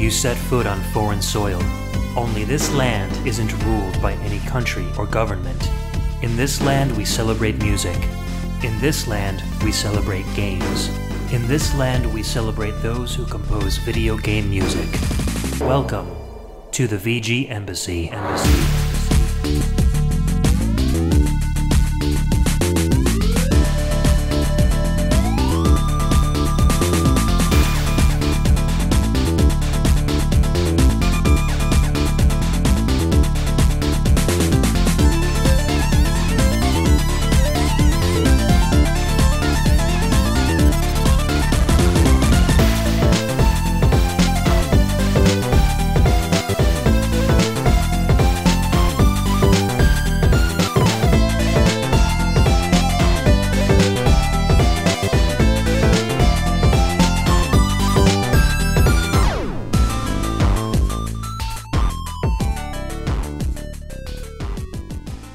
You set foot on foreign soil. Only this land isn't ruled by any country or government. In this land we celebrate music. In this land we celebrate games. In this land we celebrate those who compose video game music. Welcome to the VGMbassy.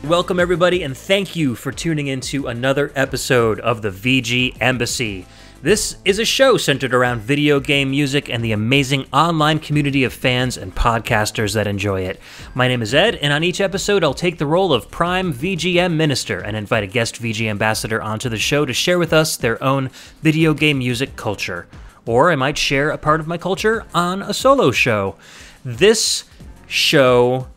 Welcome everybody, and thank you for tuning into another episode of the VGMbassy. This is a show centered around video game music and the amazing online community of fans and podcasters that enjoy it. My name is Ed, and on each episode I'll take the role of prime VGM minister and invite a guest VG ambassador onto the show to share with us their own video game music culture. Or I might share a part of my culture on a solo show. This show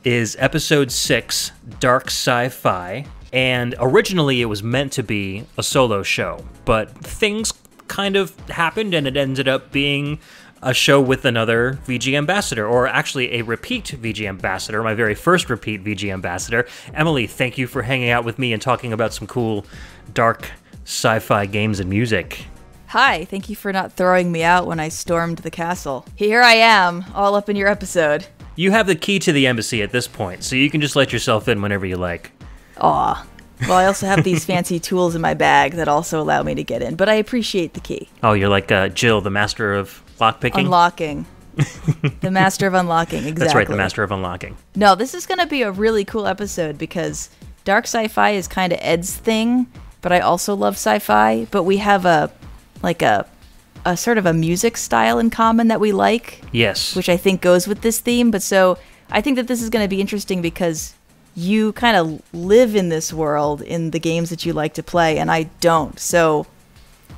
is episode 6, Dark Sci-Fi, and originally it was meant to be a solo show, but things kind of happened and it ended up being a show with another VG ambassador, or actually a repeat VG ambassador, my very first repeat VG ambassador. Emily, thank you for hanging out with me and talking about some cool dark sci-fi games and music. Hi, thank you for not throwing me out when I stormed the castle. Here I am, all up in your episode. You have the key to the embassy at this point, so you can just let yourself in whenever you like. Aw. Well, I also have these fancy tools in my bag that also allow me to get in, but I appreciate the key. Oh, you're like Jill, the master of lockpicking? Unlocking. The master of unlocking, exactly. That's right, the master of unlocking. No, this is going to be a really cool episode because dark sci-fi is kind of Ed's thing, but I also love sci-fi, but we have a sort of a music style in common that we like. Yes. Which I think goes with this theme. But so I think that this is going to be interesting because you kind of live in this world in the games that you like to play, and I don't. So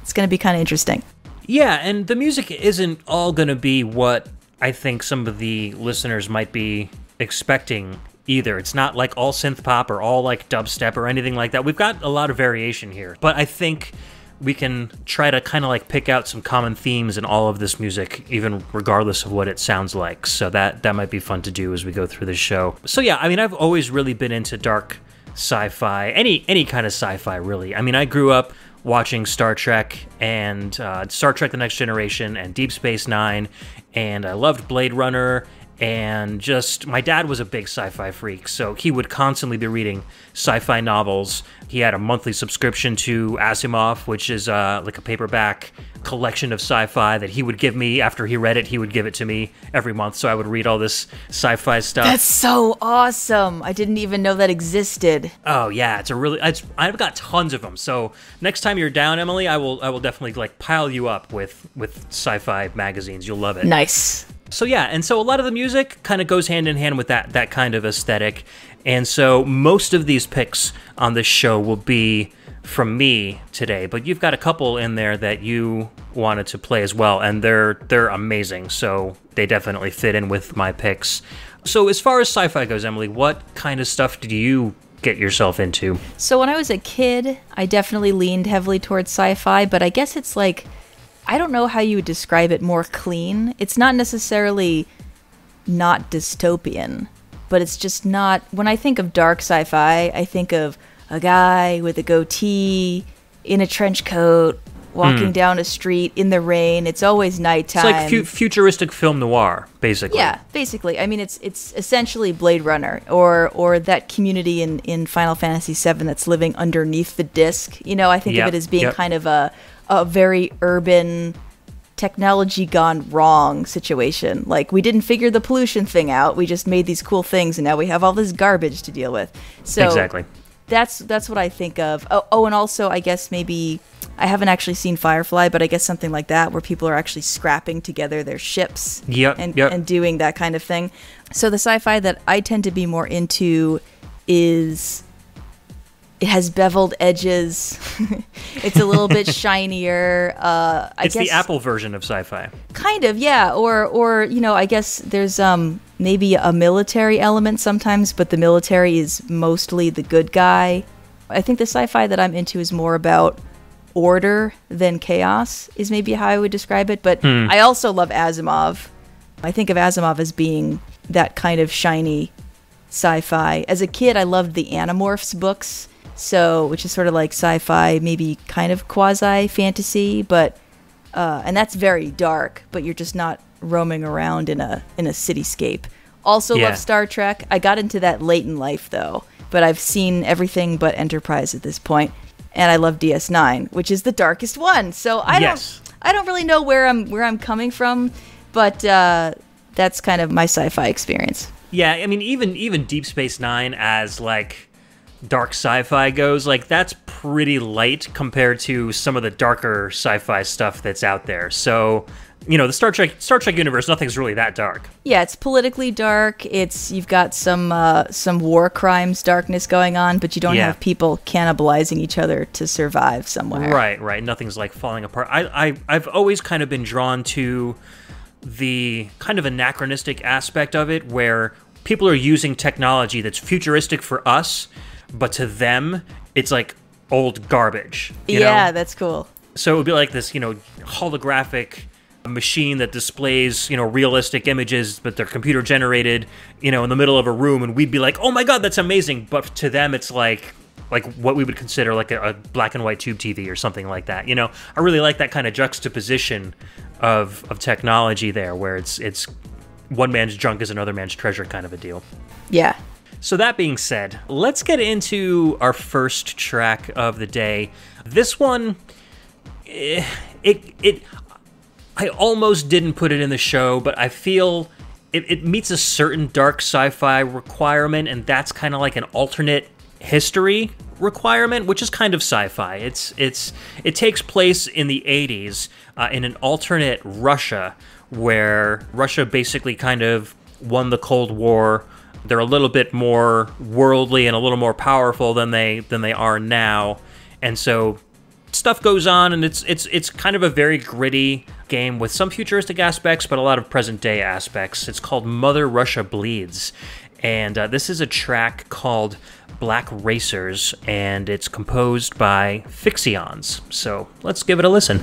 it's going to be kind of interesting. Yeah, and the music isn't all going to be what I think some of the listeners might be expecting either. It's not like all synth pop or all like dubstep or anything like that. We've got a lot of variation here. But I think we can try to kind of like pick out some common themes in all of this music, even regardless of what it sounds like. So that might be fun to do as we go through this show. So yeah, I mean, I've always really been into dark sci-fi, any kind of sci-fi really. I mean, I grew up watching Star Trek and Star Trek The Next Generation and Deep Space Nine, and I loved Blade Runner. And just, my dad was a big sci-fi freak, so he would constantly be reading sci-fi novels. He had a monthly subscription to Asimov, which is like a paperback collection of sci-fi that he would give me. After he read it, he would give it to me every month, so I would read all this sci-fi stuff. That's so awesome! I didn't even know that existed. Oh yeah, I've got tons of them. So next time you're down, Emily, I will definitely like pile you up with sci-fi magazines. You'll love it. Nice. So yeah, and so a lot of the music kind of goes hand in hand with that kind of aesthetic, and so most of these picks on this show will be from me today, but you've got a couple in there that you wanted to play as well, and they're amazing, so they definitely fit in with my picks. So as far as sci-fi goes, Emily, what kind of stuff did you get yourself into? So when I was a kid, I definitely leaned heavily towards sci-fi, but I guess it's like, I don't know how you would describe it more clean. It's not necessarily not dystopian, but it's just not... When I think of dark sci-fi, I think of a guy with a goatee, in a trench coat, walking down a street in the rain. It's always nighttime. It's like futuristic film noir, basically. Yeah, basically. I mean, it's essentially Blade Runner, or that community in Final Fantasy VII that's living underneath the disc. You know, I think of it as being kind of a very urban, technology gone wrong situation. Like, we didn't figure the pollution thing out. We just made these cool things, and now we have all this garbage to deal with. So exactly. That's what I think of. Oh, and also I guess maybe I haven't actually seen Firefly, but I guess something like that where people are actually scrapping together their ships and doing that kind of thing. So the sci-fi that I tend to be more into is it has beveled edges. It's a little bit shinier. It's the Apple version of sci-fi. Kind of, yeah. Or I guess there's maybe a military element sometimes, but the military is mostly the good guy. I think the sci-fi that I'm into is more about order than chaos, is maybe how I would describe it. But I also love Asimov. I think of Asimov as being that kind of shiny sci-fi. As a kid, I loved the Animorphs books, which is sort of like sci-fi, maybe kind of quasi-fantasy, but and that's very dark, but you're just not roaming around in a cityscape. Also love Star Trek. I got into that late in life, though, but I've seen everything but Enterprise at this point, and I love DS9, which is the darkest one. So I don't really know where I'm coming from, but that's kind of my sci-fi experience. Yeah, I mean, even Deep Space Nine as like dark sci-fi goes, like that's pretty light compared to some of the darker sci-fi stuff that's out there. So, the Star Trek universe, nothing's really that dark. Yeah, it's politically dark. You've got some war crimes darkness going on, but you don't have people cannibalizing each other to survive somewhere. Right. Nothing's like falling apart. I've always kind of been drawn to the kind of anachronistic aspect of it, where people are using technology that's futuristic for us, but to them, it's like old garbage. You know? That's cool. So it would be like this, holographic machine that displays, realistic images, but they're computer generated, in the middle of a room, and we'd be like, oh my god, that's amazing. But to them, it's like what we would consider like a black and white tube TV or something like that. I really like that kind of juxtaposition of technology there, where it's one man's junk is another man's treasure kind of a deal. Yeah. So that being said, let's get into our first track of the day. This one, I almost didn't put it in the show, but I feel it meets a certain dark sci-fi requirement, and that's kind of like an alternate history requirement, which is kind of sci-fi. It takes place in the 80s in an alternate Russia, where Russia basically kind of won the Cold War. They're a little bit more worldly and a little more powerful than they are now, and so stuff goes on, and it's kind of a very gritty game with some futuristic aspects, but a lot of present day aspects. It's called Mother Russia Bleeds, and this is a track called Black Racers, and it's composed by Fixions. So let's give it a listen.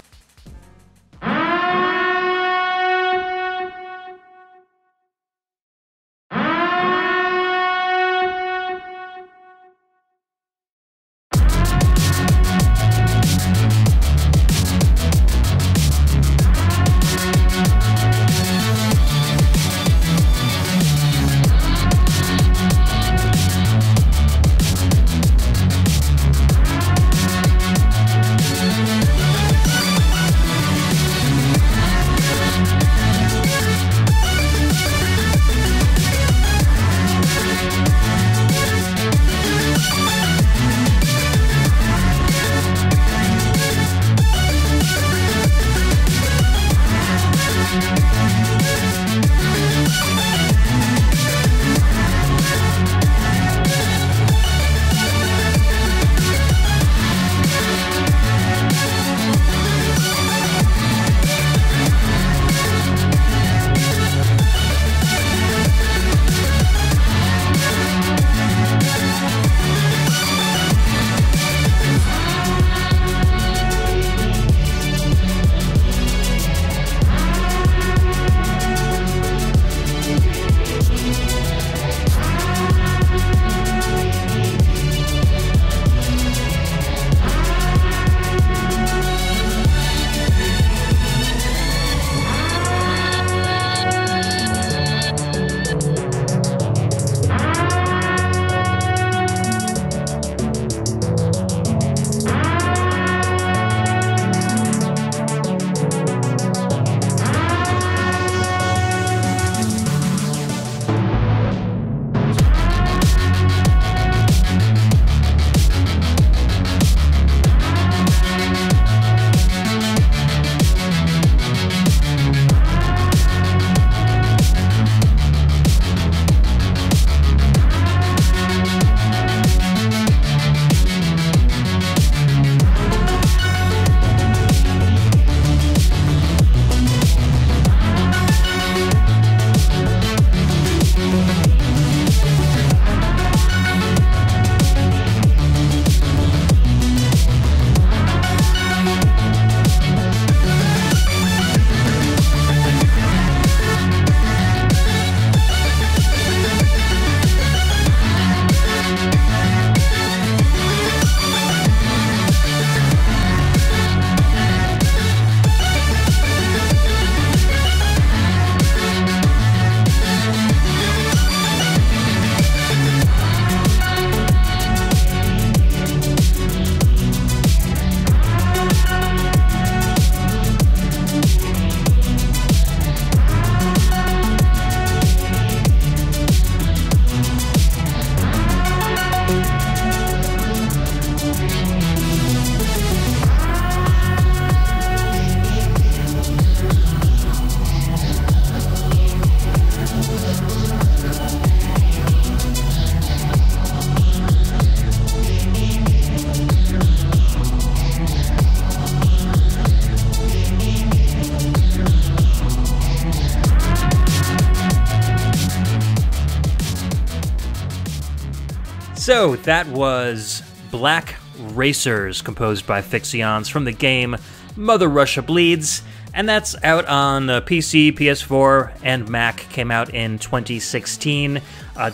So that was Black Racers, composed by Fixions from the game Mother Russia Bleeds, and that's out on PC, PS4, and Mac. Came out in 2016,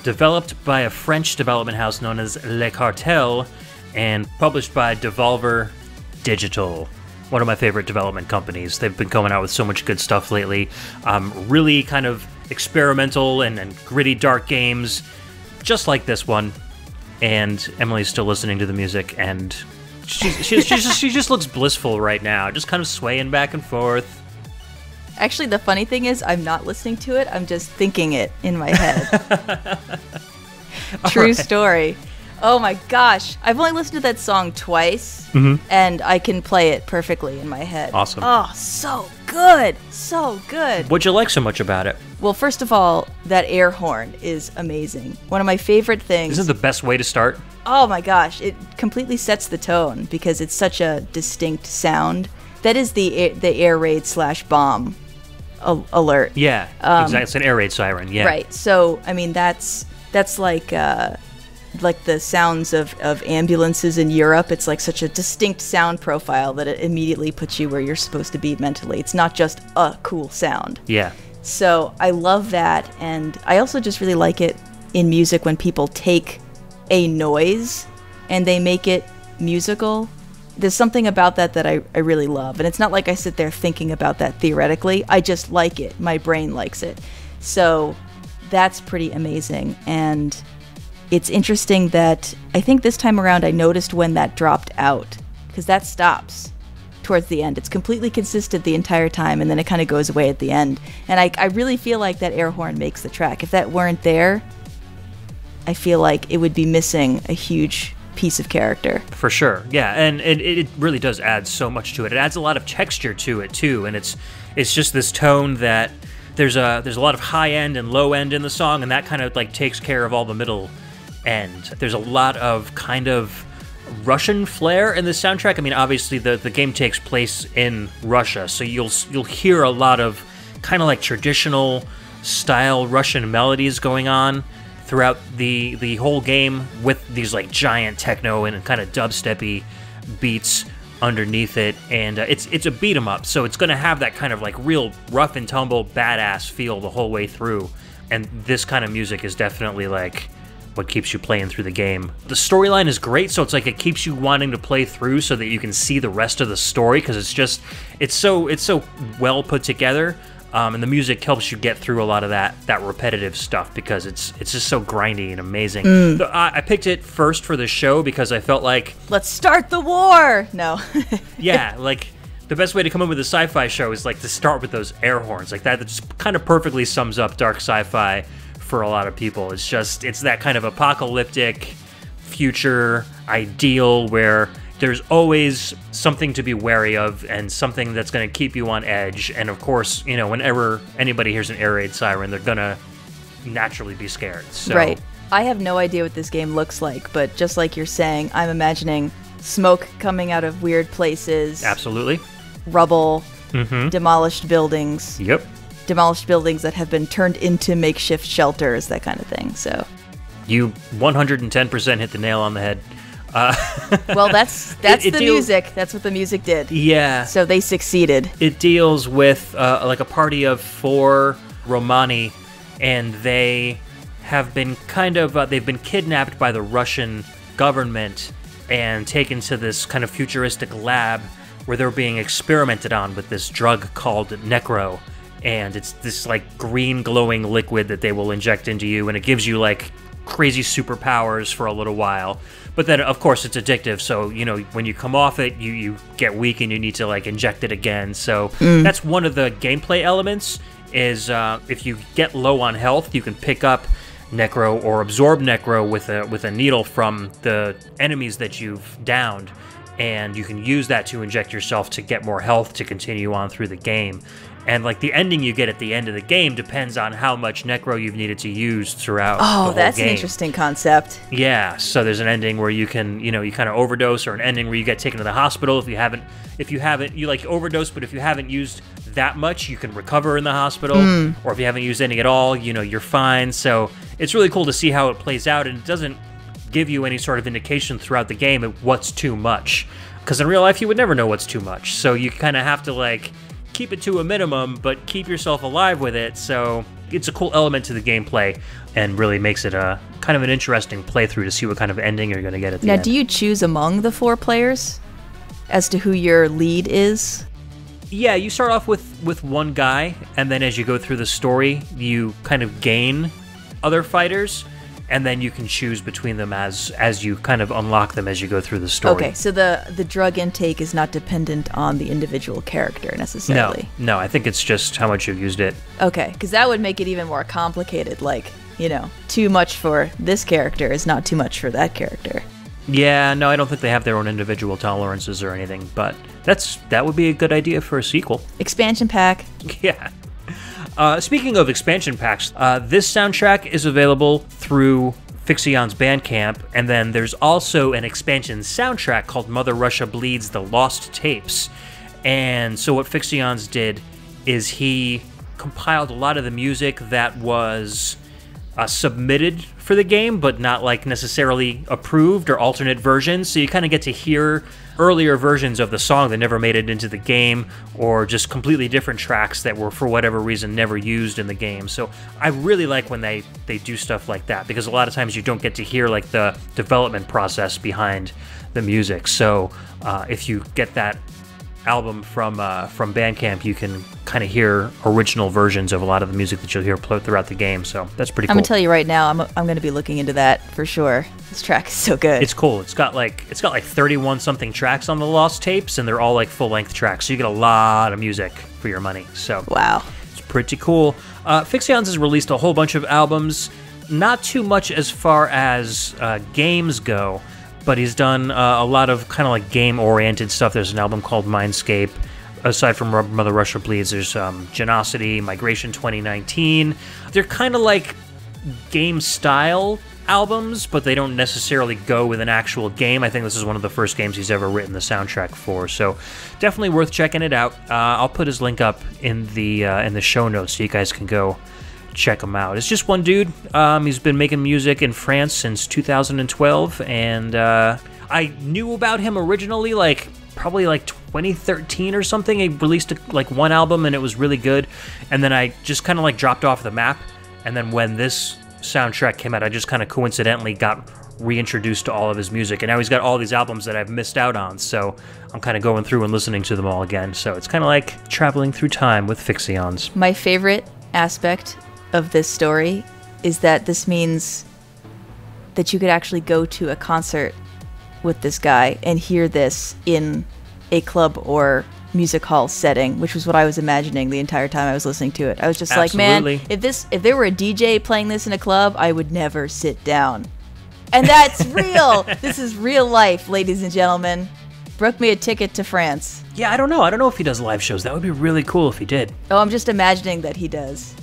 developed by a French development house known as Le Cartel, and published by Devolver Digital, one of my favorite development companies. They've been coming out with so much good stuff lately. Really kind of experimental and gritty, dark games, just like this one. And Emily's still listening to the music, and she just looks blissful right now, just kind of swaying back and forth. Actually, the funny thing is, I'm not listening to it. I'm just thinking it in my head. True story. Oh my gosh. I've only listened to that song twice, and I can play it perfectly in my head. Awesome. Oh, so good. So good. What'd you like so much about it? Well, first of all, that air horn is amazing. One of my favorite things. Isn't it the best way to start? Oh my gosh. It completely sets the tone because it's such a distinct sound. That is the air raid / bomb alert. Yeah, exactly. It's an air raid siren, yeah. Right. So, I mean, that's like the sounds of ambulances in Europe. It's like such a distinct sound profile that it immediately puts you where you're supposed to be mentally. It's not just a cool sound. Yeah. So I love that, and I also just really like it in music when people take a noise and they make it musical. There's something about that I really love, and it's not like I sit there thinking about that theoretically. I just like it. My brain likes it. So that's pretty amazing, and it's interesting that I think this time around I noticed when that dropped out, because that stops towards the end. It's completely consistent the entire time, and then it kind of goes away at the end. And I really feel like that air horn makes the track. If that weren't there, I feel like it would be missing a huge piece of character. For sure, yeah, and it really does add so much to it. It adds a lot of texture to it too, and it's just this tone that there's a lot of high end and low end in the song, and that kind of like takes care of all the middle end. There's a lot of kind of Russian flair in the soundtrack. I mean, obviously the game takes place in Russia, so you'll hear a lot of kind of like traditional style Russian melodies going on throughout the whole game, with these like giant techno and kind of dubsteppy beats underneath it. And it's a beat 'em up, so it's going to have that kind of like real rough and tumble badass feel the whole way through. And this kind of music is definitely like what keeps you playing through the game. The storyline is great, so it's like it keeps you wanting to play through so that you can see the rest of the story, because it's so well put together. And the music helps you get through a lot of that repetitive stuff, because it's just so grindy and amazing. So, I picked it first for the show because I felt like, let's start the war. No. Yeah, like the best way to come up with a sci-fi show is like to start with those air horns. Like that just kind of perfectly sums up dark sci-fi for a lot of people. It's that kind of apocalyptic future ideal where there's always something to be wary of and something that's going to keep you on edge. And of course, you know, whenever anybody hears an air raid siren, they're going to naturally be scared. So. Right. I have no idea what this game looks like, but just like you're saying, I'm imagining smoke coming out of weird places. Absolutely. Rubble, demolished buildings. Yep. Demolished buildings that have been turned into makeshift shelters, that kind of thing. So you 110% hit the nail on the head. Well, that's the music. That's what the music did. Yeah. So they succeeded. It deals with like a party of 4 Romani, and they have been they've been kidnapped by the Russian government and taken to this kind of futuristic lab where they're being experimented on with this drug called Necro. And it's this like green glowing liquid that they will inject into you, and it gives you like crazy superpowers for a little while. But then of course it's addictive, so you know when you come off it you get weak and you need to like inject it again. So that's one of the gameplay elements is if you get low on health, you can pick up Necro or absorb Necro with a needle from the enemies that you've downed, and you can use that to inject yourself to get more health to continue on through the game. And like the ending you get at the end of the game depends on how much Necro you've needed to use throughout the whole that's game. An interesting concept. Yeah, so there's an ending where you can, you kind of overdose, or an ending where you get taken to the hospital if you haven't you like overdose, but if you haven't used that much, you can recover in the hospital. Or if you haven't used any at all, you're fine. So it's really cool to see how it plays out, and it doesn't give you any sort of indication throughout the game of what's too much. Because in real life, you would never know what's too much. So you kind of have to, like, keep it to a minimum, but keep yourself alive with it. So it's a cool element to the gameplay and really makes it a kind of an interesting playthrough to see what kind of ending you're going to get at the end. Now, do you choose among the 4 players as to who your lead is? Yeah, you start off with one guy, and then as you go through the story, you kind of gain other fighters, and then you can choose between them as you kind of unlock them as you go through the story. Okay, so the drug intake is not dependent on the individual character necessarily. No, I think it's just how much you've used it. Okay, because that would make it even more complicated, like, you know, too much for this character is not too much for that character. Yeah, no, I don't think they have their own individual tolerances or anything, but that would be a good idea for a sequel. Expansion pack. Yeah. Speaking of expansion packs, this soundtrack is available through Fixion's Bandcamp, and then there's also an expansion soundtrack called Mother Russia Bleeds: The Lost Tapes. And so what Fixion's did is he compiled a lot of the music that was submitted for the game, but not like necessarily approved or alternate versions. So you kind of get to hear earlier versions of the song that never made it into the game, or just completely different tracks that were for whatever reason never used in the game. So I really like when they do stuff like that, because a lot of times you don't get to hear like the development process behind the music. So if you get that album from Bandcamp, you can kind of hear original versions of a lot of the music that you'll hear throughout the game. So that's pretty cool. I'm gonna tell you right now, I'm gonna be looking into that for sure. This track is so good. It's cool. It's got like 31 something tracks on the Lost Tapes, and they're all like full length tracks. So you get a lot of music for your money. So wow, it's pretty cool. Fixion's has released a whole bunch of albums. Not too much as far as games go, but he's done a lot of kind of like game-oriented stuff. There's an album called Mindscape. Aside from Mother Russia Bleeds, there's Genosity, Migration 2019. They're kind of like game-style albums, but they don't necessarily go with an actual game. I think this is one of the first games he's ever written the soundtrack for, so definitely worth checking it out. I'll put his link up in the show notes so you guys can go check him out. It's just one dude. He's been making music in France since 2012, and I knew about him originally probably 2013 or something. He released one album and it was really good, and then I just kind of dropped off the map. And then when this soundtrack came out, I just kind of coincidentally got reintroduced to all of his music, and now he's got all these albums that I've missed out on, so I'm kind of going through and listening to them all again. So it's kind of like traveling through time with Fixion's. My favorite aspect of this story is that this means that you could actually go to a concert with this guy and hear this in a club or music hall setting, which was what I was imagining the entire time I was listening to it. I was just Absolutely. like, man, if there were a DJ playing this in a club, I would never sit down. And that's real. This is real life, ladies and gentlemen. Book me a ticket to France. Yeah, I don't know if he does live shows. That would be really cool if he did. Oh, I'm just imagining that he does.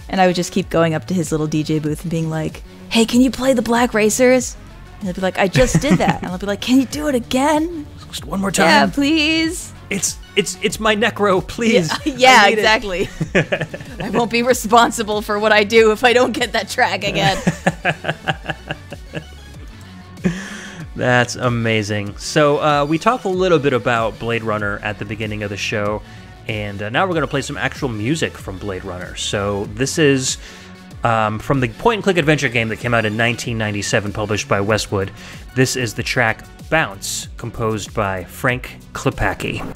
And I would just keep going up to his little DJ booth and being like, hey, can you play the Black Racers? And he'll be like, I just did that. And I'll be like, can you do it again? Just one more time. Yeah, please. It's my necro, please. Yeah, exactly. I won't be responsible for what I do if I don't get that track again. That's amazing. So we talked a little bit about Blade Runner at the beginning of the show, and now we're going to play some actual music from Blade Runner. So this is from the point-and-click adventure game that came out in 1997, published by Westwood. This is the track Bounce, composed by Frank Klepacki.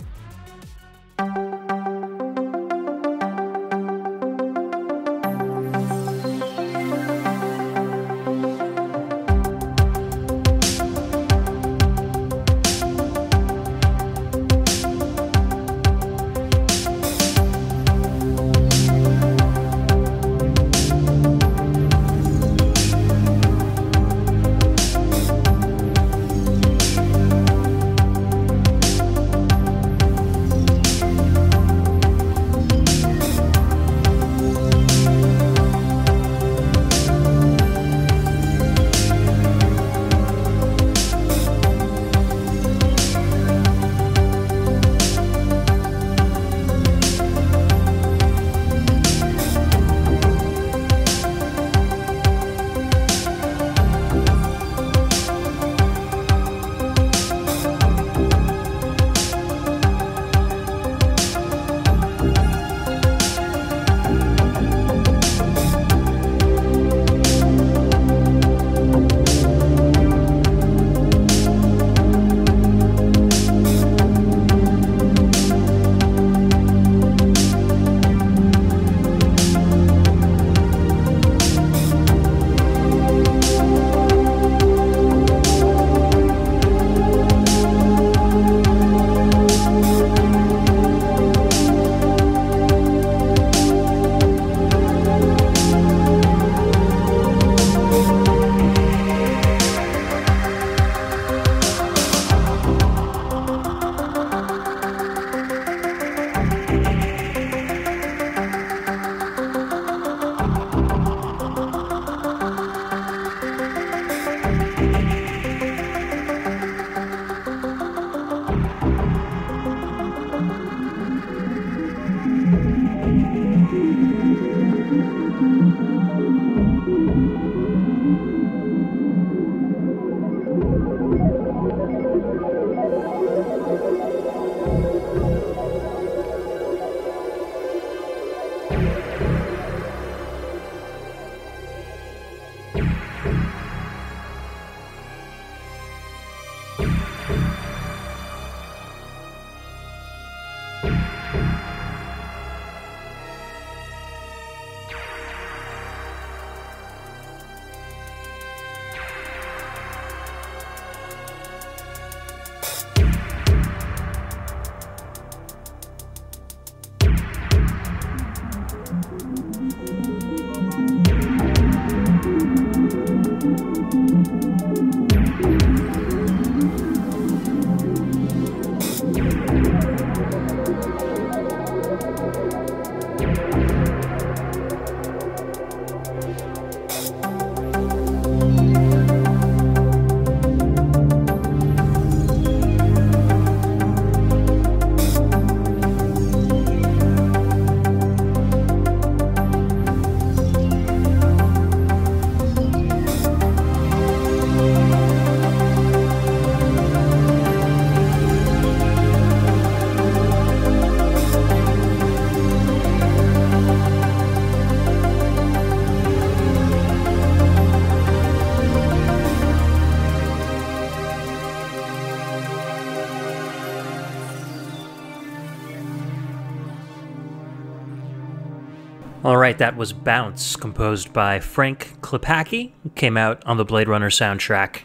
All right, that was Bounce, composed by Frank Klepacki. Came out on the Blade Runner soundtrack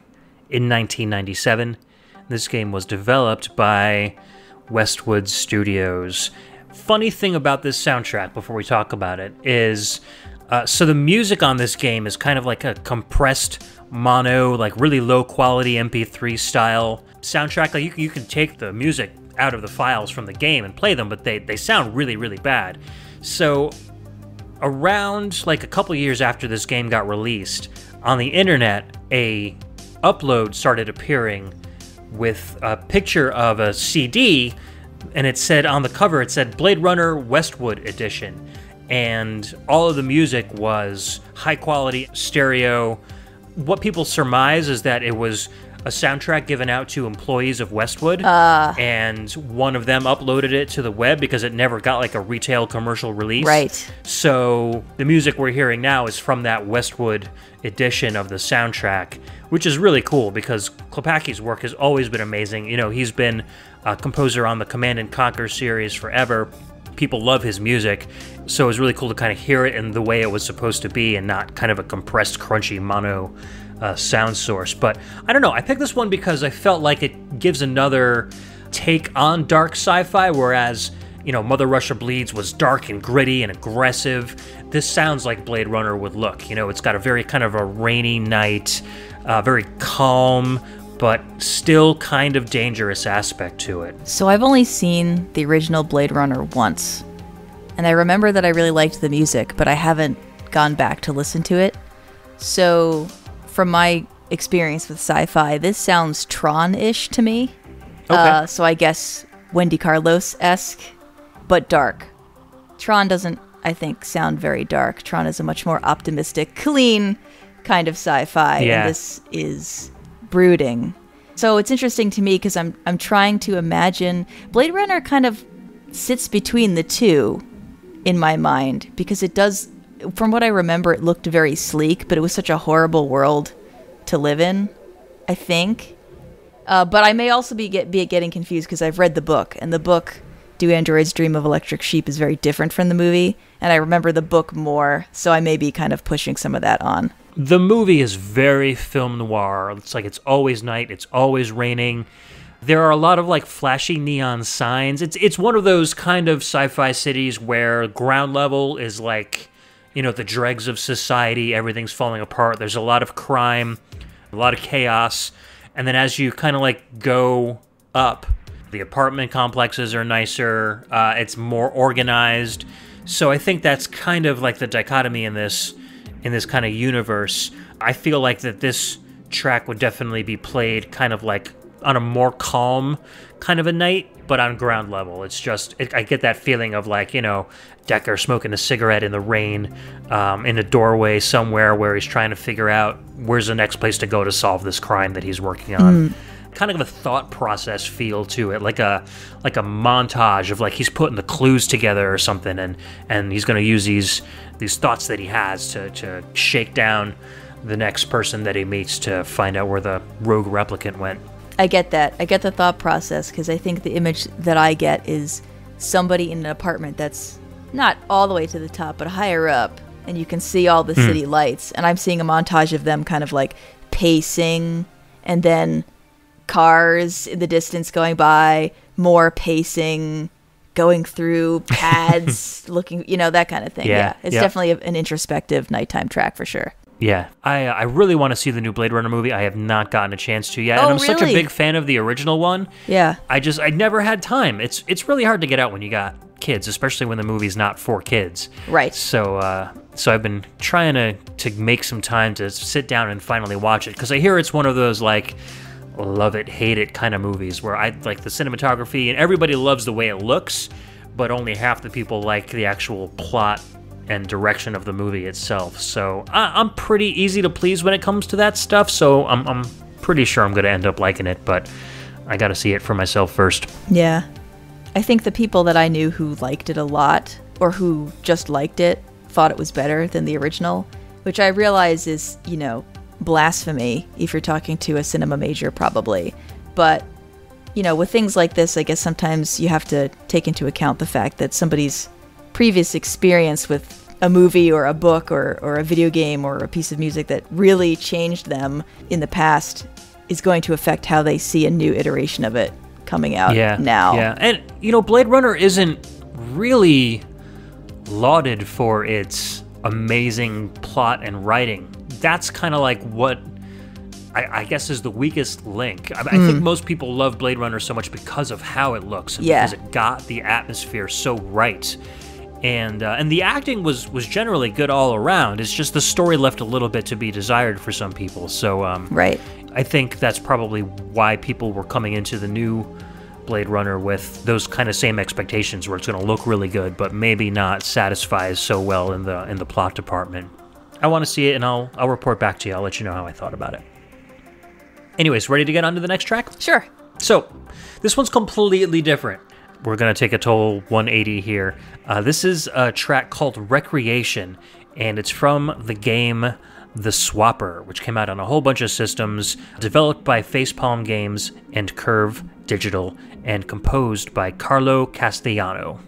in 1997. This game was developed by Westwood Studios. Funny thing about this soundtrack, before we talk about it, is so the music on this game is kind of like a compressed mono, like really low quality MP3 style soundtrack. Like you can take the music out of the files from the game and play them, but they sound really, really bad. So around like a couple years after this game got released, on the internet, a upload started appearing with a picture of a CD, and it said on the cover, it said Blade Runner Westwood Edition. And all of the music was high quality stereo. What people surmise is that it was a soundtrack given out to employees of Westwood, and one of them uploaded it to the web because it never got like a retail commercial release. Right. So the music we're hearing now is from that Westwood edition of the soundtrack, which is really cool because Klepacki's work has always been amazing. You know, he's been a composer on the Command & Conquer series forever. People love his music, so it was really cool to kind of hear it in the way it was supposed to be and not kind of a compressed, crunchy mono sound source. But I don't know, I picked this one because I felt like it gives another take on dark sci-fi, whereas, you know, Mother Russia Bleeds was dark and gritty and aggressive. This sounds like Blade Runner would look. You know, it's got a very kind of a rainy night, very calm, but still kind of dangerous aspect to it. So I've only seen the original Blade Runner once, and I remember that I really liked the music, but I haven't gone back to listen to it. So from my experience with sci-fi, this sounds Tron-ish to me. Okay. So I guess Wendy Carlos-esque, but dark. Tron doesn't, I think, sound very dark. Tron is a much more optimistic, clean kind of sci-fi, Yeah. and this is brooding. So it's interesting to me because I'm trying to imagine. Blade Runner kind of sits between the two in my mind, because it does, from what I remember, it looked very sleek, but it was such a horrible world to live in, I think. But I may also be getting confused because I've read the book, and the book, Do Androids Dream of Electric Sheep, is very different from the movie, and I remember the book more, so I may be kind of pushing some of that on. The movie is very film noir. It's like it's always night, it's always raining. There are a lot of like flashy neon signs. It's one of those kind of sci-fi cities where ground level is like, you know, the dregs of society, everything's falling apart. There's a lot of crime, a lot of chaos. And then as you kind of like go up, the apartment complexes are nicer, it's more organized. So I think that's kind of like the dichotomy in this kind of universe. I feel like that this track would definitely be played kind of like a more calm kind of a night, but on ground level. It's just, I get that feeling of like, Decker smoking a cigarette in the rain, in a doorway somewhere where he's trying to figure out where's the next place to go to solve this crime that he's working on. Kind of a thought process feel to it, like a montage of like he's putting the clues together or something, and he's going to use these thoughts that he has to shake down the next person that he meets to find out where the rogue replicant went. I get that. I get the thought process, because I think the image that I get is somebody in an apartment that's not all the way to the top, but higher up, and you can see all the city lights, and I'm seeing a montage of them kind of like pacing, and then cars in the distance going by, more pacing, going through pads, looking, that kind of thing. Yeah, it's definitely an introspective nighttime track for sure. Yeah, I really want to see the new Blade Runner movie. I have not gotten a chance to yet, Oh, and I'm really? such a big fan of the original one. Yeah. I never had time. It's really hard to get out when you got kids, especially when the movie's not for kids. Right. So I've been trying to make some time to sit down and finally watch it, because I hear it's one of those like love it, hate it kind of movies where I like the cinematography and everybody loves the way it looks, but only half the people like the actual plot and direction of the movie itself. So I'm pretty easy to please when it comes to that stuff, so I'm pretty sure I'm going to end up liking it, but I got to see it for myself first. Yeah. I think the people that I knew who liked it a lot, or who just liked it, thought it was better than the original, which I realize is, blasphemy if you're talking to a cinema major, probably. But, with things like this, I guess sometimes you have to take into account the fact that somebody's previous experience with a movie or a book or a video game or a piece of music that really changed them in the past is going to affect how they see a new iteration of it coming out now. Yeah, and Blade Runner isn't really lauded for its amazing plot and writing. That's kind of like what I guess is the weakest link. I think most people love Blade Runner so much because of how it looks, and because it got the atmosphere so right. And the acting was generally good all around. It's just the story left a little bit to be desired for some people. So right. I think that's probably why people were coming into the new Blade Runner with those kind of same expectations, where it's going to look really good, but maybe not satisfy so well in the plot department. I want to see it, and I'll report back to you. I'll let you know how I thought about it. Anyways, ready to get on to the next track? Sure. So, this one's completely different. We're going to take a total 180 here. This is a track called Recreation, and it's from the game The Swapper, which came out on a whole bunch of systems, developed by Facepalm Games and Curve Digital, and composed by Carlo Castellano.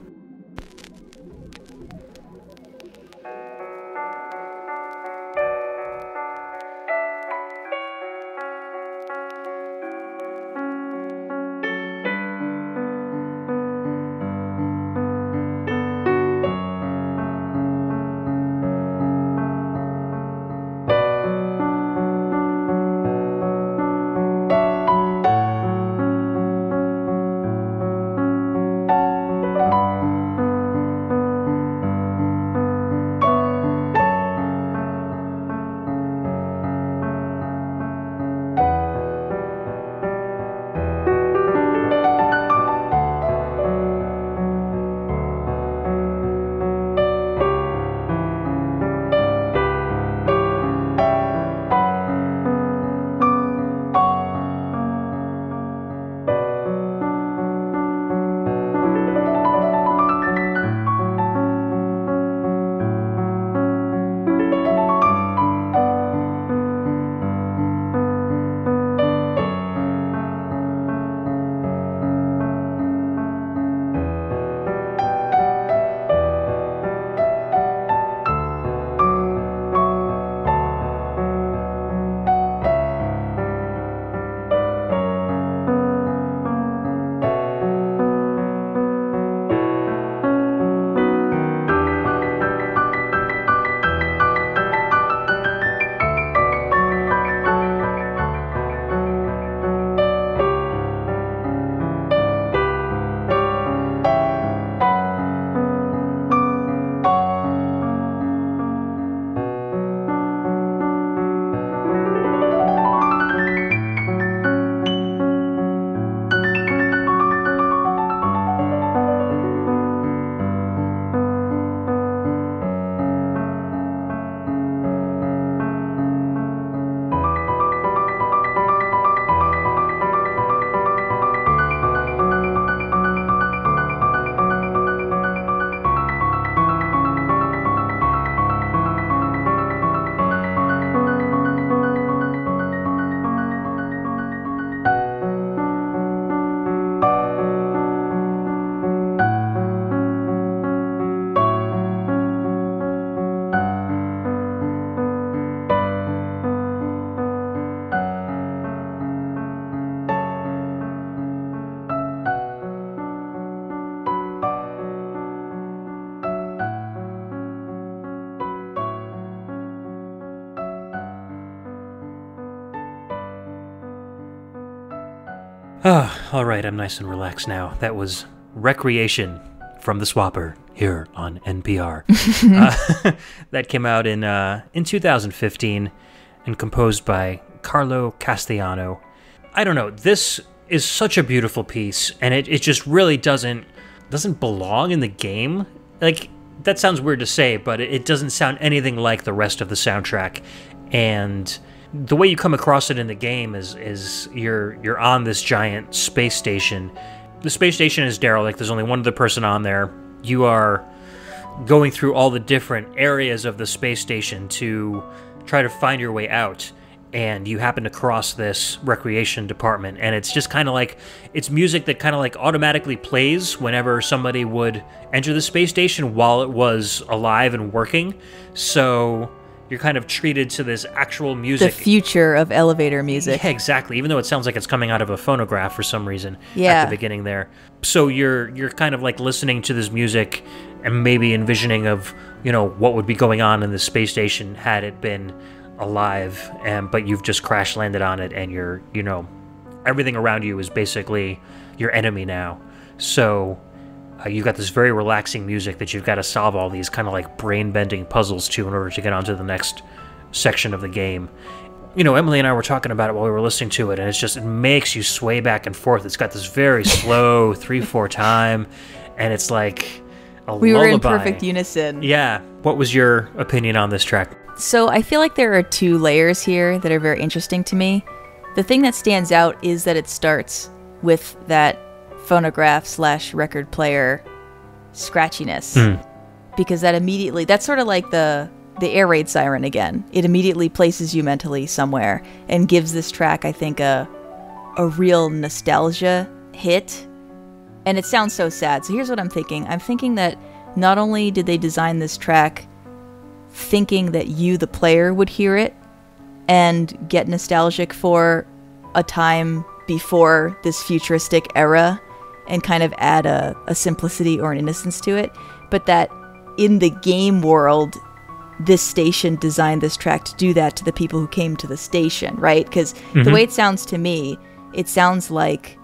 All right, I'm nice and relaxed now. That was Recreation from the Swapper here on NPR. That came out in 2015 and composed by Carlo Castellano. I don't know, this is such a beautiful piece, and it just really doesn't belong in the game. Like, that sounds weird to say, but it doesn't sound anything like the rest of the soundtrack. And the way you come across it in the game is you're on this giant space station. The space station is derelict. There's only one other person on there. You are going through all the different areas of the space station to try to find your way out. And you happen to cross this recreation department, and it's just kind of like, it's music that kind of like automatically plays whenever somebody would enter the space station while it was alive and working. So you're kind of treated to this actual music. The future of elevator music. Yeah, exactly. Even though it sounds like it's coming out of a phonograph for some reason at the beginning there. So you're kind of like listening to this music and maybe envisioning of, what would be going on in the space station had it been alive, but you've just crash landed on it, and you're, everything around you is basically your enemy now. So you've got this very relaxing music that you've got to solve all these kind of like brain-bending puzzles to in order to get onto the next section of the game. Emily and I were talking about it while we were listening to it, and it makes you sway back and forth. It's got this very slow 3/4 time, and it's like a lullaby. We were in perfect unison. Yeah. What was your opinion on this track? So I feel like there are two layers here that are very interesting to me. The thing that stands out is that it starts with that phonograph/record player scratchiness. Because that's sort of like the air raid siren again. It immediately places you mentally somewhere and gives this track, I think, a real nostalgia hit. And it sounds so sad. So here's what I'm thinking. I'm thinking that not only did they design this track thinking that you, the player, would hear it and get nostalgic for a time before this futuristic era and kind of add a simplicity or an innocence to it, but that in the game world, this station designed this track to do that to the people who came to the station, right? Because the way it sounds to me, it sounds like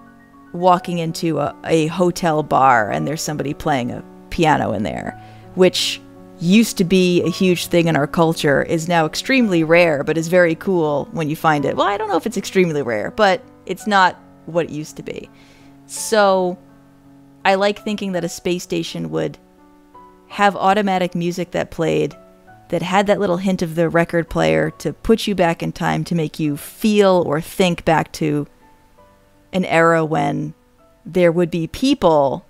walking into a hotel bar and there's somebody playing a piano in there, which used to be a huge thing in our culture, is now extremely rare, but is very cool when you find it. Well, I don't know if it's extremely rare, but it's not what it used to be. So I like thinking that a space station would have automatic music that played that had that little hint of the record player to put you back in time, to make you feel or think back to an era when there would be people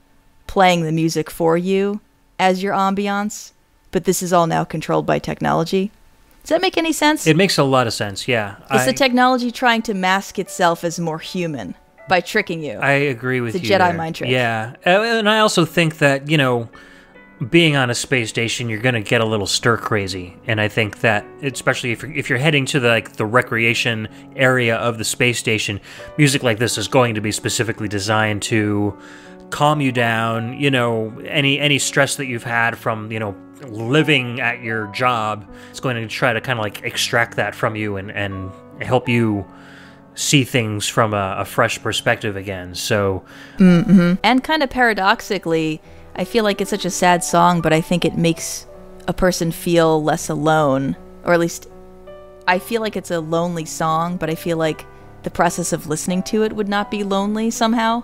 playing the music for you as your ambiance. But this is all now controlled by technology. Does that make any sense? It makes a lot of sense, yeah. It's the technology trying to mask itself as more human by tricking you. I agree with you. It's a Jedi mind trick. Yeah. And I also think that, being on a space station, you're going to get a little stir-crazy. And I think that, especially if you're heading to the recreation area of the space station, music like this is going to be specifically designed to calm you down, any stress that you've had from, living at your job. It's going to try to kind of like extract that from you and help you see things from a fresh perspective again. So, And kind of paradoxically, I feel like it's such a sad song, but I think it makes a person feel less alone, or at least I feel like it's a lonely song, but I feel like the process of listening to it would not be lonely somehow.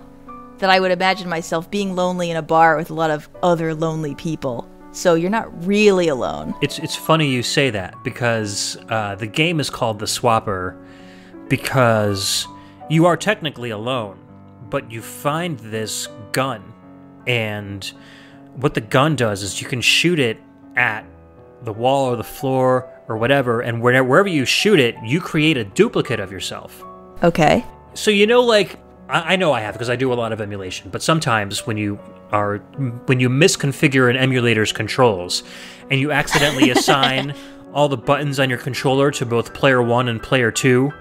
That I would imagine myself being lonely in a bar with a lot of other lonely people. So you're not really alone. It's funny you say that, because the game is called The Swapper because you are technically alone, but you find this gun, and what the gun does is you can shoot it at the wall or the floor or whatever, and wherever you shoot it, you create a duplicate of yourself. Okay. So I know I have, because I do a lot of emulation, but sometimes when you misconfigure an emulator's controls and you accidentally assign all the buttons on your controller to both player 1 and player 2.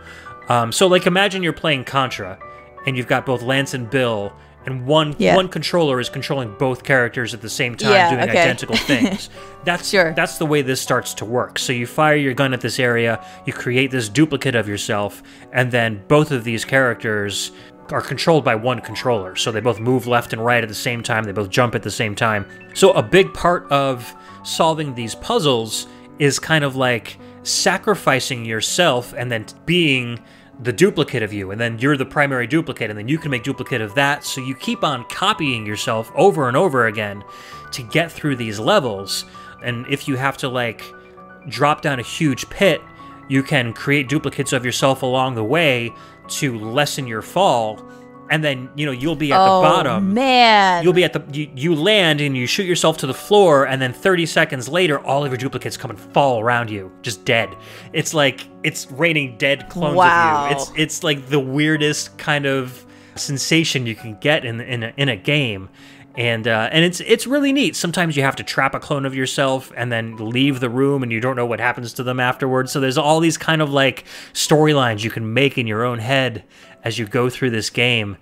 So imagine you're playing Contra and you've got both Lance and Bill, and one controller is controlling both characters at the same time, doing identical things. That's the way this starts to work. So you fire your gun at this area, you create this duplicate of yourself, and then both of these characters are controlled by one controller. So they both move left and right at the same time. They both jump at the same time. So a big part of solving these puzzles is kind of like sacrificing yourself and then being the duplicate of you, and then you're the primary duplicate, and then you can make duplicate of that. So you keep on copying yourself over and over again to get through these levels. And if you have to like drop down a huge pit, you can create duplicates of yourself along the way to lessen your fall. And then, you know, you'll be at the bottom. Oh, man. You'll be at you land and you shoot yourself to the floor, and then 30 seconds later, all of your duplicates come and fall around you, just dead. It's like, it's raining dead clones of you. It's like the weirdest kind of sensation you can get in a game. And it's really neat. Sometimes you have to trap a clone of yourself and then leave the room, and you don't know what happens to them afterwards. So there's all these kind of like storylines you can make in your own head as you go through this game.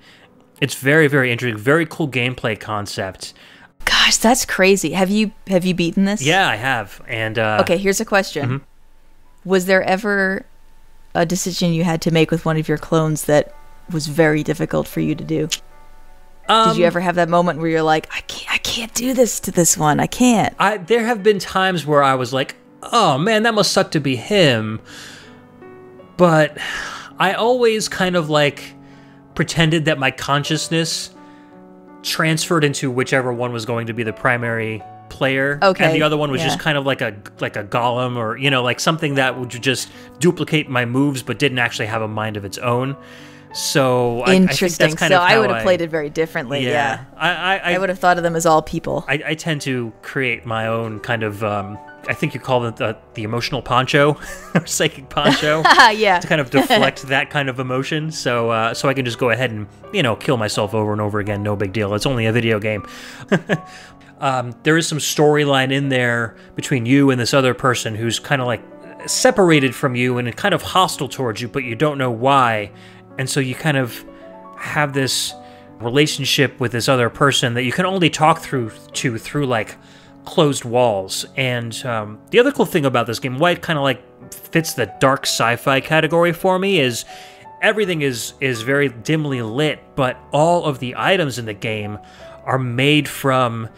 It's very, very interesting. Very cool gameplay concept. Gosh, that's crazy. Have you beaten this? Yeah, I have. And okay, here's a question. Mm-hmm. Was there ever a decision you had to make with one of your clones that was very difficult for you to do? Did you ever have that moment where you're like, I can't do this to this one. I can't. There have been times where I was like, oh man, that must suck to be him. But I always kind of like pretended that my consciousness transferred into whichever one was going to be the primary player. Okay. And the other one was just kind of like a golem, or, you know, like something that would just duplicate my moves but didn't actually have a mind of its own. So interesting. I think that's kind so of I would have played it very differently. Yeah. I would have thought of them as all people. I tend to create my own kind of I think you call it the emotional poncho or psychic poncho. Yeah. To kind of deflect that kind of emotion. So I can just go ahead and, you know, kill myself over and over again. No big deal. It's only a video game. There is some storyline in there between you and this other person who's kind of like separated from you and kind of hostile towards you, but you don't know why. And so you kind of have this relationship with this other person that you can only talk through like closed walls. And the other cool thing about this game, why it kind of like fits the dark sci-fi category for me, is everything is very dimly lit, but all of the items in the game are made from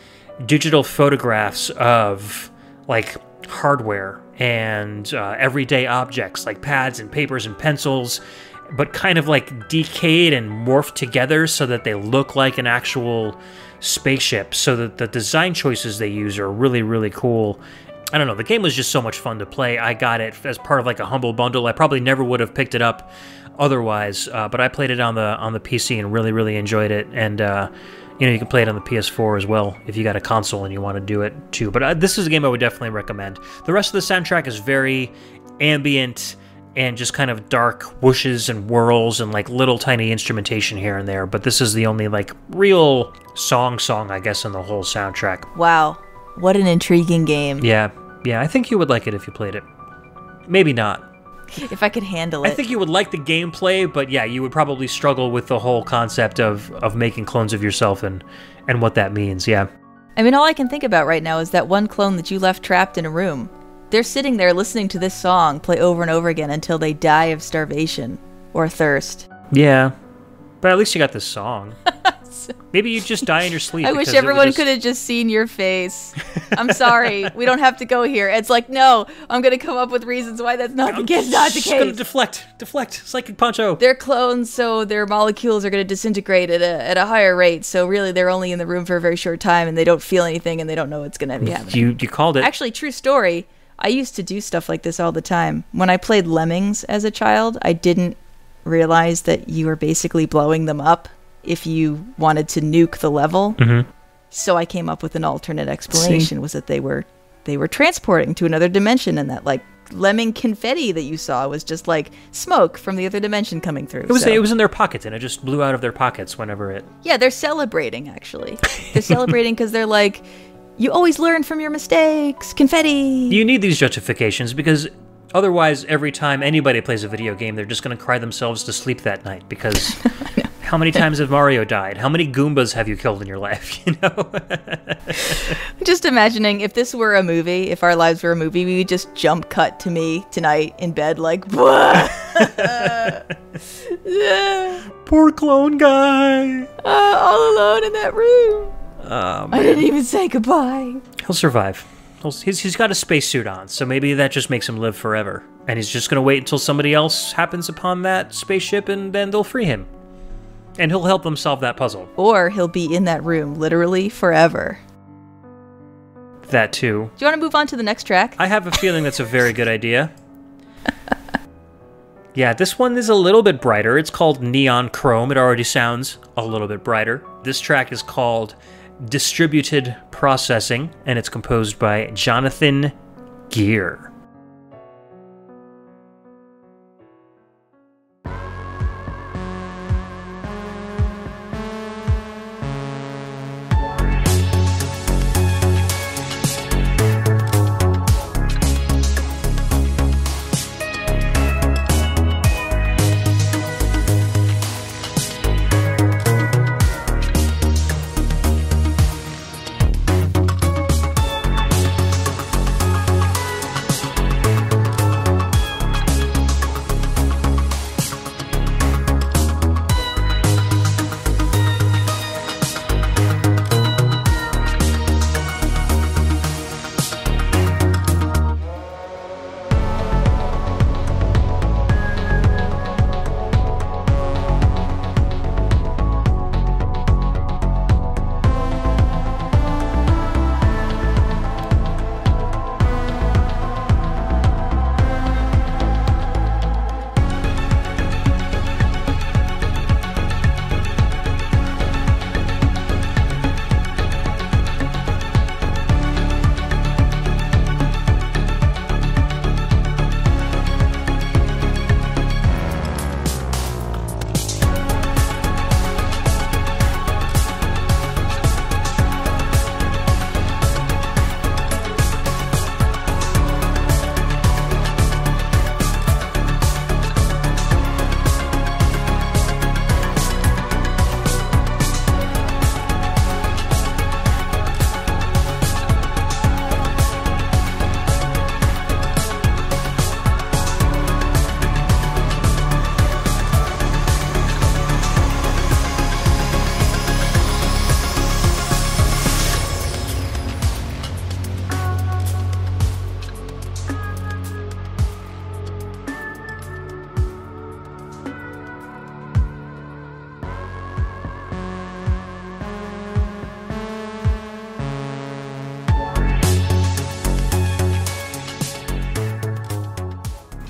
digital photographs of like hardware and everyday objects like pads and papers and pencils, but kind of like decayed and morphed together so that they look like an actual spaceship. So that the design choices they use are really, really cool. I don't know, the game was just so much fun to play. I got it as part of like a humble bundle. I probably never would have picked it up otherwise, but I played it on the PC and really, really enjoyed it. And you know, you can play it on the PS4 as well if you got a console and you want to do it too. But this is a game I would definitely recommend. The rest of the soundtrack is very ambient and just kind of dark whooshes and whirls and like little tiny instrumentation here and there. But this is the only like real song, I guess, in the whole soundtrack. Wow. What an intriguing game. Yeah, I think you would like it if you played it. Maybe not. If I could handle it. I think you would like the gameplay, but yeah, you would probably struggle with the whole concept of making clones of yourself and what that means, yeah. I mean, all I can think about right now is that one clone that you left trapped in a room. They're sitting there listening to this song play over and over again until they die of starvation or thirst. Yeah, but at least you got this song. Maybe you just die in your sleep. I wish everyone could have just seen your face. I'm sorry. We don't have to go here. It's like, no, I'm going to come up with reasons why that's not the case. Not the case. Going to deflect. Psychic poncho. They're clones, so their molecules are going to disintegrate at a higher rate. So really, they're only in the room for a very short time, and they don't feel anything, and they don't know what's going to be happening. You called it. Actually, true story. I used to do stuff like this all the time. When I played Lemmings as a child, I didn't realize that you were basically blowing them up if you wanted to nuke the level. Mm-hmm. So I came up with an alternate explanation, was that they were transporting to another dimension, and that like lemming confetti that you saw was just like smoke from the other dimension coming through. It was in their pockets, and it just blew out of their pockets whenever it... Yeah, they're celebrating, actually. They're celebrating because they're like, you always learn from your mistakes, confetti. You need these justifications because otherwise every time anybody plays a video game, they're just going to cry themselves to sleep that night because... How many times have Mario died? How many Goombas have you killed in your life? You know? Just imagining if this were a movie, if our lives were a movie, we would just jump cut to me tonight in bed like, poor poor clone guy. All alone in that room. I didn't even say goodbye. He'll survive. He's got a spacesuit on, so maybe that just makes him live forever. And he's just going to wait until somebody else happens upon that spaceship, and then they'll free him. And he'll help them solve that puzzle. Or he'll be in that room, literally forever. That too. Do you want to move on to the next track? I have a feeling that's a very good idea. Yeah, this one is a little bit brighter. It's called Neon Chrome. It already sounds a little bit brighter. This track is called Distributed Processing, and it's composed by Jonathan Gear.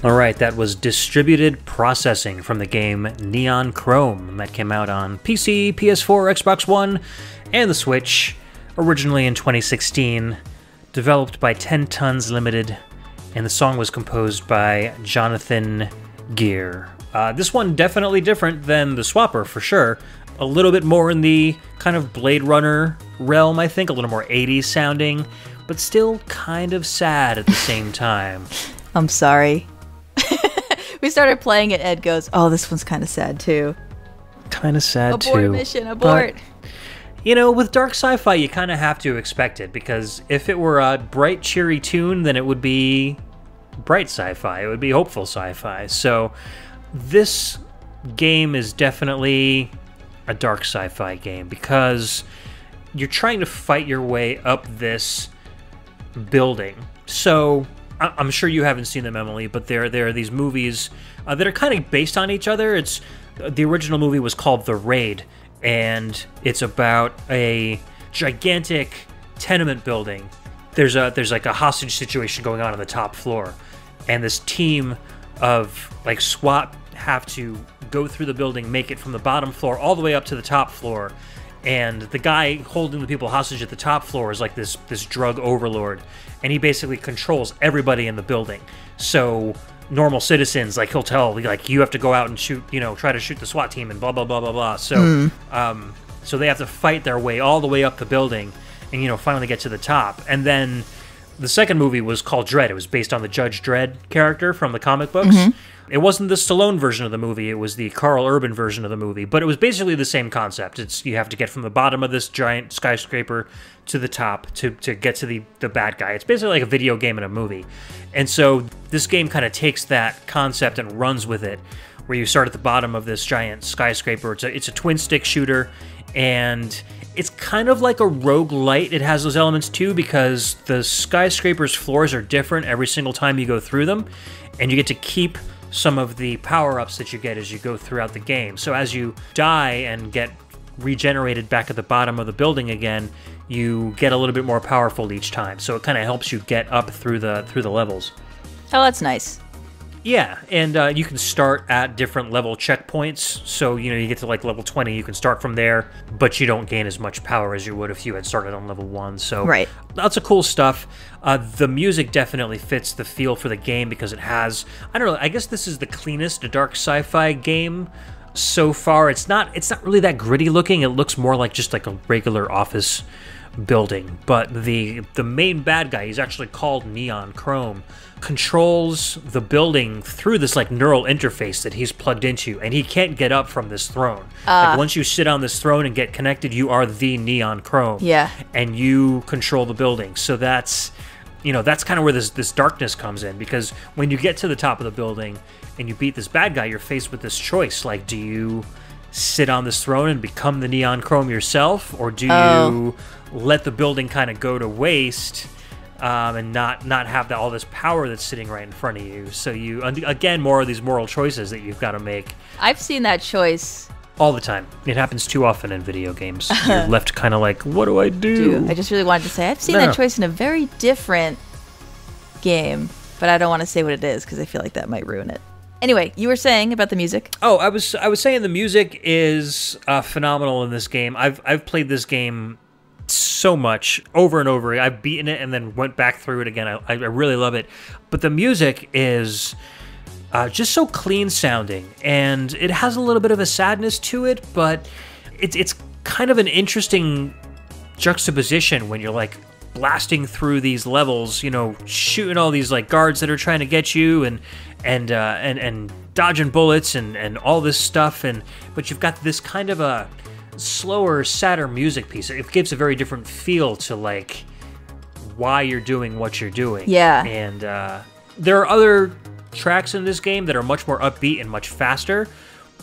Alright, that was Distributed Processing from the game Neon Chrome. That came out on PC, PS4, Xbox One, and the Switch, originally in 2016, developed by 10 Tons Limited, and the song was composed by Jonathan Gear. This one definitely different than the Swapper, for sure. A little bit more in the kind of Blade Runner realm, I think, a little more 80s sounding, but still kind of sad at the same time. I'm sorry. We started playing it, Ed goes, oh, this one's kind of sad too. Kind of sad too. Abort mission, abort. But, you know, with dark sci-fi, you kind of have to expect it, because if it were a bright, cheery tune, then it would be bright sci-fi. It would be hopeful sci-fi. So this game is definitely a dark sci-fi game, because you're trying to fight your way up this building. So I'm sure you haven't seen them, Emily, but there are these movies that are kind of based on each other. The original movie was called The Raid, and it's about a gigantic tenement building. There's like a hostage situation going on the top floor, and this team of like SWAT have to go through the building, make it from the bottom floor all the way up to the top floor. And the guy holding the people hostage at the top floor is like this drug overlord, and he basically controls everybody in the building. So normal citizens, like, he'll tell, like, you have to go out and shoot, you know, try to shoot the SWAT team and blah blah blah blah blah. So so they have to fight their way all the way up the building, and, you know, finally get to the top. And then the second movie was called Dredd. It was based on the Judge Dredd character from the comic books. It wasn't the Stallone version of the movie, it was the Carl Urban version of the movie, but it was basically the same concept. It's, you have to get from the bottom of this giant skyscraper to the top to get to the bad guy. It's basically like a video game and a movie. And so this game kind of takes that concept and runs with it, where you start at the bottom of this giant skyscraper. It's a twin stick shooter, and it's kind of like a roguelite. It has those elements too, because the skyscraper's floors are different every single time you go through them, and you get to keep some of the power-ups that you get as you go throughout the game. So as you die and get regenerated back at the bottom of the building again, you get a little bit more powerful each time. So it kind of helps you get up through the levels. Oh, that's nice. Yeah, and you can start at different level checkpoints. So, you get to like level 20, you can start from there, but you don't gain as much power as you would if you had started on level 1. So right. Lots of cool stuff. The music definitely fits the feel for the game because it has, I don't know, I guess this is the cleanest dark sci-fi game so far. It's not really that gritty looking. It looks more like just like a regular office building. But the main bad guy, he's actually called Neon Chrome, controls the building through this like neural interface that he's plugged into, and he can't get up from this throne. Like once you sit on this throne and get connected, you are the Neon Chrome. Yeah. And you control the building. So that's kind of where this darkness comes in, because when you get to the top of the building and you beat this bad guy, you're faced with this choice. Like, do you sit on this throne and become the Neon Chrome yourself, or do you let the building kind of go to waste and not have all this power that's sitting right in front of you? So you, again, more of these moral choices that you've got to make. I've seen that choice all the time. It happens too often in video games. You're left kind of like, what do I do? I just really wanted to say I've seen that choice in a very different game, but I don't want to say what it is because I feel like that might ruin it. Anyway, you were saying about the music? Oh, I was saying the music is phenomenal in this game. I've played this game so much over and over. I've beaten it and then went back through it again. I really love it. But the music is just so clean sounding, and it has a little bit of a sadness to it, but it's kind of an interesting juxtaposition when you're like blasting through these levels, shooting all these like guards that are trying to get you and dodging bullets and all this stuff, but you've got this kind of a slower, sadder music piece. It gives a very different feel to like why you're doing what you're doing. Yeah. And there are other tracks in this game that are much more upbeat and much faster,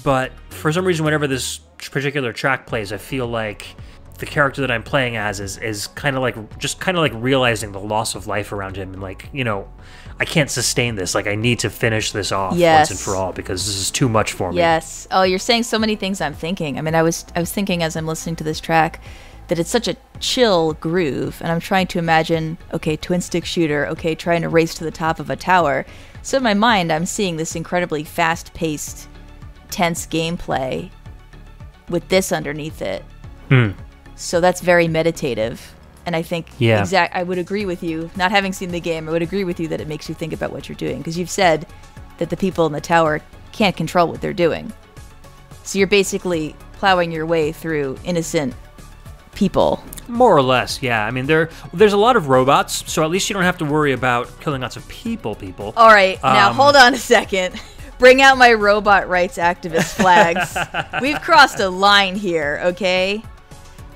but for some reason whenever this particular track plays, I feel like the character that I'm playing as is kind of like realizing the loss of life around him, and like, I can't sustain this. Like, I need to finish this off once and for all because this is too much for me. Yes. Oh, you're saying so many things I'm thinking. I mean, I was thinking as I'm listening to this track that it's such a chill groove, and I'm trying to imagine, okay, twin stick shooter, okay, trying to race to the top of a tower. So in my mind, I'm seeing this incredibly fast-paced, tense gameplay with this underneath it. So that's very meditative. And I think I would agree with you, not having seen the game, I would agree with you that it makes you think about what you're doing, because you've said that the people in the tower can't control what they're doing. So you're basically plowing your way through innocent people. More or less, yeah. I mean, there's a lot of robots, so at least you don't have to worry about killing lots of people. All right, now hold on a second. Bring out my robot rights activist flags. We've crossed a line here, okay?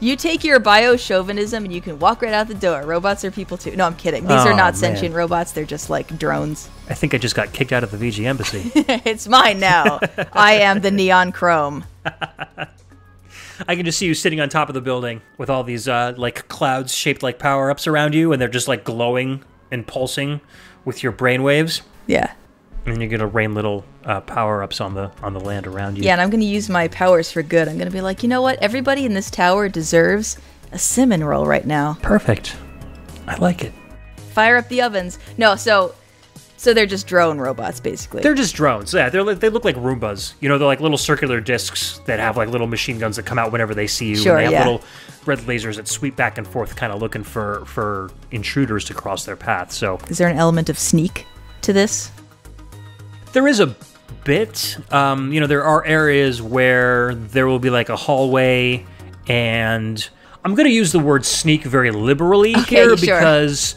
You take your bio-chauvinism and you can walk right out the door. Robots are people too. No, I'm kidding. These are not sentient robots. They're just like drones. I think I just got kicked out of the VGMbassy. It's mine now. I am the Neon Chrome. I can just see you sitting on top of the building with all these like clouds shaped like power-ups around you, and they're just like glowing and pulsing with your brainwaves. Yeah. And you're gonna rain little power-ups on the land around you. Yeah, and I'm gonna use my powers for good. I'm gonna be like, you know what? Everybody in this tower deserves a cinnamon roll right now. Perfect. I like it. Fire up the ovens. No, so they're just drone robots, basically. They're just drones. Yeah, they look like Roombas. They're like little circular discs that have like little machine guns that come out whenever they see you. Sure, and they have little red lasers that sweep back and forth, kind of looking for intruders to cross their path. So, is there an element of sneak to this? There is a bit. There are areas where there will be like a hallway, and I'm going to use the word sneak very liberally here because,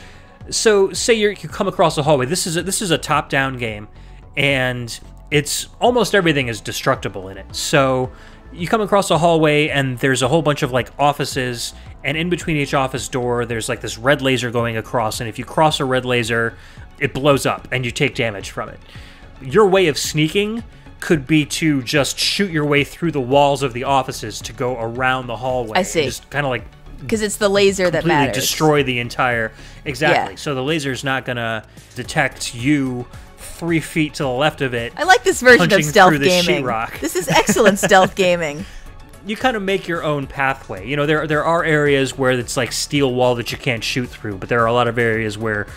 so say you come across a hallway. This is a top-down game, and it's almost everything is destructible in it. So you come across a hallway, and there's a whole bunch of like offices, and in between each office door, there's like this red laser going across, and if you cross a red laser, it blows up, and you take damage from it. Your way of sneaking could be to just shoot your way through the walls of the offices to go around the hallway. I see. Just kind of like... Because it's the laser that matters. Destroy the entire... Exactly. Yeah. So the laser's not going to detect you 3 feet to the left of it. I like this version of stealth gaming. Sheetrock. This is excellent stealth gaming. You kind of make your own pathway. You know, there are areas where it's like steel wall that you can't shoot through, but there are a lot of areas where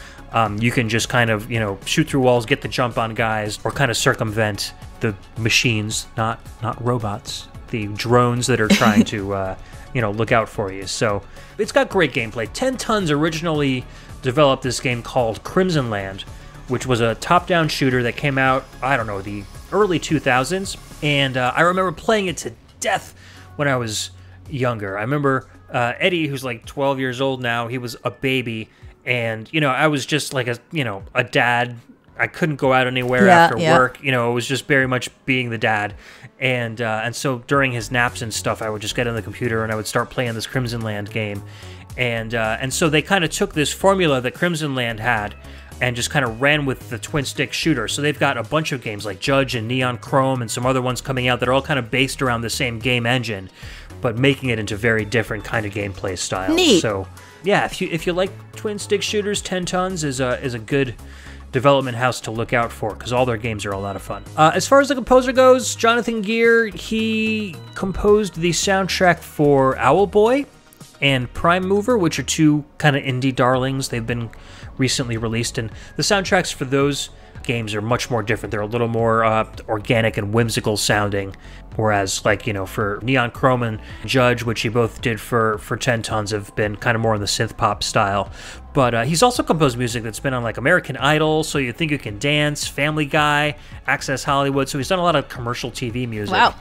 you can just kind of, shoot through walls, get the jump on guys, or kind of circumvent the machines, not robots, the drones that are trying to, look out for you. So it's got great gameplay. 10 Tons originally developed this game called Crimson Land, which was a top-down shooter that came out, I don't know, the early 2000s. And I remember playing it to death when I was younger. I remember Eddie, who's like 12 years old now, he was a baby. And, I was just like a dad. I couldn't go out anywhere after work. It was just very much being the dad. And so during his naps and stuff, I would just get on the computer and I would start playing this Crimson Land game. And so they kind of took this formula that Crimson Land had and just kind of ran with the twin-stick shooter. So they've got a bunch of games like Judge and Neon Chrome and some other ones coming out that are all kind of based around the same game engine, but making it into very different kind of gameplay styles. Neat. So yeah, if you like twin-stick shooters, 10 Tons is a good development house to look out for, because all their games are a lot of fun. As far as the composer goes, Jonathan Gear, he composed the soundtrack for Owlboy and Prime Mover, which are two kind of indie darlings. They've been recently released, and the soundtracks for those games are much more different. They're a little more organic and whimsical sounding, whereas for Neon Chrome and Judge, which he both did for 10 Tons, have been kind of more in the synth pop style. But he's also composed music that's been on like American Idol, So You Think You Can Dance, Family Guy, Access Hollywood. So he's done a lot of commercial TV music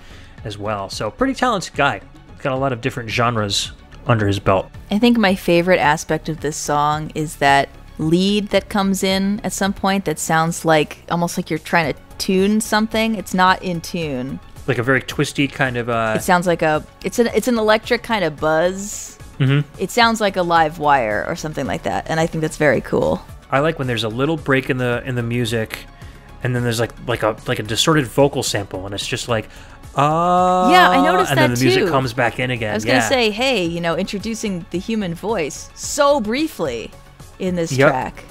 as well. So pretty talented guy. Got a lot of different genres under his belt. I think my favorite aspect of this song is that lead that comes in at some point that sounds like almost like you're trying to tune something. It's not in tune. Like a very twisty kind of It sounds like it's an electric kind of buzz. Mm-hmm. It sounds like a live wire or something like that, and I think that's very cool. I like when there's a little break in the music, and then there's like a distorted vocal sample, and it's just like yeah, I noticed that too. And then the music comes back in again. I was gonna say, hey, introducing the human voice so briefly in this track.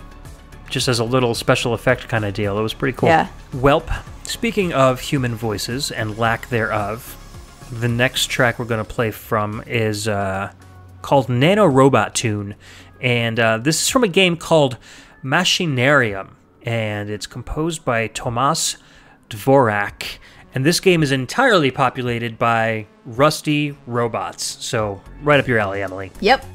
Just as a little special effect kind of deal. It was pretty cool. Yeah. Welp, speaking of human voices and lack thereof, the next track we're going to play from is called Nano Robot Tune. And this is from a game called Machinarium. And it's composed by Tomas Dvorak. And this game is entirely populated by rusty robots. So right up your alley, Emily. Yep.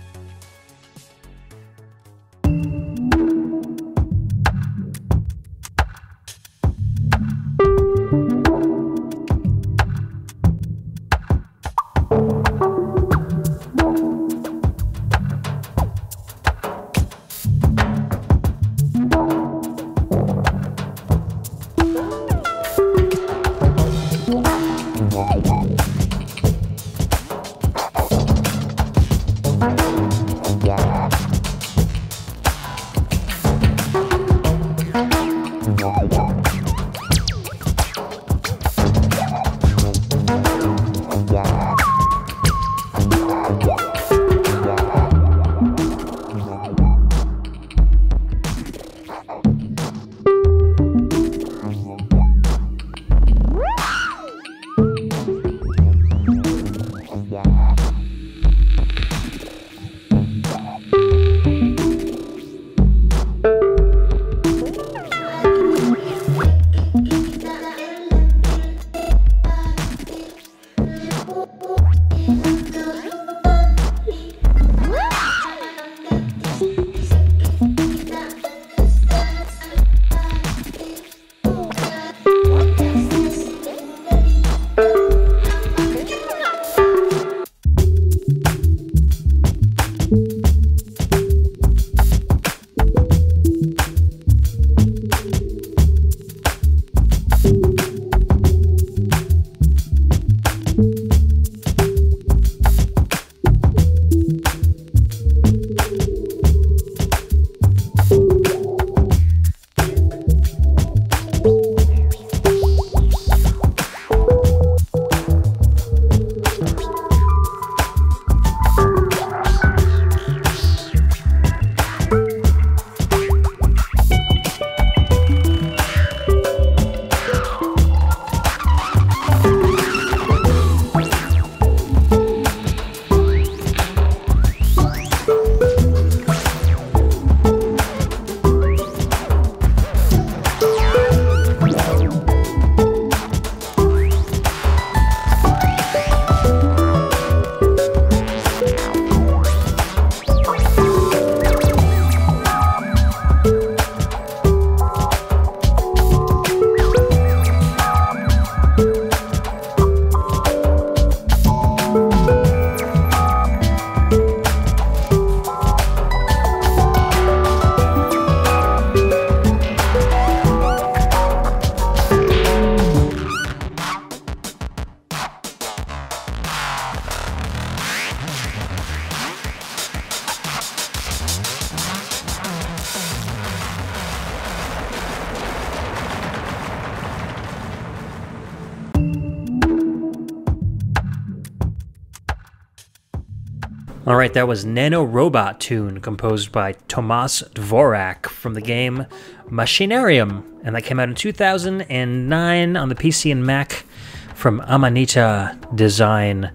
All right, that was Nano Robot Tune, composed by Tomas Dvorak from the game Machinarium, and that came out in 2009 on the PC and Mac from Amanita Design.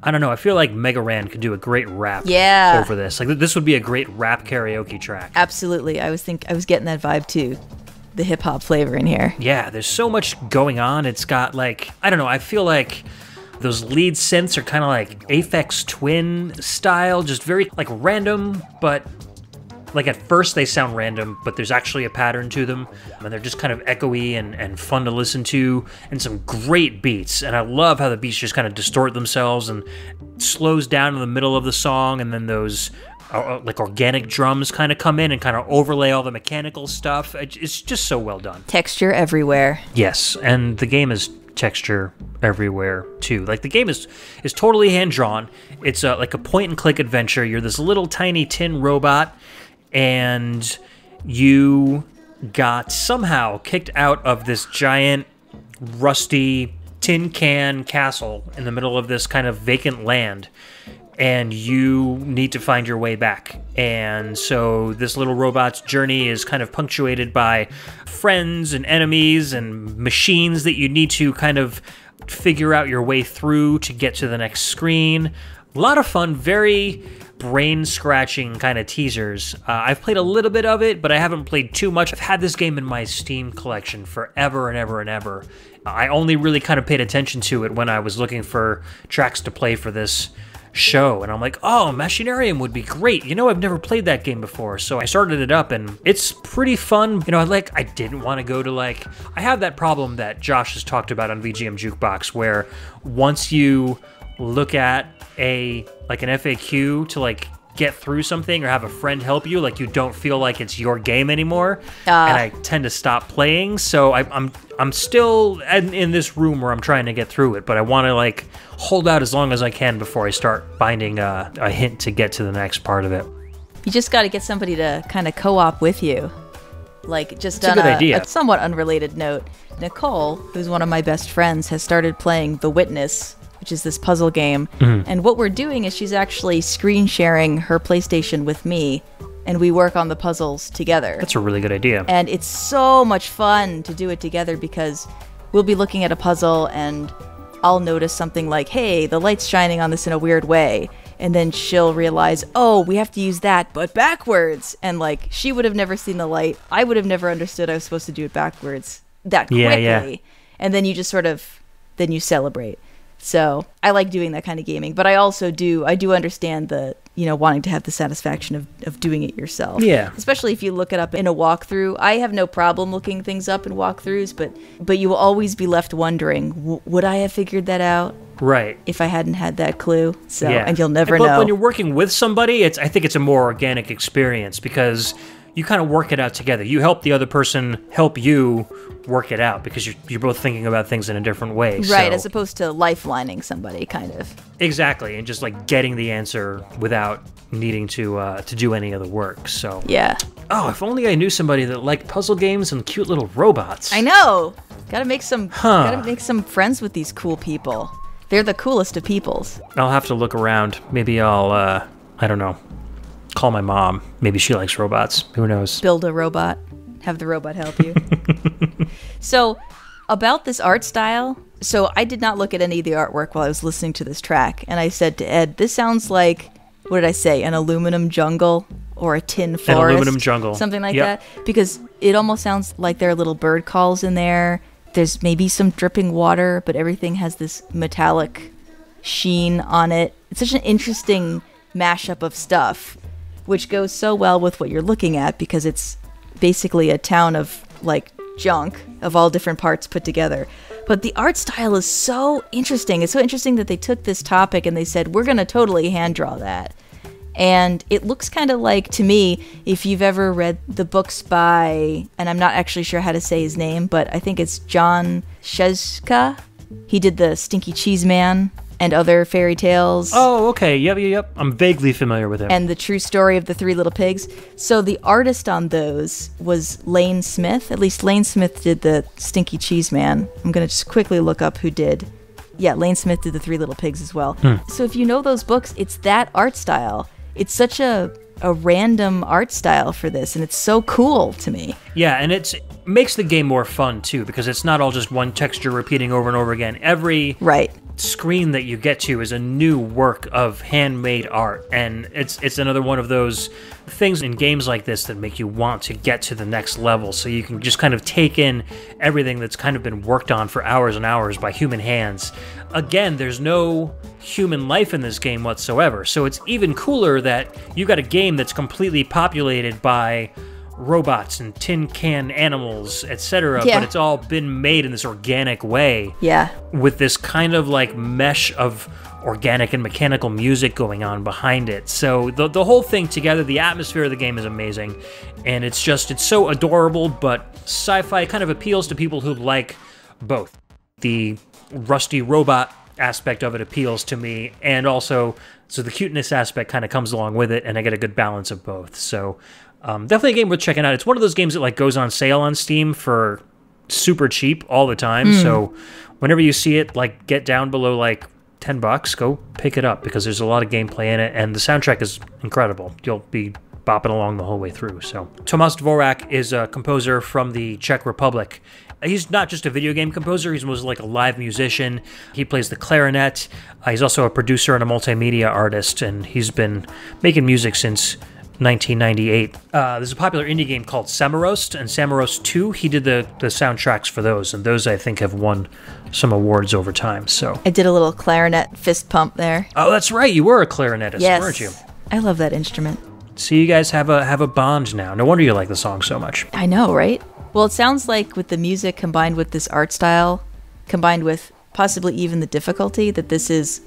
I don't know, I feel like Mega Ran could do a great rap over this. Like, this would be a great rap karaoke track. Absolutely. I was getting that vibe too. The hip-hop flavor in here. Yeah, there's so much going on. It's got, like, I don't know, I feel like those lead synths are kind of like Aphex Twin style, just very, like, random, but, like, at first they sound random, but there's actually a pattern to them, and they're just kind of echoey and fun to listen to, and some great beats, and I love how the beats just kind of distort themselves and slows down in the middle of the song, and then those like organic drums kind of come in and kind of overlay all the mechanical stuff. It's just so well done. Texture everywhere. Yes, and the game is texture everywhere too. Like, the game is totally hand-drawn. It's like a point-and-click adventure. You're this little tiny tin robot, and you got somehow kicked out of this giant rusty tin can castle in the middle of this kind of vacant land, and you need to find your way back. And so this little robot's journey is kind of punctuated by friends and enemies and machines that you need to kind of figure out your way through to get to the next screen. A lot of fun, very brain-scratching kind of teasers. I've played a little bit of it, but I haven't played too much. I've had this game in my Steam collection forever and ever and ever. I only really kind of paid attention to it when I was looking for tracks to play for this show, and I'm like, oh, Machinarium would be great. You know, I've never played that game before, so I started it up, and it's pretty fun. You know, I didn't want to go to, like, I have that problem that Josh has talked about on VGM Jukebox, where once you look at an FAQ to, like, get through something or have a friend help you, like, you don't feel like it's your game anymore, and I tend to stop playing. So I'm still in this room where I'm trying to get through it, but I want to, like, hold out as long as I can before I start finding a hint to get to the next part of it. You just got to get somebody to kind of co-op with you. Like, just on a somewhat unrelated note, Nicole, who's one of my best friends, has started playing The Witness, which is this puzzle game. Mm-hmm. And what we're doing is she's actually screen sharing her PlayStation with me, and we work on the puzzles together. That's a really good idea. And it's so much fun to do it together, because we'll be looking at a puzzle and I'll notice something like, hey, the light's shining on this in a weird way. And then she'll realize, oh, we have to use that, but backwards. And, like, she would have never seen the light. I would have never understood I was supposed to do it backwards that quickly. Yeah. And then you just then you celebrate. So I like doing that kind of gaming, but I do understand the, wanting to have the satisfaction of doing it yourself. Yeah. Especially if you look it up in a walkthrough. I have no problem looking things up in walkthroughs, but you will always be left wondering, would I have figured that out? Right. If I hadn't had that clue. So, yeah. And you'll never know. But when you're working with somebody, I think it's a more organic experience, because you kind of work it out together. You help the other person help you work it out, because you're both thinking about things in a different way. Right, as opposed to lifelining somebody, kind of. Exactly, and just, like, getting the answer without needing to do any of the work. So yeah. Oh, if only I knew somebody that liked puzzle games and cute little robots. I know. Gotta make some friends with these cool people. They're the coolest of peoples. I'll have to look around. Maybe I'll I don't know, call my mom. Maybe she likes robots. Who knows? Build a robot. Have the robot help you. So, about this art style, so I did not look at any of the artwork while I was listening to this track, and I said to Ed, this sounds like, what did I say, an aluminum jungle or a tin forest? An aluminum jungle. Something like that. Because it almost sounds like there are little bird calls in there. There's maybe some dripping water, but everything has this metallic sheen on it. It's such an interesting mashup of stuff, which goes so well with what you're looking at, because it's basically a town of, like, junk of all different parts put together. But the art style is so interesting. It's so interesting that they took this topic and they said, we're going to totally hand draw that. And it looks kind of like, to me, if you've ever read the books by, and I'm not actually sure how to say his name, but I think it's John Szejka. He did the Stinky Cheese Man and other fairy tales. Oh, okay. Yep. I'm vaguely familiar with him. And the true story of the Three Little Pigs. So the artist on those was Lane Smith. At least Lane Smith did the Stinky Cheese Man. I'm going to just quickly look up who did Yeah, Lane Smith did the Three Little Pigs as well. So if you know those books, it's that art style. It's such a random art style for this, and it's so cool to me. Yeah, and it makes the game more fun, too, because it's not all just one texture repeating over and over again. Every screen that you get to is a new work of handmade art, and it's another one of those things in games like this that make you want to get to the next level, so you can just kind of take in everything that's kind of been worked on for hours and hours by human hands. Again, there's no human life in this game whatsoever, so it's even cooler that you got a game that's completely populated by robots and tin can animals, etc., but it's all been made in this organic way. Yeah. With this kind of like mesh of organic and mechanical music going on behind it. So the whole thing together, the atmosphere of the game is amazing, and it's so adorable, but Sci-Fi kind of appeals to people who like both. The rusty robot aspect of it appeals to me, and also so the cuteness aspect kind of comes along with it, and I get a good balance of both. So definitely a game worth checking out. It's one of those games that like goes on sale on Steam for super cheap all the time. So whenever you see it like get down below like $10, go pick it up, because there's a lot of gameplay in it, and the soundtrack is incredible. You'll be bopping along the whole way through. So Tomáš Dvořák is a composer from the Czech Republic. He's not just a video game composer, he's mostly like a live musician. He plays the clarinet. He's also a producer and a multimedia artist, and he's been making music since 1998. There's a popular indie game called Samarost, and Samarost 2, he did the soundtracks for those, and those I think have won some awards over time. So I did a little clarinet fist pump there. Oh, that's right, you were a clarinetist, weren't you? I love that instrument. So you guys have a bond now. No wonder you like the song so much. I know, right? Well, it sounds like with the music combined with this art style, combined with possibly even the difficulty, that this is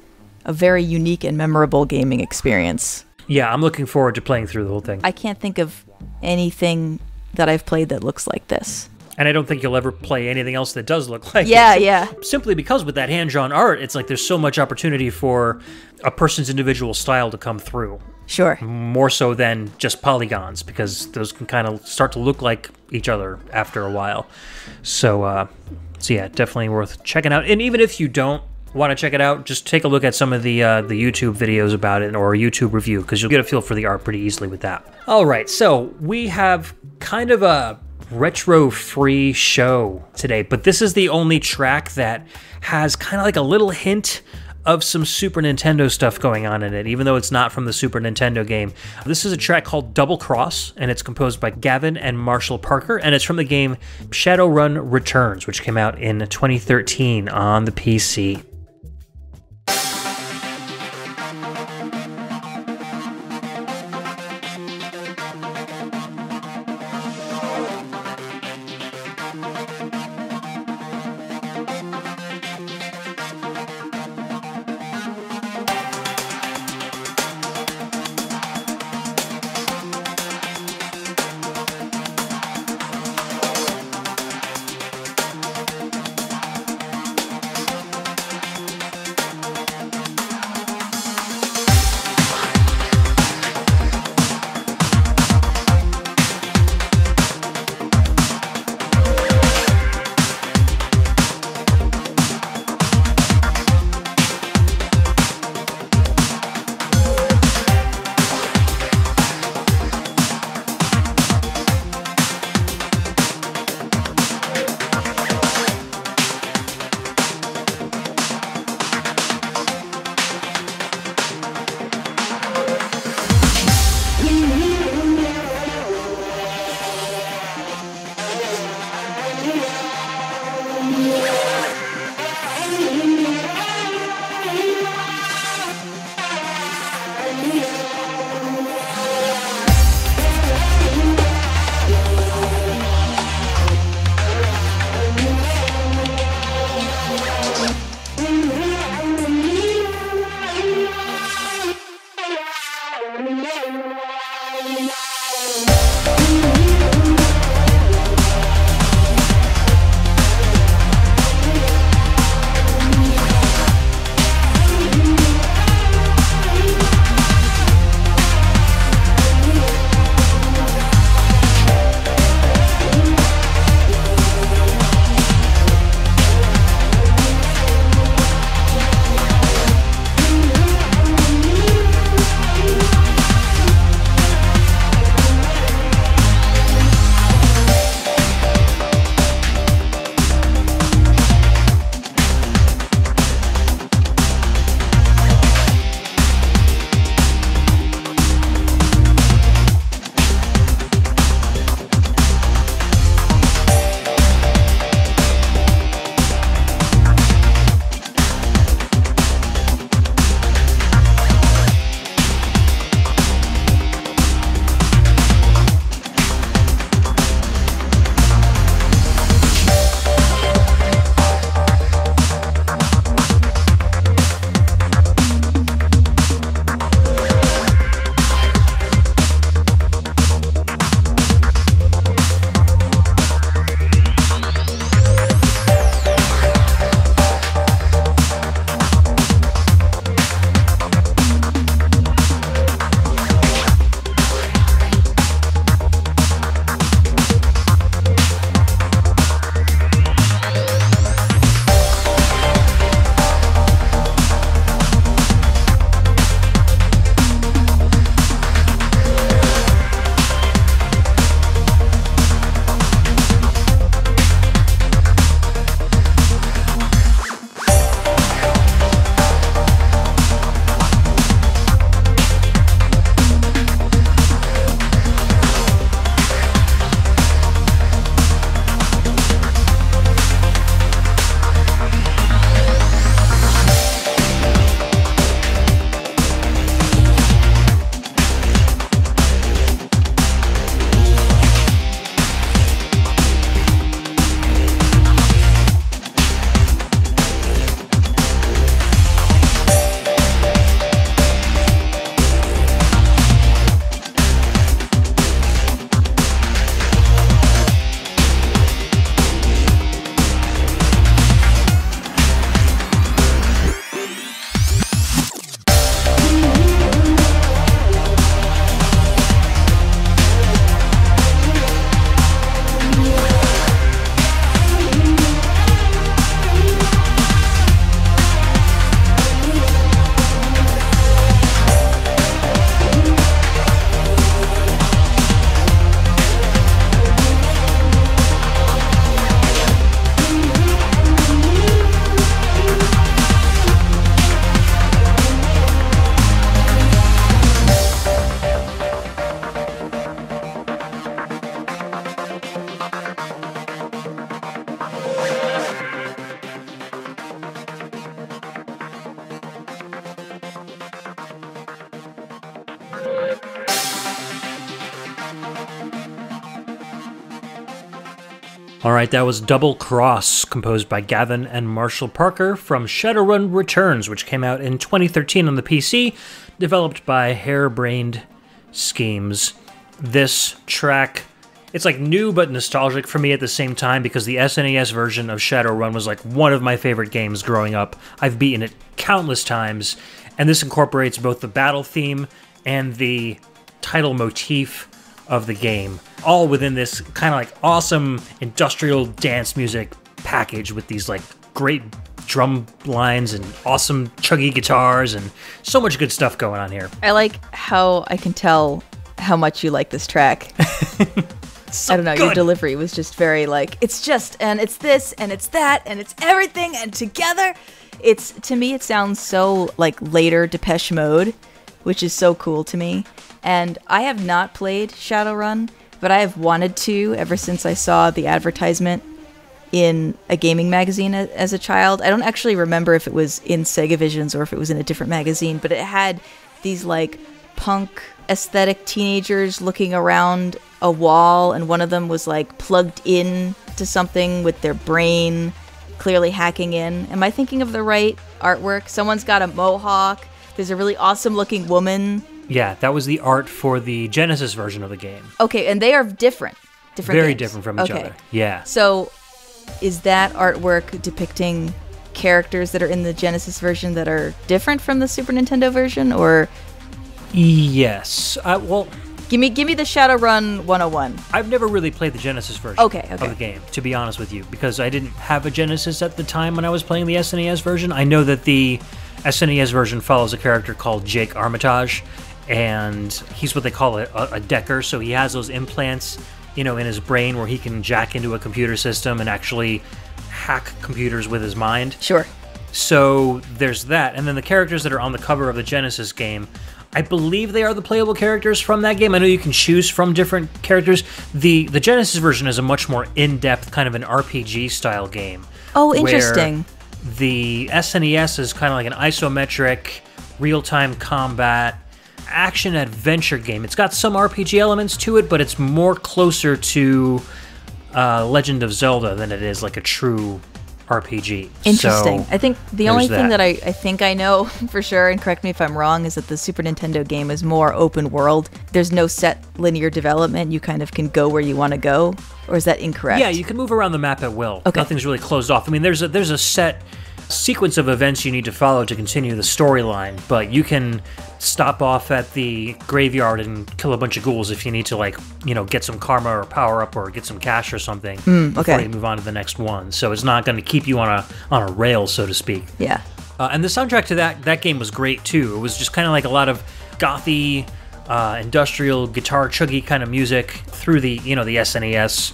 a very unique and memorable gaming experience. Yeah, I'm looking forward to playing through the whole thing. I can't think of anything that I've played that looks like this. And I don't think you'll ever play anything else that does look like it. Yeah. Simply because with that hand-drawn art, it's like there's so much opportunity for a person's individual style to come through. Sure. More so than just polygons, because those can kind of start to look like each other after a while. So yeah, definitely worth checking out. And even if you don't want to check it out, just take a look at some of the YouTube videos about it, or a YouTube review, because you'll get a feel for the art pretty easily with that. All right, so we have kind of a retro-free show today, but this is the only track that has kind of like a little hint of some Super Nintendo stuff going on in it, even though it's not from the Super Nintendo game. This is a track called Double Cross, and it's composed by Gavin and Marshall Parker, and it's from the game Shadowrun Returns, which came out in 2013 on the PC. All right, that was Double Cross, composed by Gavin and Marshall Parker from Shadowrun Returns, which came out in 2013 on the PC, developed by Harebrained Schemes. This track, it's like new but nostalgic for me at the same time because the SNES version of Shadowrun was like one of my favorite games growing up. I've beaten it countless times, and this incorporates both the battle theme and the title motif of the game, all within this kind of like awesome industrial dance music package with these like great drum lines and awesome chuggy guitars and so much good stuff going on here. I like how I can tell how much you like this track. So I don't know, good. Your delivery was just very like, it's just, and it's this, and it's that, and it's everything, and together. To me, it sounds so like later Depeche Mode, which is so cool to me. And I have not played Shadowrun, but I have wanted to ever since I saw the advertisement in a gaming magazine as a child. I don't actually remember if it was in Sega Visions or if it was in a different magazine, but it had these like punk aesthetic teenagers looking around a wall, and one of them was like plugged in to something with their brain, clearly hacking in. Am I thinking of the right artwork? Someone's got a mohawk. There's a really awesome looking woman. Yeah, that was the art for the Genesis version of the game. Okay, and they are different. Very games. Different from each other. Yeah. So, is that artwork depicting characters that are in the Genesis version that are different from the Super Nintendo version, or? Yes. Well, give me the Shadowrun 101. I've never really played the Genesis version of the game, to be honest with you, because I didn't have a Genesis at the time when I was playing the SNES version. I know that the SNES version follows a character called Jake Armitage, and he's what they call a decker, so he has those implants, in his brain where he can jack into a computer system and actually hack computers with his mind. Sure. So there's that, and then the characters that are on the cover of the Genesis game, I believe they are the playable characters from that game. I know you can choose from different characters. The Genesis version is a much more in-depth kind of an RPG-style game. Oh, interesting. The SNES is kind of like an isometric, real-time combat, action-adventure game. It's got some RPG elements to it, but it's more closer to Legend of Zelda than it is like a true RPG. Interesting. So, I think the only thing that I think I know for sure, and correct me if I'm wrong, is that the Super Nintendo game is more open world. There's no set linear development. You kind of can go where you want to go. Or is that incorrect? Yeah, you can move around the map at will. Okay. Nothing's really closed off. I mean, there's a set sequence of events you need to follow to continue the storyline, but you can stop off at the graveyard and kill a bunch of ghouls if you need to, like, get some karma or power up or get some cash or something before you move on to the next one. So it's not going to keep you on a rail, so to speak. Yeah. And the soundtrack to that game was great too. It was just kind of like a lot of gothy, industrial guitar chuggy kind of music through the the SNES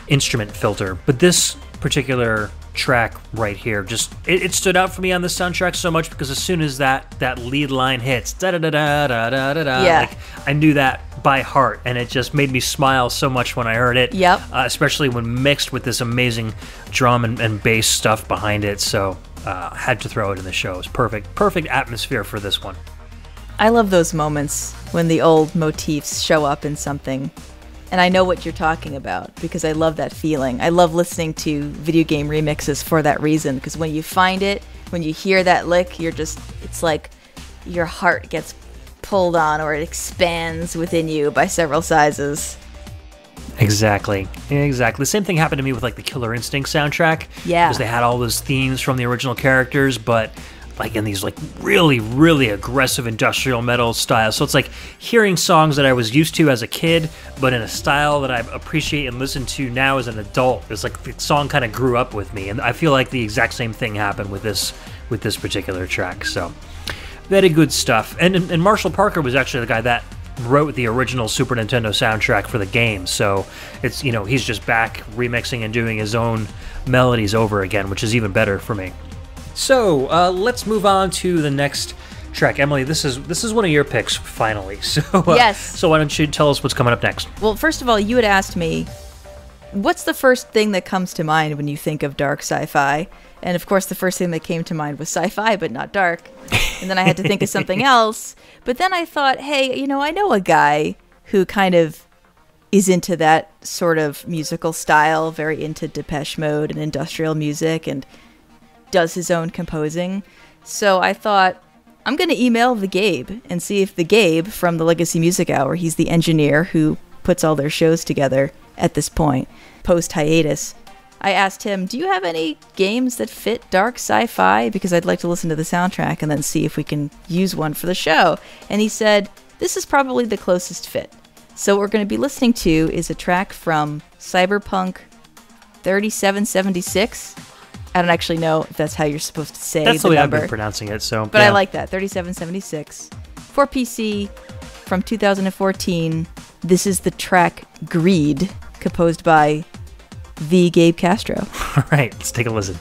instrument filter. But this particular track right here, just it stood out for me on the soundtrack so much because as soon as that lead line hits, da da da da da da da da, yeah, like I knew that by heart, and it just made me smile so much when I heard it. Yep. Especially when mixed with this amazing drum and bass stuff behind it. So had to throw it in the show. It was perfect atmosphere for this one. I love those moments when the old motifs show up in something. And I know what you're talking about because I love that feeling. I love listening to video game remixes for that reason, because when you find it, when you hear that lick, it's like your heart gets pulled on, or it expands within you by several sizes. Exactly. The same thing happened to me with like the Killer Instinct soundtrack. Yeah. Because they had all those themes from the original characters, but like in these like really, really aggressive industrial metal styles. So it's like hearing songs that I was used to as a kid, but in a style that I appreciate and listen to now as an adult. It's like the song kind of grew up with me, and I feel like the exact same thing happened with this particular track. So very good stuff. And Marshall Parker was actually the guy that wrote the original Super Nintendo soundtrack for the game. So it's he's just back remixing and doing his own melodies over again, which is even better for me. So let's move on to the next track. Emily, this is one of your picks finally. So yes. So why don't you tell us what's coming up next? Well, first of all, you had asked me, what's the first thing that comes to mind when you think of dark sci-fi? And of course, the first thing that came to mind was sci-fi, but not dark. And then I had to think of something else. But then I thought, hey, I know a guy who kind of is into that sort of musical style, very into Depeche Mode and industrial music, and does his own composing. So I thought, I'm going to email the Gabe and see if the Gabe from the Legacy Music Hour, he's the engineer who puts all their shows together at this point, post-hiatus. I asked him, do you have any games that fit dark sci-fi? Because I'd like to listen to the soundtrack and then see if we can use one for the show. And he said, this is probably the closest fit. So what we're going to be listening to is a track from Cyberpunk 3776. I don't actually know if that's how you're supposed to say that's the way number. I've been pronouncing it, so. But yeah. I like that, 3776. For PC from 2014, this is the track Greed, composed by the Gabe Castro. All right, let's take a listen.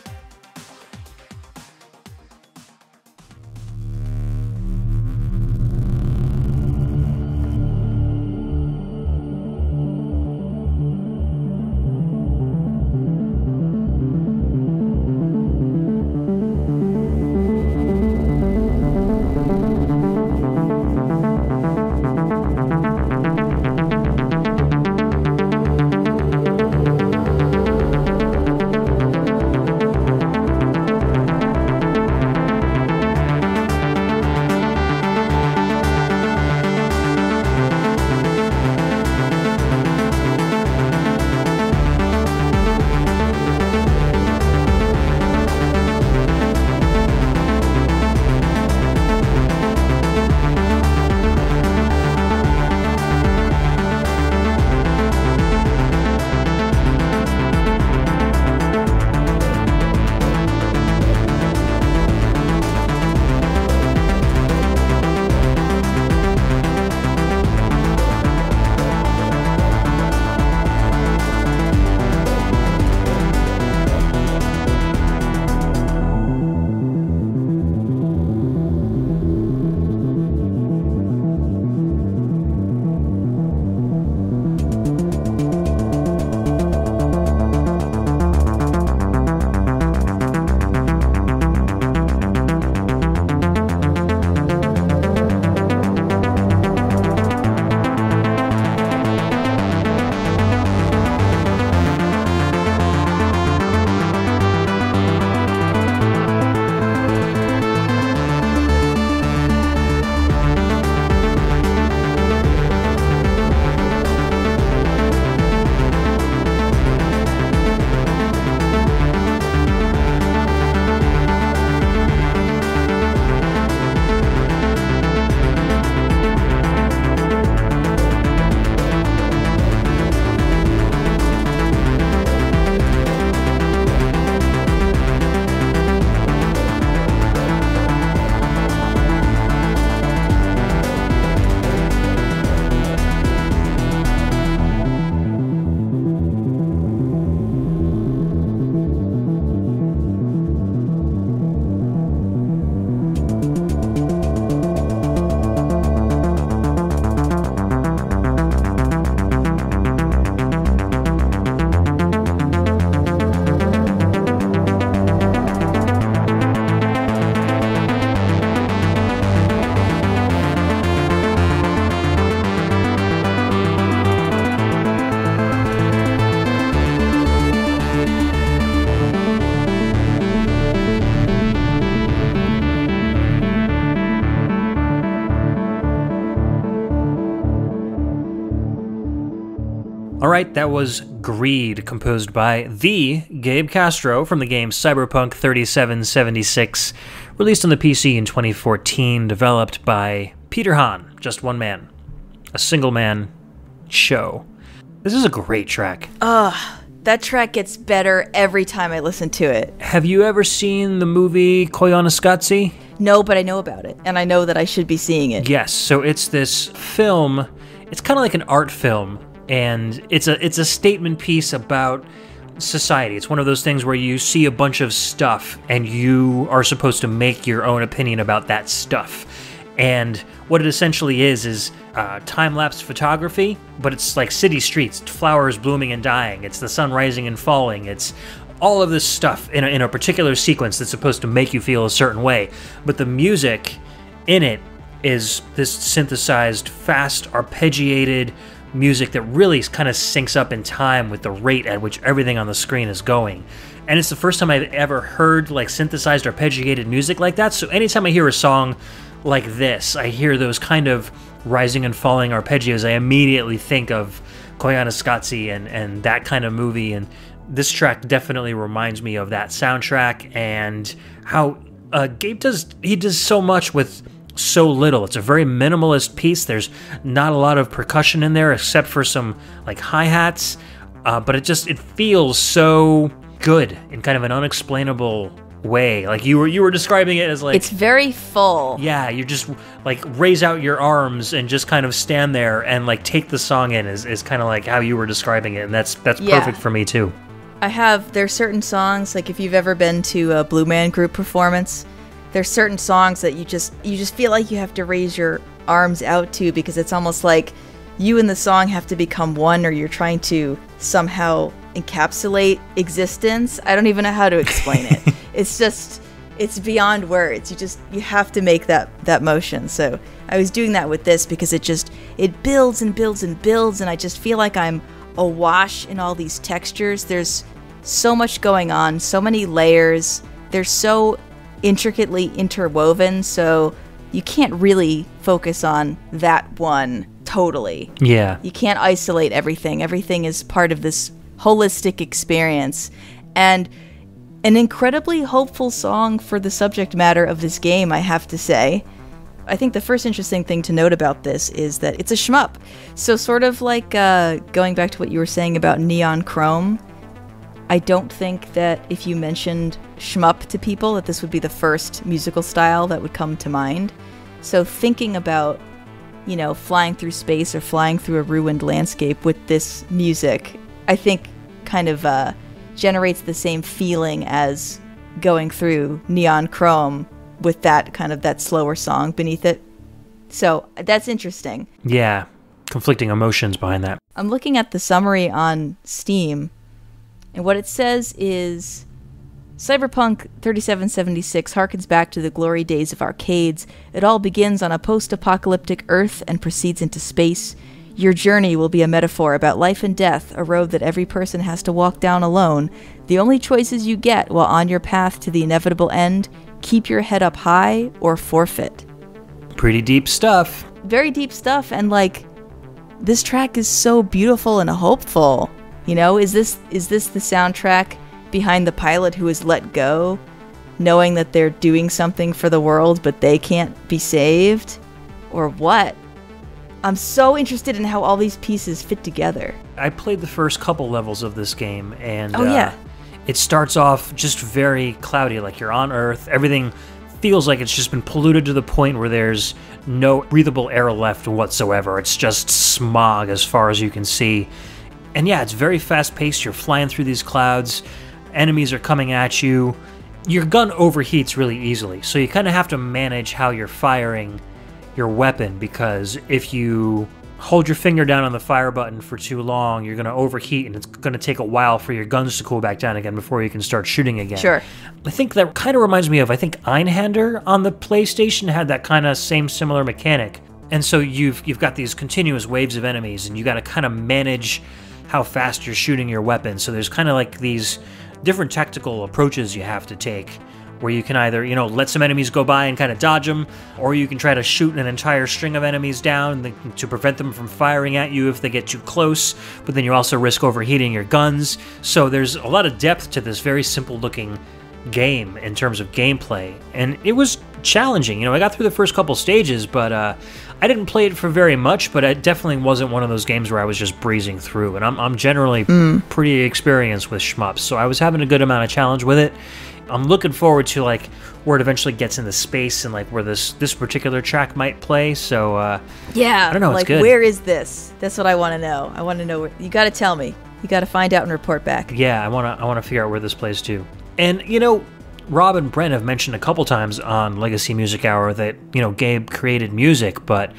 All right, that was Greed, composed by the Gabe Castro from the game Cyberpunk 3776, released on the PC in 2014, developed by Peter Hahn, just one man. A single man show. This is a great track. That track gets better every time I listen to it. Have you ever seen the movie Koyaanisqatsi? No, but I know about it, and I know that I should be seeing it. Yes, so it's this film, it's kind of like an art film, and it's a statement piece about society. It's one of those things where you see a bunch of stuff, and you are supposed to make your own opinion about that stuff. And what it essentially is time-lapse photography, but it's like city streets, flowers blooming and dying, it's the sun rising and falling, it's all of this stuff in a particular sequence that's supposed to make you feel a certain way. But the music in it is this synthesized, fast, arpeggiated, music that really kind of syncs up in time with the rate at which everything on the screen is going. And it's the first time I've ever heard like synthesized arpeggiated music like that. So anytime I hear a song like this, I hear those kind of rising and falling arpeggios, I immediately think of Koyaanisqatsi and that kind of movie. And this track definitely reminds me of that soundtrack and how Gabe does so much with so little. It's a very minimalist piece. There's not a lot of percussion in there except for some like hi-hats, but it feels so good in kind of an unexplainable way. Like you were describing it as like, it's very full. Yeah, you just like raise out your arms and just kind of stand there and like take the song in is kind of like how you were describing it, and that's perfect for me too. There's certain songs, like if you've ever been to a Blue Man Group performance, there's certain songs that you just feel like you have to raise your arms out to, because it's almost like you and the song have to become one, or you're trying to somehow encapsulate existence. I don't even know how to explain it. It's beyond words. You have to make that motion. So I was doing that with this because it builds and builds and builds, and I just feel like I'm awash in all these textures. There's so much going on, so many layers. They're so intricately interwoven, so you can't really focus on that one totally. Yeah. You can't isolate everything. Everything is part of this holistic experience. And an incredibly hopeful song for the subject matter of this game, I have to say. I think the first interesting thing to note about this is that it's a shmup. So sort of like going back to what you were saying about neon chrome, I don't think that if you mentioned shmup to people that this would be the first musical style that would come to mind. So thinking about, flying through space or flying through a ruined landscape with this music, I think kind of generates the same feeling as going through neon chrome with that slower song beneath it. So that's interesting. Yeah, conflicting emotions behind that. I'm looking at the summary on Steam, and what it says is, Cyberpunk 3776 harkens back to the glory days of arcades. It all begins on a post-apocalyptic Earth and proceeds into space. Your journey will be a metaphor about life and death, a road that every person has to walk down alone. The only choices you get while on your path to the inevitable end: keep your head up high or forfeit. Pretty deep stuff. Very deep stuff, and this track is so beautiful and hopeful. Is this the soundtrack behind the pilot who is let go, knowing that they're doing something for the world but they can't be saved? Or what? I'm so interested in how all these pieces fit together. I played the first couple levels of this game, and it starts off just very cloudy, like you're on Earth. Everything feels like it's just been polluted to the point where there's no breathable air left whatsoever. It's just smog as far as you can see. And yeah, it's very fast-paced. You're flying through these clouds. Enemies are coming at you. Your gun overheats really easily, so you kind of have to manage how you're firing your weapon, because if you hold your finger down on the fire button for too long, you're going to overheat, and it's going to take a while for your guns to cool back down again before you can start shooting again. Sure. I think that kind of reminds me of, Einhander on the PlayStation had that kind of similar mechanic. And so you've got these continuous waves of enemies, and you got to kind of manage how fast you're shooting your weapon. So there's kind of like these different tactical approaches you have to take, where you can either, let some enemies go by and kind of dodge them, or you can try to shoot an entire string of enemies down to prevent them from firing at you if they get too close, but then you also risk overheating your guns. So there's a lot of depth to this very simple-looking game in terms of gameplay, and it was challenging. I got through the first couple stages, but I didn't play it for very much, but it definitely wasn't one of those games where I was just breezing through, and I'm generally pretty experienced with shmups, so I was having a good amount of challenge with it. I'm looking forward to where it eventually gets into space and where this particular track might play. So yeah, I don't know. It's good. Where is this? That's what I want to know. I want to know where. You got to tell me. You got to find out and report back. Yeah, I want to figure out where this plays too. And Rob and Brent have mentioned a couple times on Legacy Music Hour that Gabe created music, but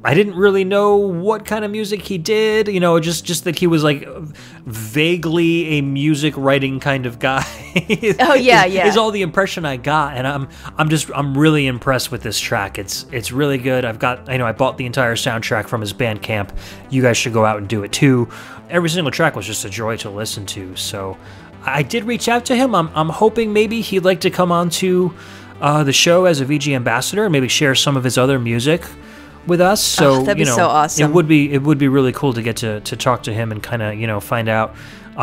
I didn't really know what kind of music he did, you know, just that he was like vaguely a music writing kind of guy. Oh yeah, yeah. Is all the impression I got, and I'm really impressed with this track. It's really good. I bought the entire soundtrack from his Bandcamp. You guys should go out and do it too. Every single track was just a joy to listen to. So I did reach out to him. I'm hoping maybe he'd like to come on to the show as a VG ambassador and maybe share some of his other music with us. So that'd be so awesome. It would be really cool to get to talk to him and kind of find out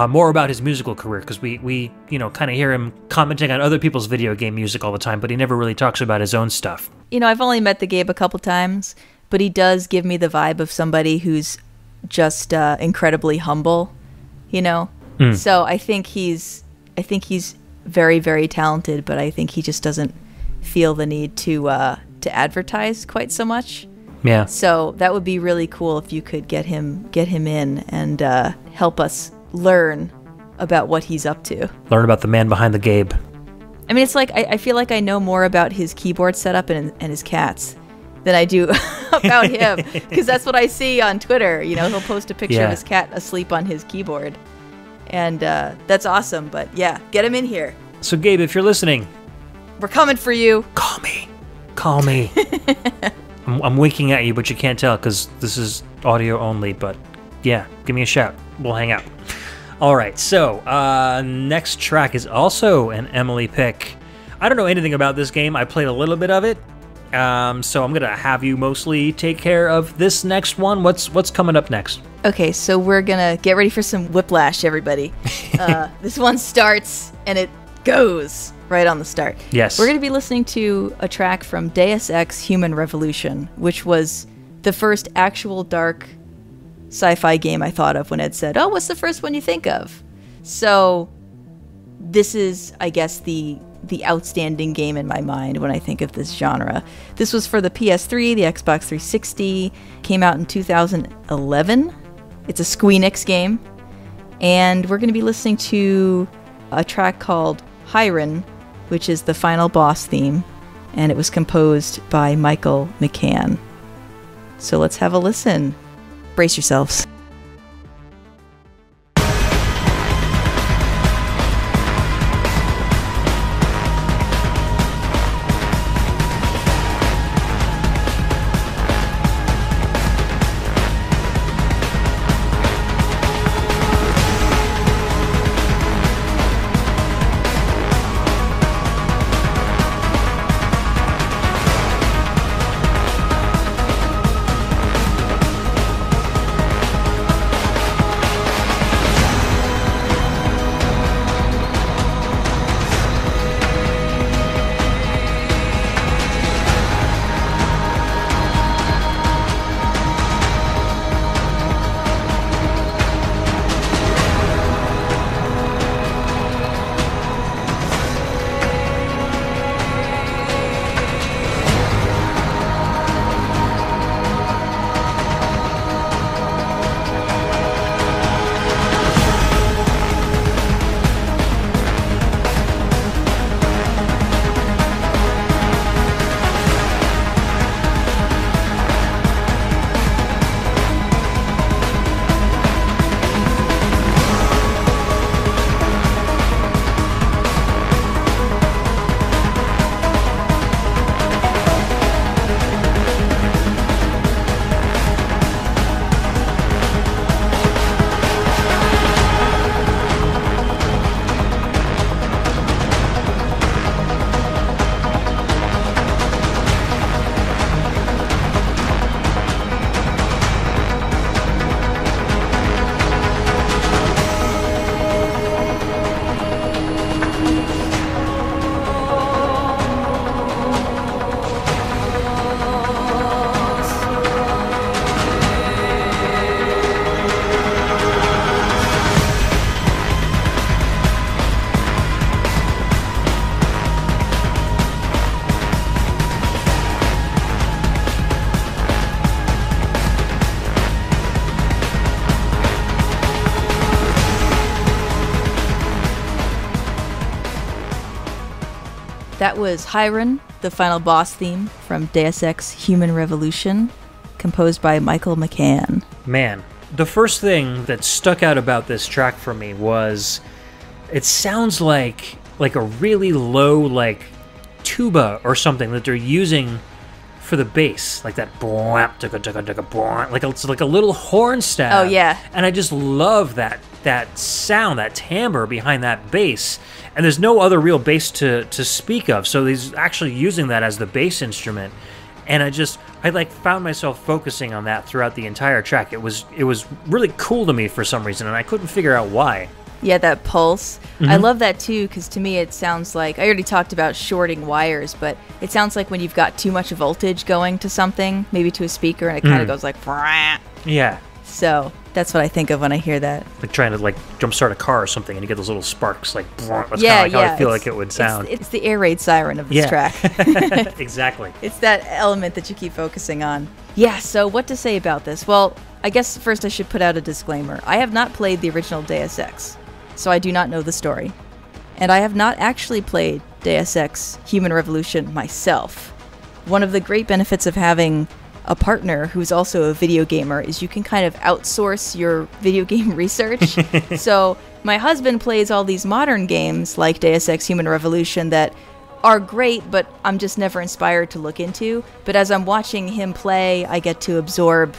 more about his musical career, because we kind of hear him commenting on other people's video game music all the time, but he never really talks about his own stuff. I've only met the Gabe a couple times, but he does give me the vibe of somebody who's just incredibly humble, So I think he's very, very talented, but I think he just doesn't feel the need to advertise quite so much. Yeah. So that would be really cool if you could get him in and help us learn about what he's up to. Learn about the man behind the Gabe. I mean, it's like I feel like I know more about his keyboard setup and his cats than I do about him, because that's what I see on Twitter. He'll post a picture of his cat asleep on his keyboard, and that's awesome. But yeah, get him in here. So Gabe, if you're listening, we're coming for you. Call me. I'm winking at you, but you can't tell because this is audio only. But yeah, give me a shout. We'll hang out. All right, so next track is also an Emily pick. I don't know anything about this game. I played a little bit of it, so I'm gonna have you mostly take care of this next one. What's coming up next? Okay, so we're gonna get ready for some whiplash, everybody. This one starts and it goes right on the start. Yes. We're going to be listening to a track from Deus Ex Human Revolution, which was the first actual dark sci-fi game I thought of when Ed said, "Oh, what's the first one you think of?" So this is, I guess, the outstanding game in my mind when I think of this genre. This was for the PS3, the Xbox 360, came out in 2011. It's a Squeenix game. And we're going to be listening to a track called Hiren, which is the final boss theme, and it was composed by Michael McCann. So let's have a listen. Brace yourselves. That was Hiren, the final boss theme from Deus Ex Human Revolution. composed by Michael McCann. Man, the first thing that stuck out about this track for me was it sounds like a really low, like, tuba or something that they're using for the bass, like that like it's like a little horn stab. Oh yeah. And I just love that sound, that timbre behind that bass. And there's no other real bass to speak of, so he's actually using that as the bass instrument. And I like found myself focusing on that throughout the entire track. It was really cool to me for some reason, and I couldn't figure out why. Yeah, that pulse. I love that too, because to me it sounds like, I already talked about shorting wires, but it sounds like when you've got too much voltage going to something, maybe to a speaker, and it kind of goes like, yeah. So that's what I think of when I hear that. Like trying to like jumpstart a car or something, and you get those little sparks, like, that's kind of yeah, like how I feel like it would sound. It's the air raid siren of this track. Exactly. It's that element that you keep focusing on. Yeah, so what to say about this? Well, I guess first I should put out a disclaimer. I have not played the original Deus Ex, so I do not know the story. And I have not actually played Deus Ex Human Revolution myself. One of the great benefits of having a partner who's also a video gamer is you can kind of outsource your video game research. So my husband plays all these modern games like Deus Ex Human Revolution that are great, but I'm just never inspired to look into. But as I'm watching him play, I get to absorb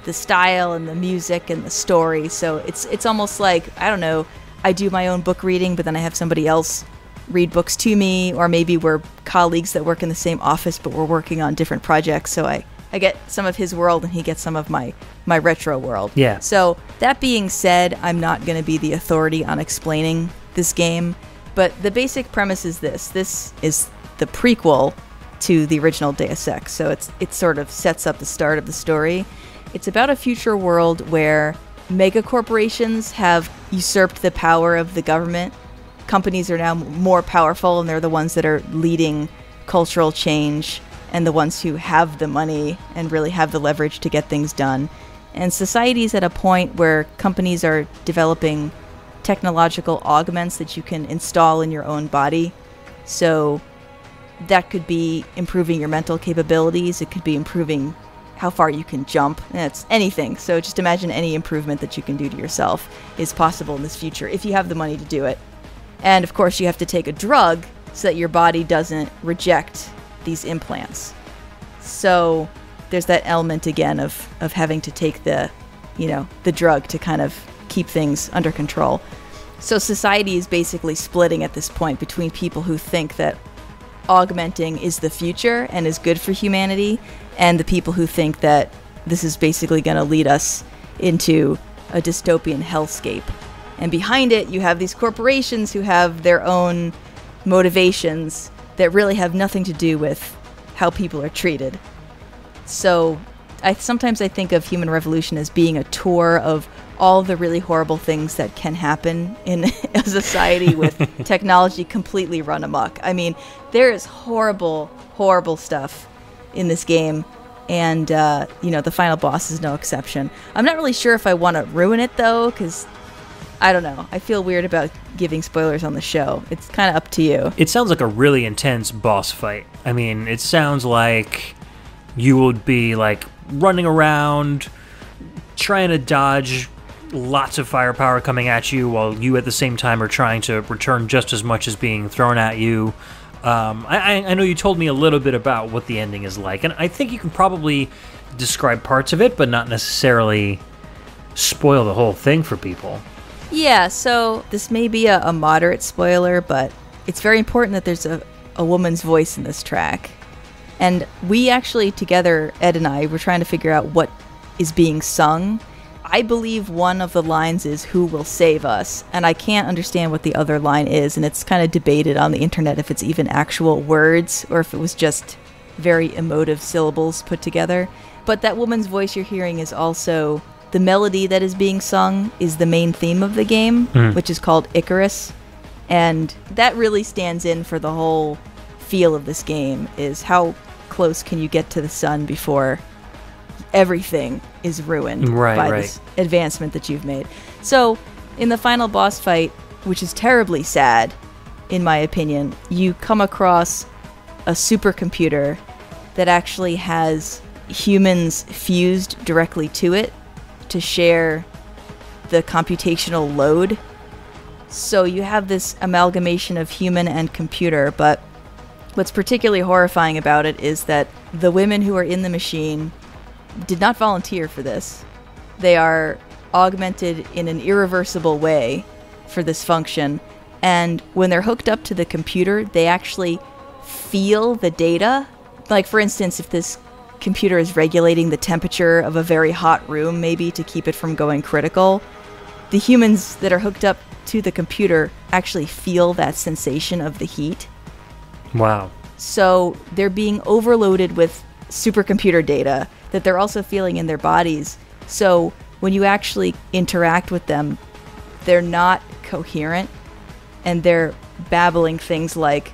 the style and the music and the story. So it's almost like, I don't know, I do my own book reading, but then I have somebody else read books to me, or maybe we're colleagues that work in the same office, but we're working on different projects. So I get some of his world and he gets some of my retro world. Yeah. So that being said, I'm not going to be the authority on explaining this game, but the basic premise is this. This is the prequel to the original Deus Ex, so it sort of sets up the start of the story. It's about a future world where mega corporations have usurped the power of the government. Companies are now more powerful, and they're the ones that are leading cultural change and the ones who have the money and really have the leverage to get things done. And society's at a point where companies are developing technological augments that you can install in your own body. So that could be improving your mental capabilities. It could be improving how far you can jump. It's anything. So just imagine any improvement that you can do to yourself is possible in this future if you have the money to do it. And of course you have to take a drug so that your body doesn't reject these implants. So there's that element again of having to take the drug to kind of keep things under control. So society is basically splitting at this point between people who think that augmenting is the future and is good for humanity, and the people who think that this is basically going to lead us into a dystopian hellscape. And behind it, you have these corporations who have their own motivations that really have nothing to do with how people are treated. So sometimes I think of Human Revolution as being a tour of all the really horrible things that can happen in a society with technology completely run amok. I mean, there is horrible, horrible stuff in this game, and the final boss is no exception. I'm not really sure if I want to ruin it, though, because I don't know. I feel weird about giving spoilers on the show. It's kind of up to you. It sounds like a really intense boss fight. I mean, it sounds like you would be like running around, trying to dodge lots of firepower coming at you, while you at the same time are trying to return just as much as being thrown at you. I know you told me a little bit about what the ending is like, and I think you can probably describe parts of it, but not necessarily spoil the whole thing for people. Yeah, so this may be a moderate spoiler, but it's very important that there's a woman's voice in this track. And we actually together, Ed and I, were trying to figure out what is being sung. I believe one of the lines is "Who will save us?" and I can't understand what the other line is, and it's kind of debated on the internet if it's even actual words or if it was just very emotive syllables put together. But that woman's voice you're hearing is also the melody that is being sung is the main theme of the game, which is called Icarus, and that really stands in for the whole feel of this game, is how close can you get to the sun before everything is ruined by this advancement that you've made. So in the final boss fight, which is terribly sad in my opinion, you come across a supercomputer that actually has humans fused directly to it to share the computational load. So you have this amalgamation of human and computer, but what's particularly horrifying about it is that the women who are in the machine did not volunteer for this. They are augmented in an irreversible way for this function, and when they're hooked up to the computer, they actually feel the data. Like, for instance, if this computer is regulating the temperature of a very hot room, maybe to keep it from going critical, the humans that are hooked up to the computer actually feel that sensation of the heat. Wow. So they're being overloaded with supercomputer data that they're also feeling in their bodies. So when you actually interact with them, they're not coherent, and they're babbling things like,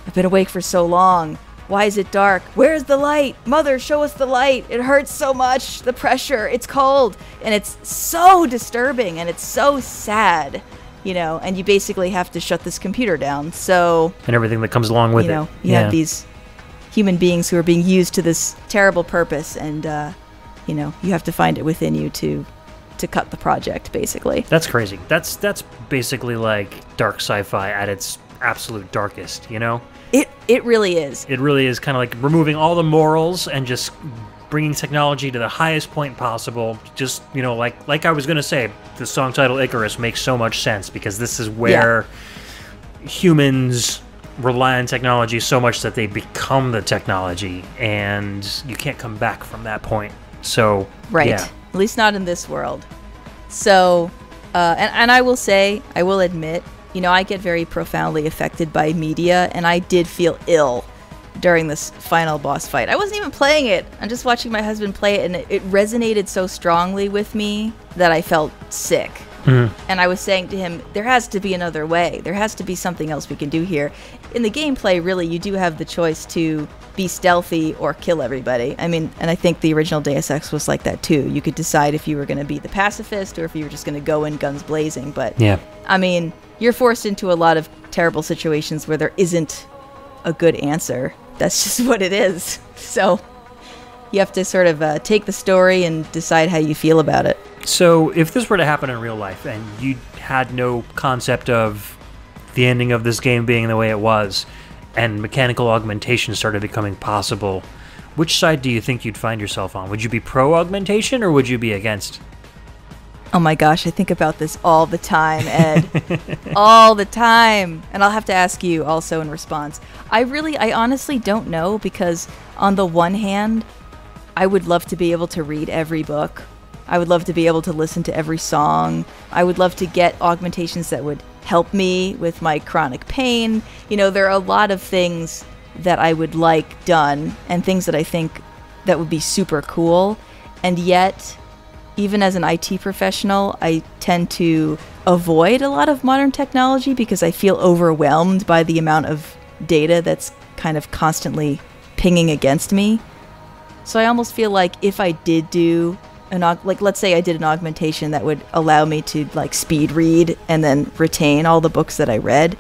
"I've been awake for so long. Why is it dark? Where's the light? Mother, show us the light. It hurts so much. The pressure. It's cold." And it's so disturbing, and it's so sad, you know, and you basically have to shut this computer down. So, and everything that comes along with it. You have these human beings who are being used to this terrible purpose, and, you know, you have to find it within you to cut the project, basically. That's crazy. That's basically like dark sci-fi at its absolute darkest, you know? It really is. It really is kind of like removing all the morals and just bringing technology to the highest point possible. Just, you know, like I was going to say, the song title Icarus makes so much sense, because this is where humans rely on technology so much that they become the technology, and you can't come back from that point. So, right. Yeah. At least not in this world. So, and I will say, I will admit, you know, I get very profoundly affected by media, and I did feel ill during this final boss fight. I wasn't even playing it. I'm just watching my husband play it, and it resonated so strongly with me that I felt sick. Mm. And I was saying to him, there has to be another way. There has to be something else we can do here. In the gameplay, really, you do have the choice to be stealthy or kill everybody. I mean, and I think the original Deus Ex was like that too. You could decide if you were going to be the pacifist or if you were just going to go in guns blazing. But, yeah, I mean, you're forced into a lot of terrible situations where there isn't a good answer. That's just what it is. So you have to sort of take the story and decide how you feel about it. So if this were to happen in real life and you had no concept of the ending of this game being the way it was, and mechanical augmentation started becoming possible, which side do you think you'd find yourself on? Would you be pro-augmentation, or would you be against? Oh my gosh, I think about this all the time, Ed. All the time. And I'll have to ask you also in response. I honestly don't know, because on the one hand, I would love to be able to read every book. I would love to be able to listen to every song. I would love to get augmentations that would help me with my chronic pain. You know, there are a lot of things that I would like done, and things that I think that would be super cool. And yet, even as an IT professional, I tend to avoid a lot of modern technology because I feel overwhelmed by the amount of data that's kind of constantly pinging against me. So I almost feel like if I did do let's say I did an augmentation that would allow me to like speed read and then retain all the books that I read,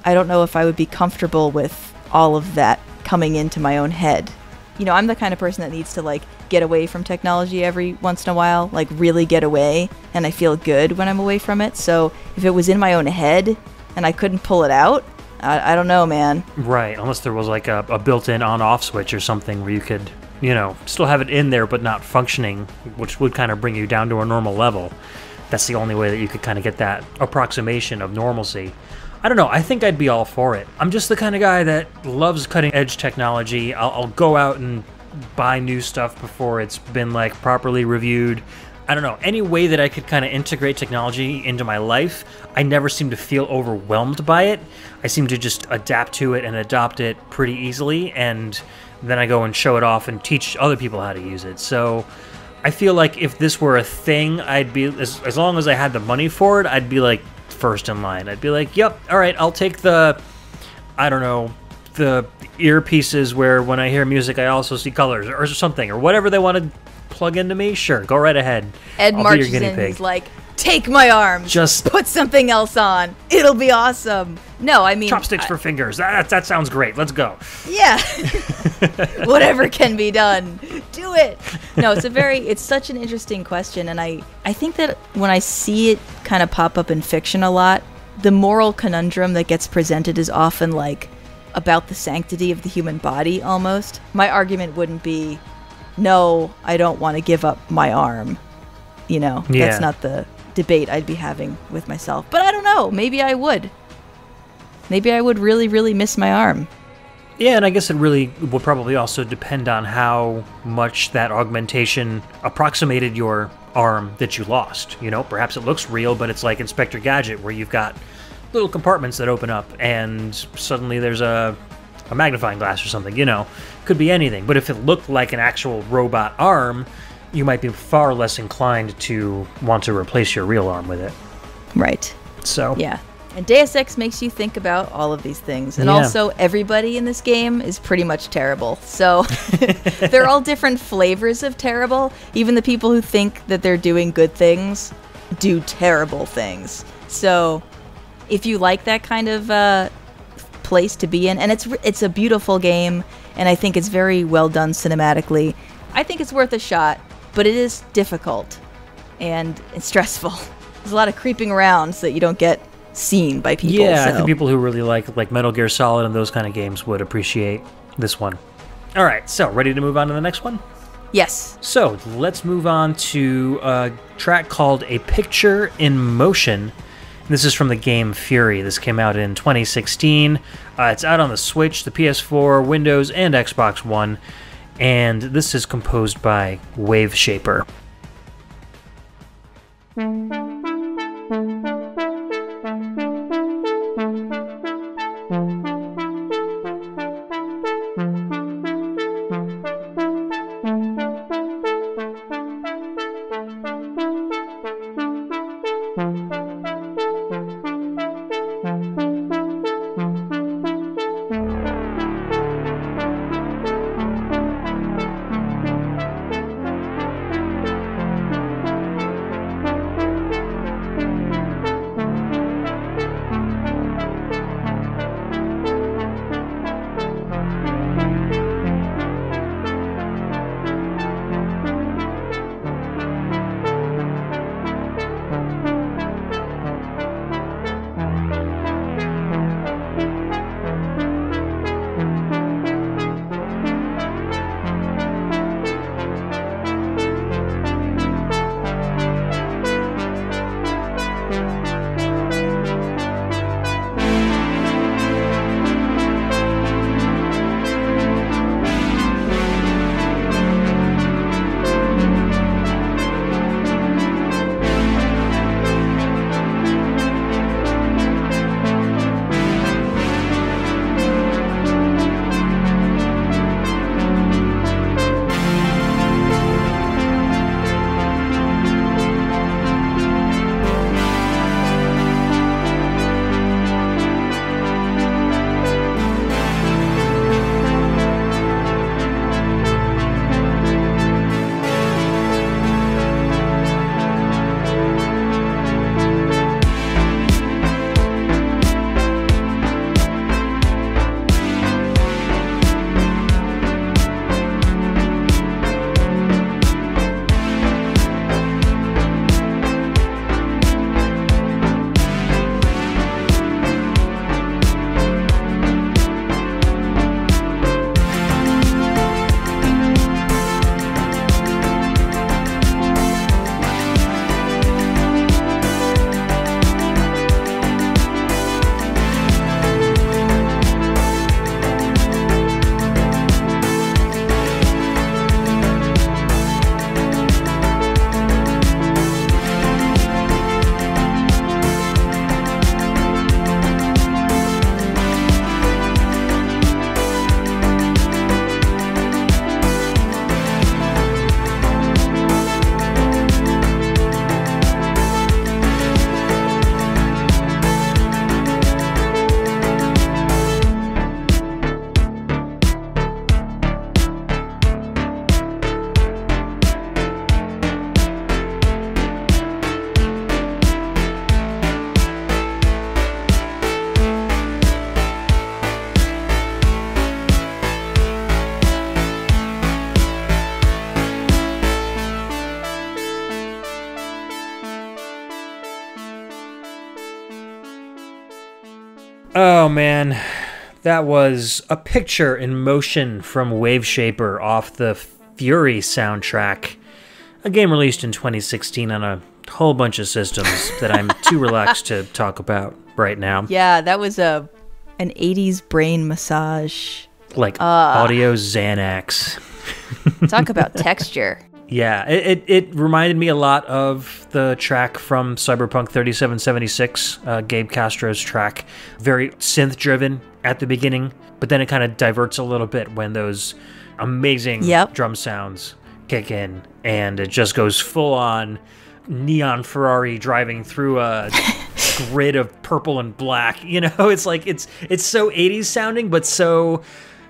I don't know if I would be comfortable with all of that coming into my own head. You know, I'm the kind of person that needs to like get away from technology every once in a while, like really get away, and I feel good when I'm away from it. So if it was in my own head and I couldn't pull it out, I don't know, man. Right, unless there was like a built-in on-off switch or something where you could, you know, still have it in there but not functioning, which would kind of bring you down to a normal level. That's the only way that you could kind of get that approximation of normalcy. I don't know, I think I'd be all for it. I'm just the kind of guy that loves cutting-edge technology. I'll go out and buy new stuff before it's been like properly reviewed. I don't know, any way that I could kind of integrate technology into my life, I never seem to feel overwhelmed by it. I seem to just adapt to it and adopt it pretty easily, and then I go and show it off and teach other people how to use it. So I feel like if this were a thing, I'd be, as long as I had the money for it, I'd be like first in line. I'd be like, yep, all right, I'll take the, I don't know, the earpieces where when I hear music I also see colors or something, or whatever they want to plug into me. Sure, go right ahead. Ed marches in, he's like, take my arm. Just put something else on. It'll be awesome. No, I mean... chopsticks for fingers. That sounds great. Let's go. Yeah. Whatever can be done. Do it. No, it's such an interesting question. And I think that when I see it kind of pop up in fiction a lot, the moral conundrum that gets presented is often like about the sanctity of the human body almost. My argument wouldn't be, no, I don't want to give up my arm. You know, that's not the debate I'd be having with myself. But I don't know. Maybe I would. Maybe I would really, really miss my arm. Yeah, and I guess it really will probably also depend on how much that augmentation approximated your arm that you lost. You know, perhaps it looks real, but it's like Inspector Gadget, where you've got little compartments that open up, and suddenly there's a magnifying glass or something, you know. Could be anything. But if it looked like an actual robot arm, you might be far less inclined to want to replace your real arm with it. Right. So... yeah. And Deus Ex makes you think about all of these things. And also, everybody in this game is pretty much terrible. So they're all different flavors of terrible. Even the people who think that they're doing good things do terrible things. So if you like that kind of place to be in, and it's a beautiful game, and I think it's very well done cinematically, I think it's worth a shot. But it is difficult, and it's stressful. There's a lot of creeping around so that you don't get seen by people. Yeah, so. I think people who really like Metal Gear Solid and those kind of games would appreciate this one. All right, so ready to move on to the next one? Yes. So let's move on to a track called A Picture in Motion. This is from the game Fury. This came out in 2016. It's out on the Switch, the PS4, Windows, and Xbox One. And this is composed by Wave Shaper. Oh, man. That was A Picture in Motion from Waveshaper off the Fury soundtrack. A game released in 2016 on a whole bunch of systems that I'm too relaxed to talk about right now. Yeah, that was an 80s brain massage. Like audio Xanax. Talk about texture. Yeah, it reminded me a lot of the track from Cyberpunk 3776, Gabe Castro's track. Very synth-driven at the beginning, but then it kind of diverts a little bit when those amazing drum sounds kick in, and it just goes full-on neon Ferrari driving through a grid of purple and black. You know, it's like it's so 80s sounding, but so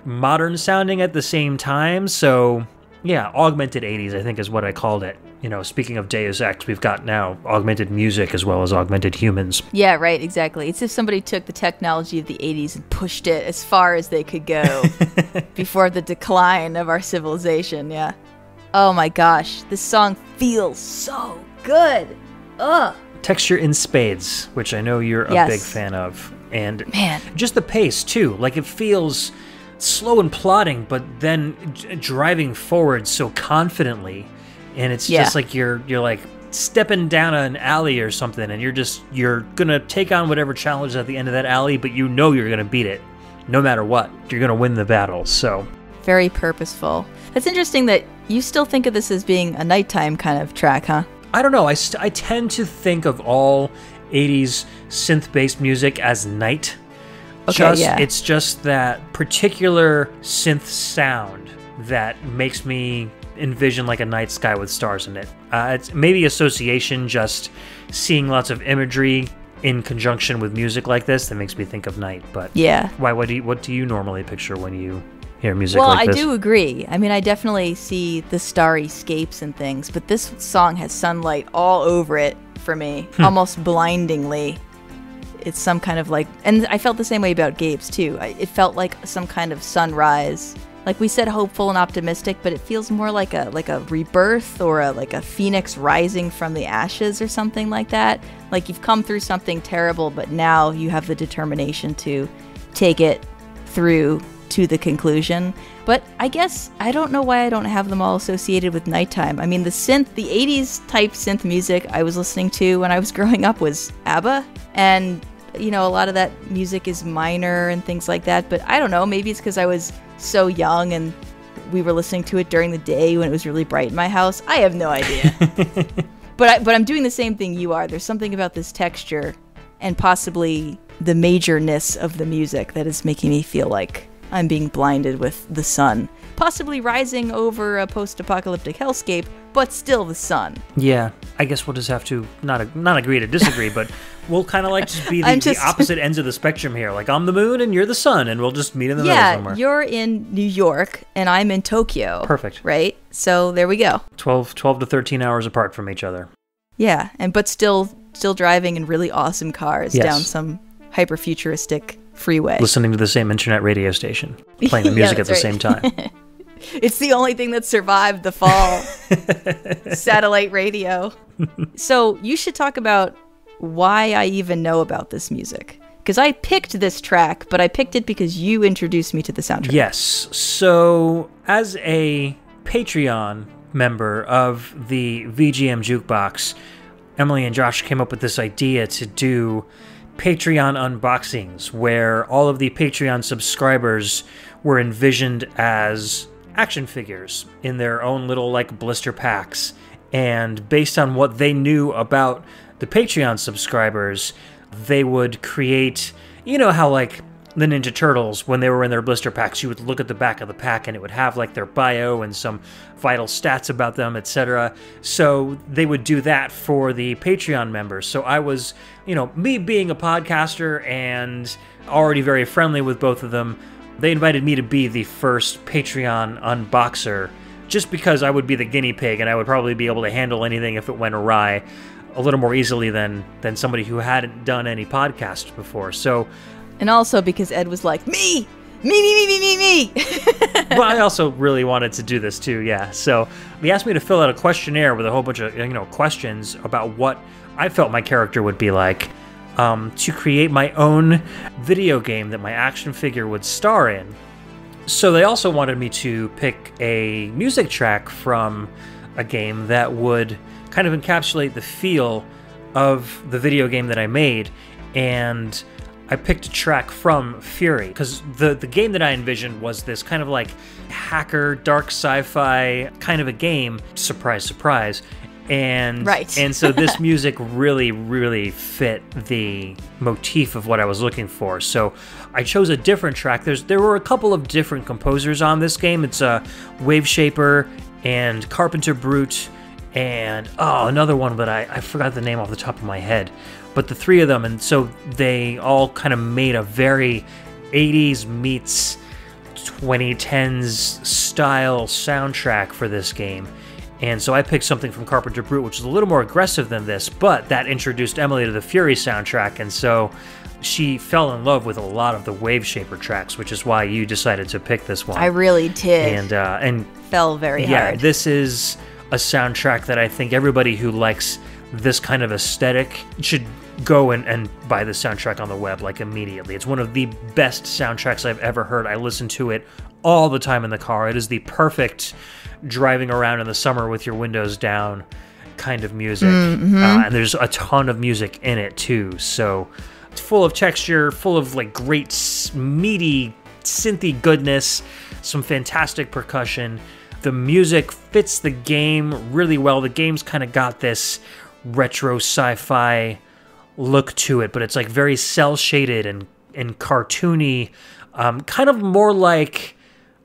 modern sounding at the same time. So yeah, augmented 80s, I think, is what I called it. You know, speaking of Deus Ex, we've got now augmented music as well as augmented humans. Yeah, right, exactly. It's if somebody took the technology of the 80s and pushed it as far as they could go before the decline of our civilization, yeah. Oh my gosh, this song feels so good. Ugh. Texture in spades, which I know you're a big fan of. And man, just the pace, too. Like, it feels slow and plodding, but then driving forward so confidently, and it's just like you're like stepping down an alley or something, and you're gonna take on whatever challenge at the end of that alley, but you know you're gonna beat it no matter what. You're gonna win the battle. So very purposeful. It's interesting that you still think of this as being a nighttime kind of track, huh? I don't know. I tend to think of all 80s synth-based music as night. It's just that particular synth sound that makes me envision like a night sky with stars in it. It's maybe association, just seeing lots of imagery in conjunction with music like this that makes me think of night. But yeah, why? What do you normally picture when you hear music like this? Well, I do agree. I mean, I definitely see the starry scapes and things, but this song has sunlight all over it for me, almost blindingly. It's some kind of like, and I felt the same way about Gabe's too. It felt like some kind of sunrise. Like we said, hopeful and optimistic, but it feels more like a rebirth or like a phoenix rising from the ashes or something like that. Like you've come through something terrible, but now you have the determination to take it through to the conclusion. But I guess I don't know why I don't have them all associated with nighttime. I mean, the 80s type synth music I was listening to when I was growing up was ABBA, and you know, a lot of that music is minor and things like that, but I don't know, maybe it's because I was so young and we were listening to it during the day when it was really bright in my house. I have no idea. But I'm doing the same thing you are. There's something about this texture and possibly the majorness of the music that is making me feel like I'm being blinded with the sun, possibly rising over a post-apocalyptic hellscape, but still the sun. Yeah, I guess we'll just have to not agree to disagree, but we'll kind of like just be the opposite ends of the spectrum here. Like, I'm the moon and you're the sun, and we'll just meet in the middle somewhere. Yeah, you're in New York and I'm in Tokyo. Perfect. Right? So there we go. 12 to 13 hours apart from each other. Yeah, but still driving in really awesome cars down some hyper-futuristic freeway. Listening to the same internet radio station, playing the music at the same time. It's the only thing that survived the fall. Satellite radio. So you should talk about why I even know about this music. Because I picked this track, but I picked it because you introduced me to the soundtrack. Yes. So as a Patreon member of the VGM Jukebox, Emily and Josh came up with this idea to do Patreon unboxings, where all of the Patreon subscribers were envisioned as action figures in their own little like blister packs, and based on what they knew about the Patreon subscribers, they would create, you know how like the Ninja Turtles, when they were in their blister packs, you would look at the back of the pack and it would have like their bio and some vital stats about them, etc. So they would do that for the Patreon members. So I was, you know, me being a podcaster and already very friendly with both of them, they invited me to be the first Patreon unboxer, just because I would be the guinea pig and I would probably be able to handle anything if it went awry a little more easily than somebody who hadn't done any podcasts before. So, and also because Ed was like, me. Well, I also really wanted to do this too, yeah. So he asked me to fill out a questionnaire with a whole bunch of questions about what I felt my character would be like. to create my own video game that my action figure would star in. So they also wanted me to pick a music track from a game that would kind of encapsulate the feel of the video game that I made, and I picked a track from Fury, because the game that I envisioned was this kind of like hacker, dark sci-fi kind of a game. Surprise, surprise. And right. And so this music really, really fit the motif of what I was looking for. So I chose a different track. There were a couple of different composers on this game. It's Waveshaper and Carpenter Brute and another one, but I forgot the name off the top of my head. But the three of them, and so they all kind of made a very 80s meets 2010s style soundtrack for this game. And so I picked something from Carpenter Brute, which is a little more aggressive than this, but that introduced Emily to the Fury soundtrack, and so she fell in love with a lot of the Waveshaper tracks, which is why you decided to pick this one. I really did. And fell very hard. Yeah, this is a soundtrack that I think everybody who likes this kind of aesthetic should go and buy the soundtrack on the web, like, immediately. It's one of the best soundtracks I've ever heard. I listen to it all the time in the car. It is the perfect driving around in the summer with your windows down kind of music. And there's a ton of music in it too, so it's full of texture, full of like great meaty synthy goodness, some fantastic percussion. The music fits the game really well. The game's kind of got this retro sci-fi look to it, but it's like very cell shaded and cartoony, kind of more like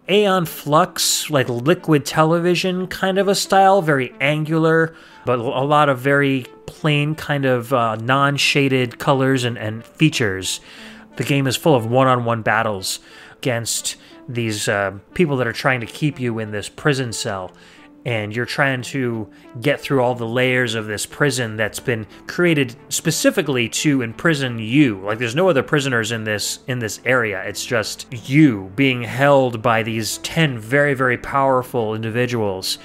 Aeon Flux, like liquid television kind of a style, very angular, but a lot of very plain kind of non-shaded colors and features. The game is full of one-on-one battles against these people that are trying to keep you in this prison cell, and you're trying to get through all the layers of this prison that's been created specifically to imprison you. Like, there's no other prisoners in this area. It's just you being held by these 10 very, very powerful individuals.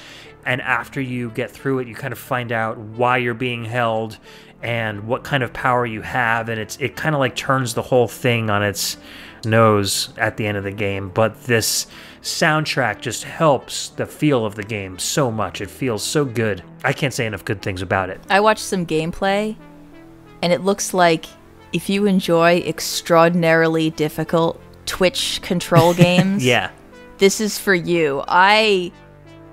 And after you get through it, you kind of find out why you're being held and what kind of power you have, and it kind of like turns the whole thing on its nose at the end of the game. But this soundtrack just helps the feel of the game so much. It feels so good. I can't say enough good things about it. I watched some gameplay, and it looks like if you enjoy extraordinarily difficult Twitch control games, yeah, this is for you. I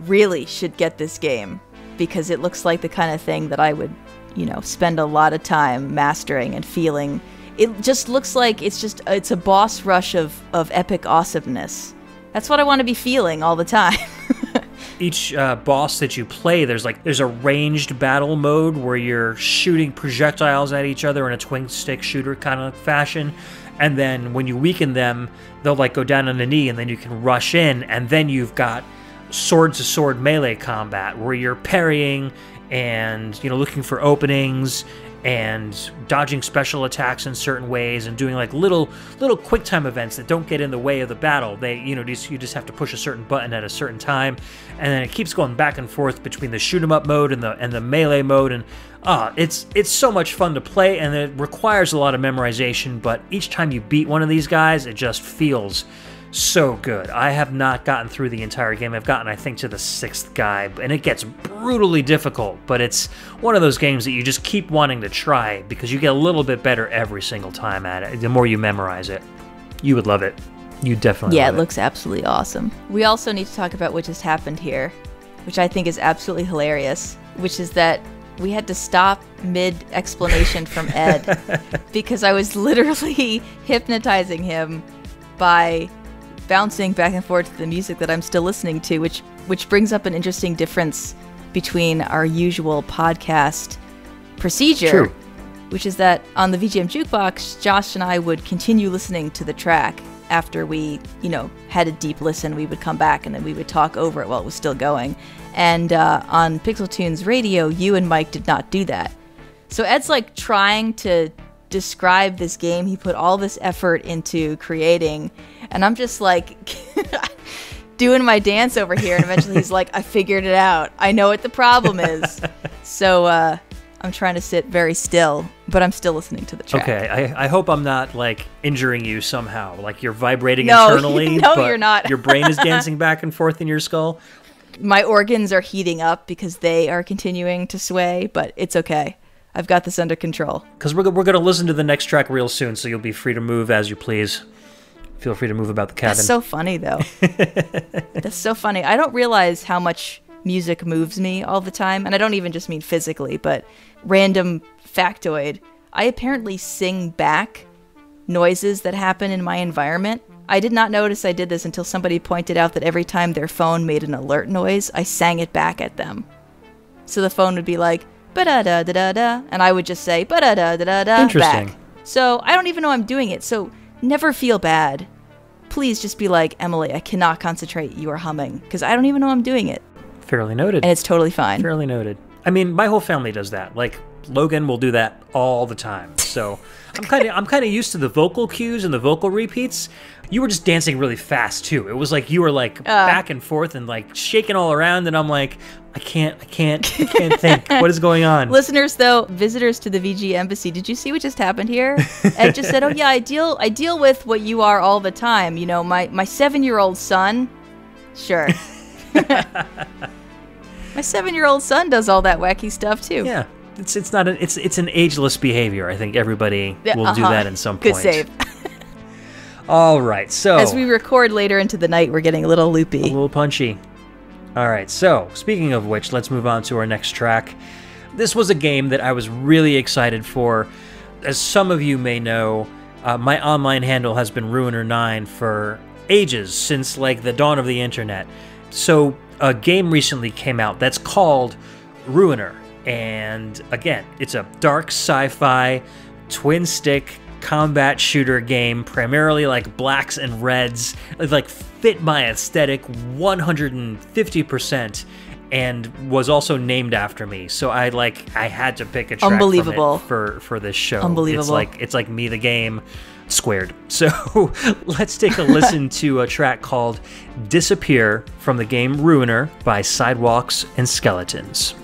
really should get this game because it looks like the kind of thing that I would, spend a lot of time mastering and feeling. It just looks like it's a boss rush of epic awesomeness. That's what I want to be feeling all the time. Each boss that you play, there's a ranged battle mode where you're shooting projectiles at each other in a twin stick shooter kind of fashion. And then when you weaken them, they'll go down on the knee, and then you can rush in, and then you've got sword-to-sword melee combat where you're parrying and looking for openings and dodging special attacks in certain ways and doing little quick time events that don't get in the way of the battle. They you just have to push a certain button at a certain time, and then it keeps going back and forth between the shoot 'em up mode and the melee mode, and it's so much fun to play, and it requires a lot of memorization, but each time you beat one of these guys, it just feels so good. I have not gotten through the entire game. I've gotten, I think, to the 6th guy, and it gets brutally difficult, but it's one of those games that you just keep wanting to try because you get a little bit better every single time at it. The more you memorize it, you would love it. You definitely love it. Yeah, it looks absolutely awesome. We also need to talk about what just happened here, which I think is absolutely hilarious, which is that we had to stop mid-explanation from Ed because I was literally hypnotizing him by bouncing back and forth to the music that I'm still listening to, which brings up an interesting difference between our usual podcast procedure. True. Which is that on the VGM Jukebox, Josh and I would continue listening to the track after we, had a deep listen. We would come back and then we would talk over it while it was still going. And on Pixel Tunes Radio, you and Mike did not do that. So Ed's trying to describe this game he put all this effort into creating, and I'm just doing my dance over here, and eventually he's like, I figured it out. I know what the problem is. So I'm trying to sit very still, but I'm still listening to the track. Okay, I hope I'm not, like, injuring you somehow. Like, you're vibrating No, internally, no, but you're not. your brain is dancing back and forth in your skull. My organs are heating up because they are continuing to sway, but it's okay. I've got this under control. Because we're going to listen to the next track real soon, so you'll be free to move as you please. Feel free to move about the cabin. That's so funny, though. That's so funny. I don't realize how much music moves me all the time, and I don't even just mean physically, but random factoid. I apparently sing back noises that happen in my environment. I did not notice I did this until somebody pointed out that every time their phone made an alert noise, I sang it back at them. So the phone would be like, ba-da-da-da-da-da, and I would just say, ba-da-da-da-da-da, Interesting. back. So I don't even know I'm doing it, so never feel bad. Please just be like, Emily, I cannot concentrate, you are humming, because I don't even know I'm doing it. Fairly noted. And it's totally fine. Fairly noted. I mean, my whole family does that. Like, Logan will do that all the time. So I'm kind of used to the vocal cues and the vocal repeats. You were just dancing really fast too. It was like you were like back and forth and like shaking all around, and I'm like, I can't think. What is going on? Listeners, though, visitors to the VGMbassy, did you see what just happened here? Ed just said, "Oh yeah, I deal with what you are all the time. You know, my 7-year-old son, sure." My 7-year-old son does all that wacky stuff too. Yeah, it's an ageless behavior. I think everybody will do that at some point. Good save. All right, so as we record later into the night, we're getting a little loopy, a little punchy. All right, so speaking of which, let's move on to our next track. This was a game that I was really excited for. As some of you may know, my online handle has been Ruiner9 for ages, since like the dawn of the internet. So a game recently came out that's called Ruiner, and again, it's a dark sci-fi twin-stick combat shooter game, primarily like blacks and reds. It like fit my aesthetic 150%, and was also named after me. So I had to pick a track Unbelievable. from it for this show. Unbelievable. It's like me the game squared. So let's take a listen to a track called Disappear from the game Ruiner by Sidewalks and Skeletons.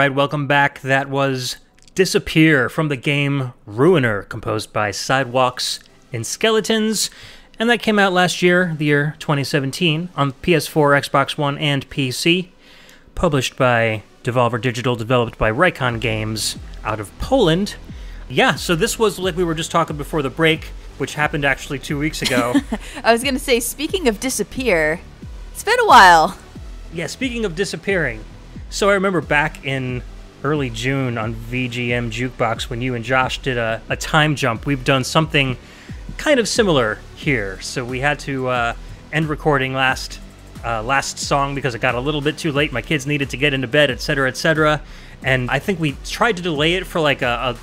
right, welcome back. That was Disappear from the game Ruiner, composed by Sidewalks and Skeletons. And that came out last year, the year 2017, on PS4, Xbox One, and PC. Published by Devolver Digital, developed by Recon Games out of Poland. Yeah, so this was like we were just talking before the break, which happened actually 2 weeks ago. I was going to say, speaking of disappear, it's been a while. Yeah, speaking of disappearing. So I remember back in early June on VGM Jukebox when you and Josh did a time jump. We've done something kind of similar here. So we had to end recording last song because it got a little bit too late. My kids needed to get into bed, etc., etc. And I think we tried to delay it for like a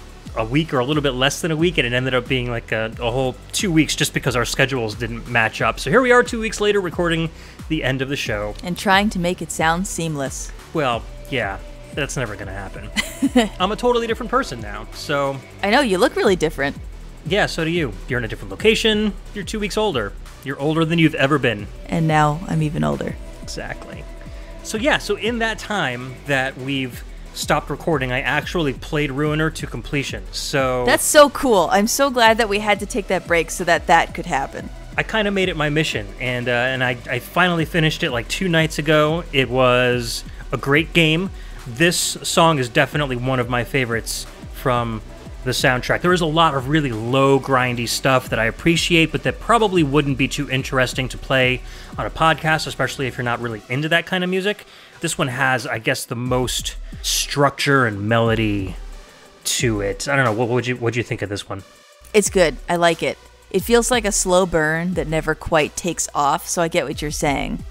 week or a little bit less than a week, and it ended up being like a whole 2 weeks just because our schedules didn't match up. So here we are 2 weeks later recording the end of the show. And trying to make it sound seamless. Well, yeah, that's never going to happen. I'm a totally different person now, so... I know, you look really different. Yeah, so do you. You're in a different location. You're 2 weeks older. You're older than you've ever been. And now I'm even older. Exactly. So yeah, so in that time that we've stopped recording, I actually played Ruiner to completion. So that's so cool. I'm so glad that we had to take that break so that could happen. I kind of made it my mission, and I finally finished it like 2 nights ago. It was a great game. This song is definitely one of my favorites from the soundtrack. There is a lot of really low, grindy stuff that I appreciate, but that probably wouldn't be too interesting to play on a podcast, especially if you're not really into that kind of music. This one has, I guess, the most structure and melody to it. I don't know. What'd you think of this one? It's good. I like it. It feels like a slow burn that never quite takes off, so I get what you're saying.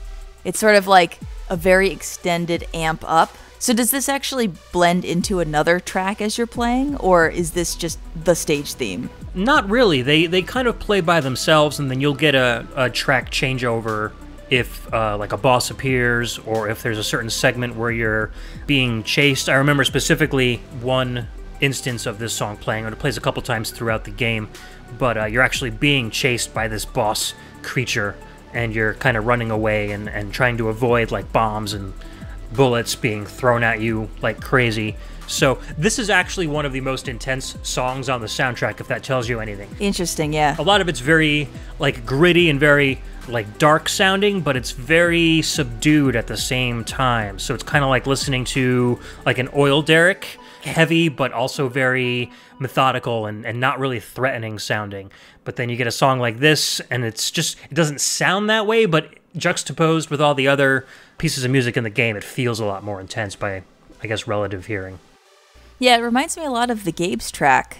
It's sort of like a very extended amp up. So does this actually blend into another track as you're playing, or is this just the stage theme? Not really. They kind of play by themselves, and then you'll get a track changeover if like a boss appears, or if there's a certain segment where you're being chased. I remember specifically one instance of this song playing, and it plays a couple times throughout the game, but you're actually being chased by this boss creature, and you're kind of running away and trying to avoid like bombs and bullets being thrown at you like crazy. So this is actually one of the most intense songs on the soundtrack, if that tells you anything. Interesting, yeah. A lot of it's very like gritty and very like dark sounding, but it's very subdued at the same time. So it's kind of like listening to like an oil derrick, heavy but also very methodical and not really threatening sounding. But then you get a song like this, and it doesn't sound that way, but juxtaposed with all the other pieces of music in the game, it feels a lot more intense by, I guess, relative hearing. Yeah, it reminds me a lot of the Gabe's track,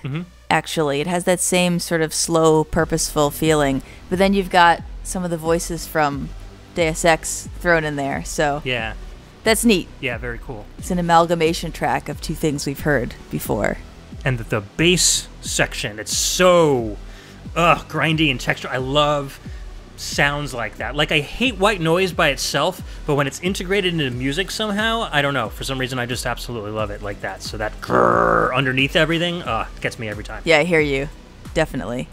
actually. It has that same sort of slow, purposeful feeling, but then you've got some of the voices from Deus Ex thrown in there, so yeah, that's neat. Yeah, very cool. It's an amalgamation track of two things we've heard before. And the bass section, it's so grindy and textured. I love sounds like that. Like, I hate white noise by itself, but when it's integrated into music somehow, I don't know, for some reason I just absolutely love it like that. So that grrr underneath everything gets me every time. Yeah, I hear you. Definitely.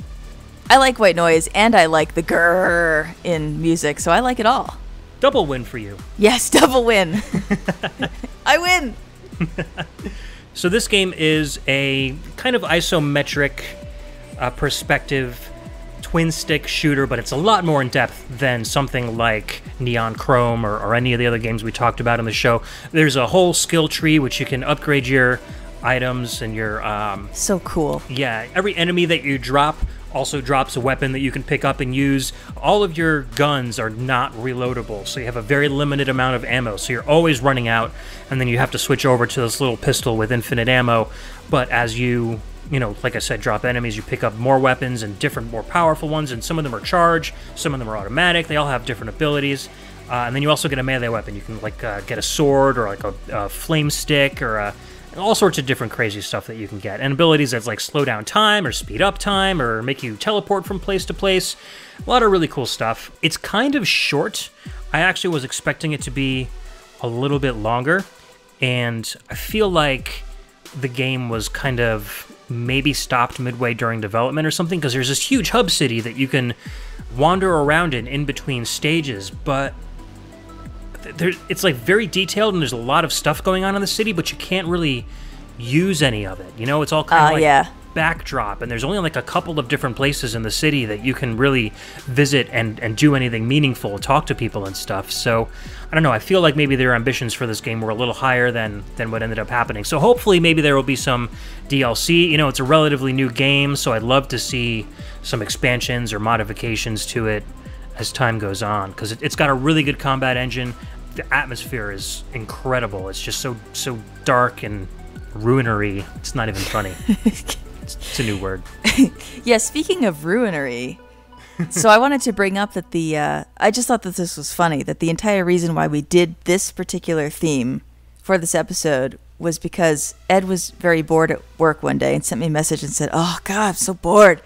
I like white noise, and I like the grrr in music, so I like it all. Double win for you. Yes, double win. I win. So this game is a kind of isometric perspective twin stick shooter, but it's a lot more in depth than something like Neon Chrome or any of the other games we talked about in the show. There's a whole skill tree which you can upgrade your items and your so cool. Yeah, every enemy that you drop also drops a weapon that you can pick up and use. All of your guns are not reloadable, so you have a very limited amount of ammo, so you're always running out, and then you have to switch over to this little pistol with infinite ammo. But as you like I said, drop enemies, you pick up more weapons and different, more powerful ones, and some of them are charged, some of them are automatic, they all have different abilities. And then you also get a melee weapon. You can get a sword or like a flame stick or all sorts of different crazy stuff that you can get. And abilities that's like slow down time or speed up time or make you teleport from place to place. A lot of really cool stuff. It's kind of short. I actually was expecting it to be a little bit longer, and I feel like the game was kind of maybe stopped midway during development or something, because there's this huge hub city that you can wander around in between stages, but it's like very detailed, and there's a lot of stuff going on in the city, but you can't really use any of it. You know, it's all kind of like backdrop, and there's only like a couple of different places in the city that you can really visit and do anything meaningful, talk to people and stuff. So I don't know, I feel like maybe their ambitions for this game were a little higher than what ended up happening. So hopefully maybe there will be some DLC. You know, it's a relatively new game, so I'd love to see some expansions or modifications to it as time goes on, because it's got a really good combat engine. The atmosphere is incredible. It's just so dark and ruinery. It's not even funny. It's a new word. Yeah, speaking of ruinery, so I wanted to bring up that I just thought that this was funny, that the entire reason why we did this particular theme for this episode was because Ed was very bored at work one day and sent me a message and said, "Oh God, I'm so bored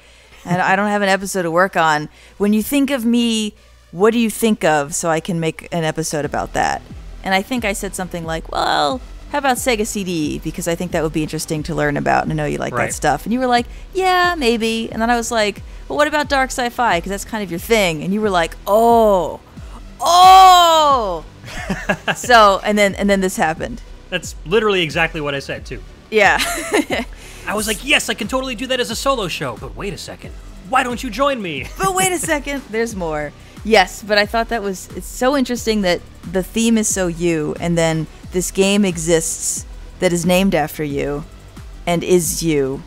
and I don't have an episode to work on. When you think of me, what do you think of, so I can make an episode about that?" And I think I said something like, "Well, how about Sega CD? Because I think that would be interesting to learn about, and I know you like that stuff." And you were like, "Yeah, maybe." And then I was like, "Well, what about dark sci-fi? Because that's kind of your thing." And you were like, "Oh." So, and then this happened. That's literally exactly what I said too. Yeah. I was like, yes, I can totally do that as a solo show. But wait a second. Why don't you join me? But wait a second. There's more. Yes, but I thought it's so interesting that the theme is so you, and then this game exists that is named after you and is you.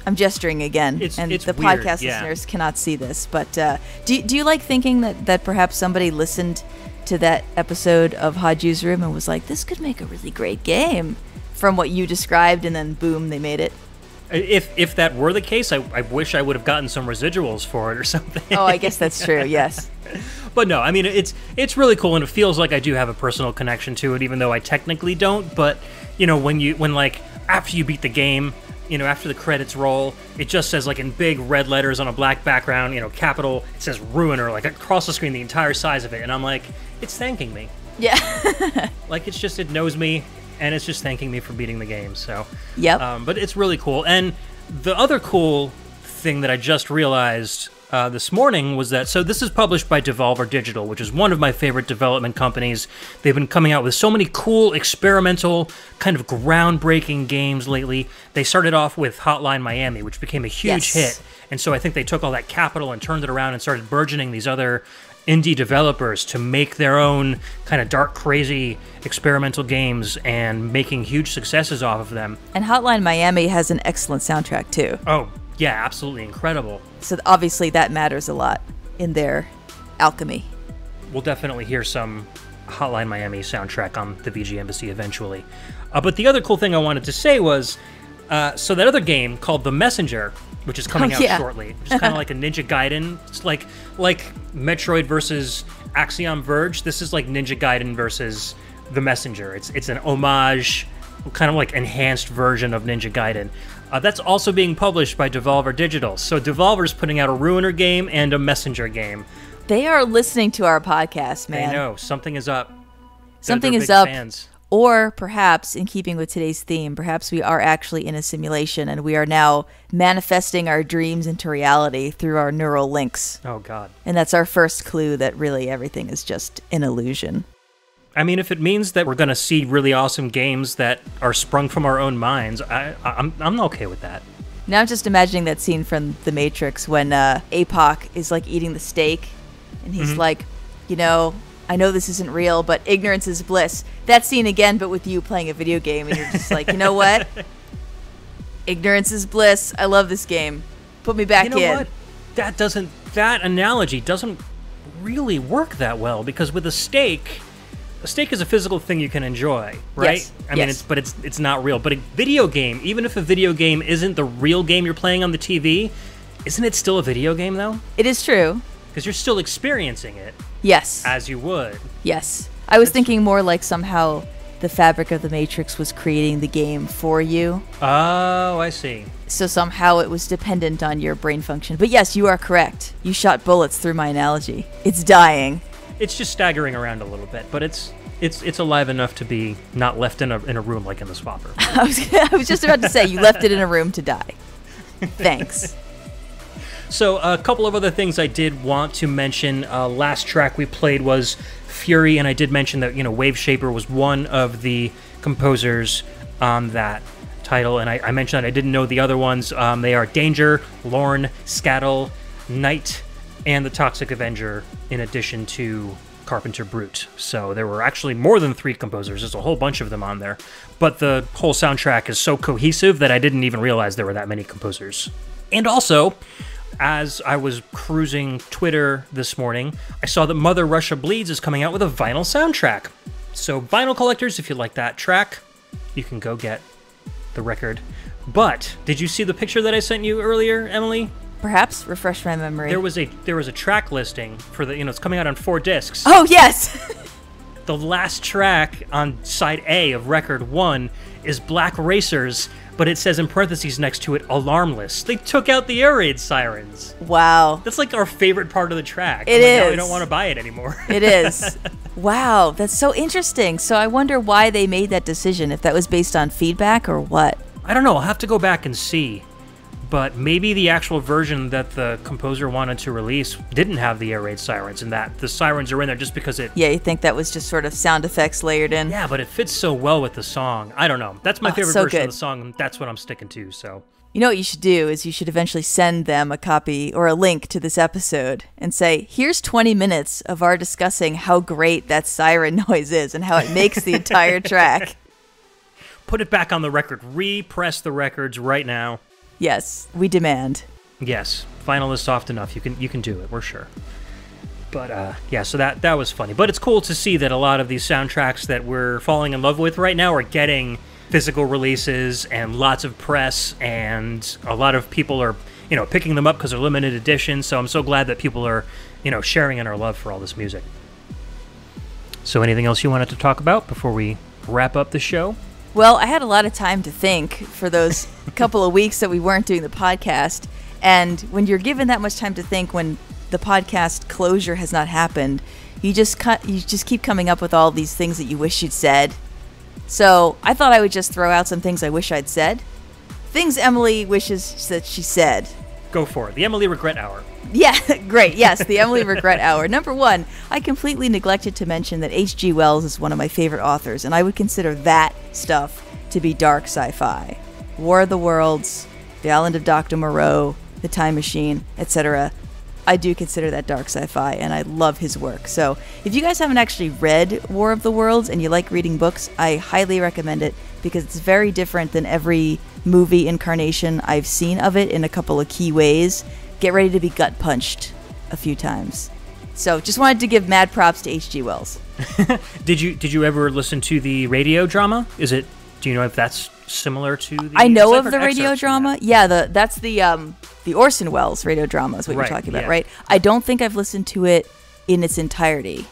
I'm gesturing again, it's the weird, podcast listeners cannot see this, but do you like thinking that perhaps somebody listened to that episode of Haju's Room and was like, this could make a really great game from what you described, and then boom, they made it? If that were the case, I wish I would have gotten some residuals for it or something. Oh, I guess that's true, yes. But no, I mean, it's really cool, and it feels like I do have a personal connection to it, even though I technically don't. But, you know, when like, after you beat the game, you know, after the credits roll, it just says, like, in big red letters on a black background, you know, capital, it says Ruiner, like, across the screen, the entire size of it. And I'm like, it's thanking me. Yeah. Like, it knows me, and it's just thanking me for beating the game, so. Yep. But it's really cool. And the other cool thing that I just realized this morning was that, so this is published by Devolver Digital, which is one of my favorite development companies. They've been coming out with so many cool, experimental, kind of groundbreaking games lately. They started off with Hotline Miami, which became a huge hit. And so I think they took all that capital and turned it around and started burgeoning these other indie developers to make their own kind of dark, crazy, experimental games and making huge successes off of them. And Hotline Miami has an excellent soundtrack, too. Oh, yeah, absolutely incredible. So obviously that matters a lot in their alchemy. We'll definitely hear some Hotline Miami soundtrack on the VGMbassy eventually. But the other cool thing I wanted to say was, so that other game called The Messenger, which is coming out shortly, which is kind of like a Ninja Gaiden. It's like Metroid versus Axiom Verge. This is like Ninja Gaiden versus The Messenger. It's an homage, kind of like enhanced version of Ninja Gaiden. That's also being published by Devolver Digital. So Devolver's putting out a Ruiner game and a Messenger game. They are listening to our podcast, man. I know. Something is up. Something is up. Fans. Or perhaps, in keeping with today's theme, perhaps we are actually in a simulation and we are now manifesting our dreams into reality through our neural links. Oh, God. And that's our first clue that really everything is just an illusion. I mean, if it means that we're going to see really awesome games that are sprung from our own minds, I'm okay with that. Now I'm just imagining that scene from The Matrix when APOC is like eating the steak and he's like, you know, I know this isn't real, but ignorance is bliss. That scene again, but with you playing a video game and you're just like, you know what? Ignorance is bliss. I love this game. Put me back in. You know what? That analogy doesn't really work that well, because with a steak is a physical thing you can enjoy, right? Yes. I mean, it's not real. But a video game, even if a video game isn't the real game you're playing on the TV, isn't it still a video game, though? It is true. Because you're still experiencing it. Yes. As you would. Yes. I was thinking more like somehow the fabric of the Matrix was creating the game for you. Oh, I see. So somehow it was dependent on your brain function. But yes, you are correct. You shot bullets through my analogy. It's dying. It's just staggering around a little bit, but it's alive enough to be not left in a room like in the swapper. I was just about to say, you left it in a room to die. Thanks. So a couple of other things I did want to mention. Last track we played was Fury, and I did mention that, Wave Shaper was one of the composers on that title, and I mentioned that I didn't know the other ones. They are Danger, Lorne, Scattle, Knight, and the Toxic Avenger, in addition to Carpenter Brute. So there were actually more than 3 composers. There's a whole bunch of them on there. But the whole soundtrack is so cohesive that I didn't even realize there were that many composers. And also, as I was cruising Twitter this morning, I saw that Mother Russia Bleeds is coming out with a vinyl soundtrack. So vinyl collectors, if you like that track, you can go get the record. But did you see the picture that I sent you earlier, Emily? Perhaps refresh my memory. There was a track listing for the, it's coming out on 4 discs. Oh, yes! The last track on side A of record 1 is Black Racers, but it says in parentheses next to it, Alarmless. They took out the air raid sirens. Wow. That's like our favorite part of the track. It is. I don't want to buy it anymore. It is. Wow, that's so interesting. So I wonder why they made that decision, if that was based on feedback or what. I don't know. I'll have to go back and see. But maybe the actual version that the composer wanted to release didn't have the air raid sirens, and that the sirens are in there just because it... Yeah, you think that was just sort of sound effects layered in? Yeah, but it fits so well with the song. I don't know. That's my favorite version of the song, and that's what I'm sticking to, so... You know what you should do is you should eventually send them a copy or a link to this episode and say, here's 20 minutes of our discussing how great that siren noise is and how it makes the entire track. Put it back on the record. Repress the records right now. Yes, we demand. Yes, vinyl is soft enough. You can do it. We're sure. But yeah, so that was funny. But it's cool to see that a lot of these soundtracks that we're falling in love with right now are getting physical releases and lots of press, and a lot of people are picking them up because they're limited edition. So I'm so glad that people are sharing in our love for all this music. So anything else you wanted to talk about before we wrap up the show? Well, I had a lot of time to think for those couple of weeks that we weren't doing the podcast. And when you're given that much time to think, when the podcast closure has not happened, you just keep coming up with all these things that you wish you'd said. So I thought I would just throw out some things I wish I'd said. Things Emily wishes that she said. Go for it. The Emily Regret Hour. Yeah, great. Yes, the Emily Regret Hour. Number 1, I completely neglected to mention that H.G. Wells is one of my favorite authors, and I would consider that stuff to be dark sci-fi. War of the Worlds, The Island of Dr. Moreau, The Time Machine, etc. I do consider that dark sci-fi, and I love his work. So if you guys haven't actually read War of the Worlds and you like reading books, I highly recommend it because it's very different than every movie incarnation I've seen of it in a couple of key ways. Get ready to be gut punched a few times. So just wanted to give mad props to H.G. Wells. Did you ever listen to the radio drama? Do you know if that's similar to the... I know of the radio drama. Yeah, that's the Orson Welles radio drama is what you're talking about, right? I don't think I've listened to it in its entirety.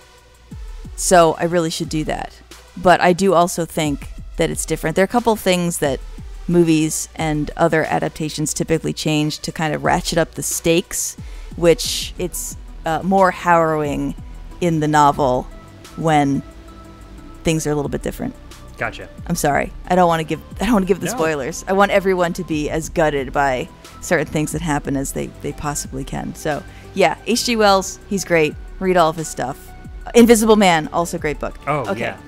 So I really should do that. But I do also think that it's different. There are a couple of things that movies and other adaptations typically change to kind of ratchet up the stakes, which it's more harrowing in the novel when things are a little bit different. Gotcha. I'm sorry. I don't want to give the spoilers. I want everyone to be as gutted by certain things that happen as they possibly can. So, yeah, H.G. Wells, he's great. Read all of his stuff. Invisible Man, also great book. Oh, okay. Yeah.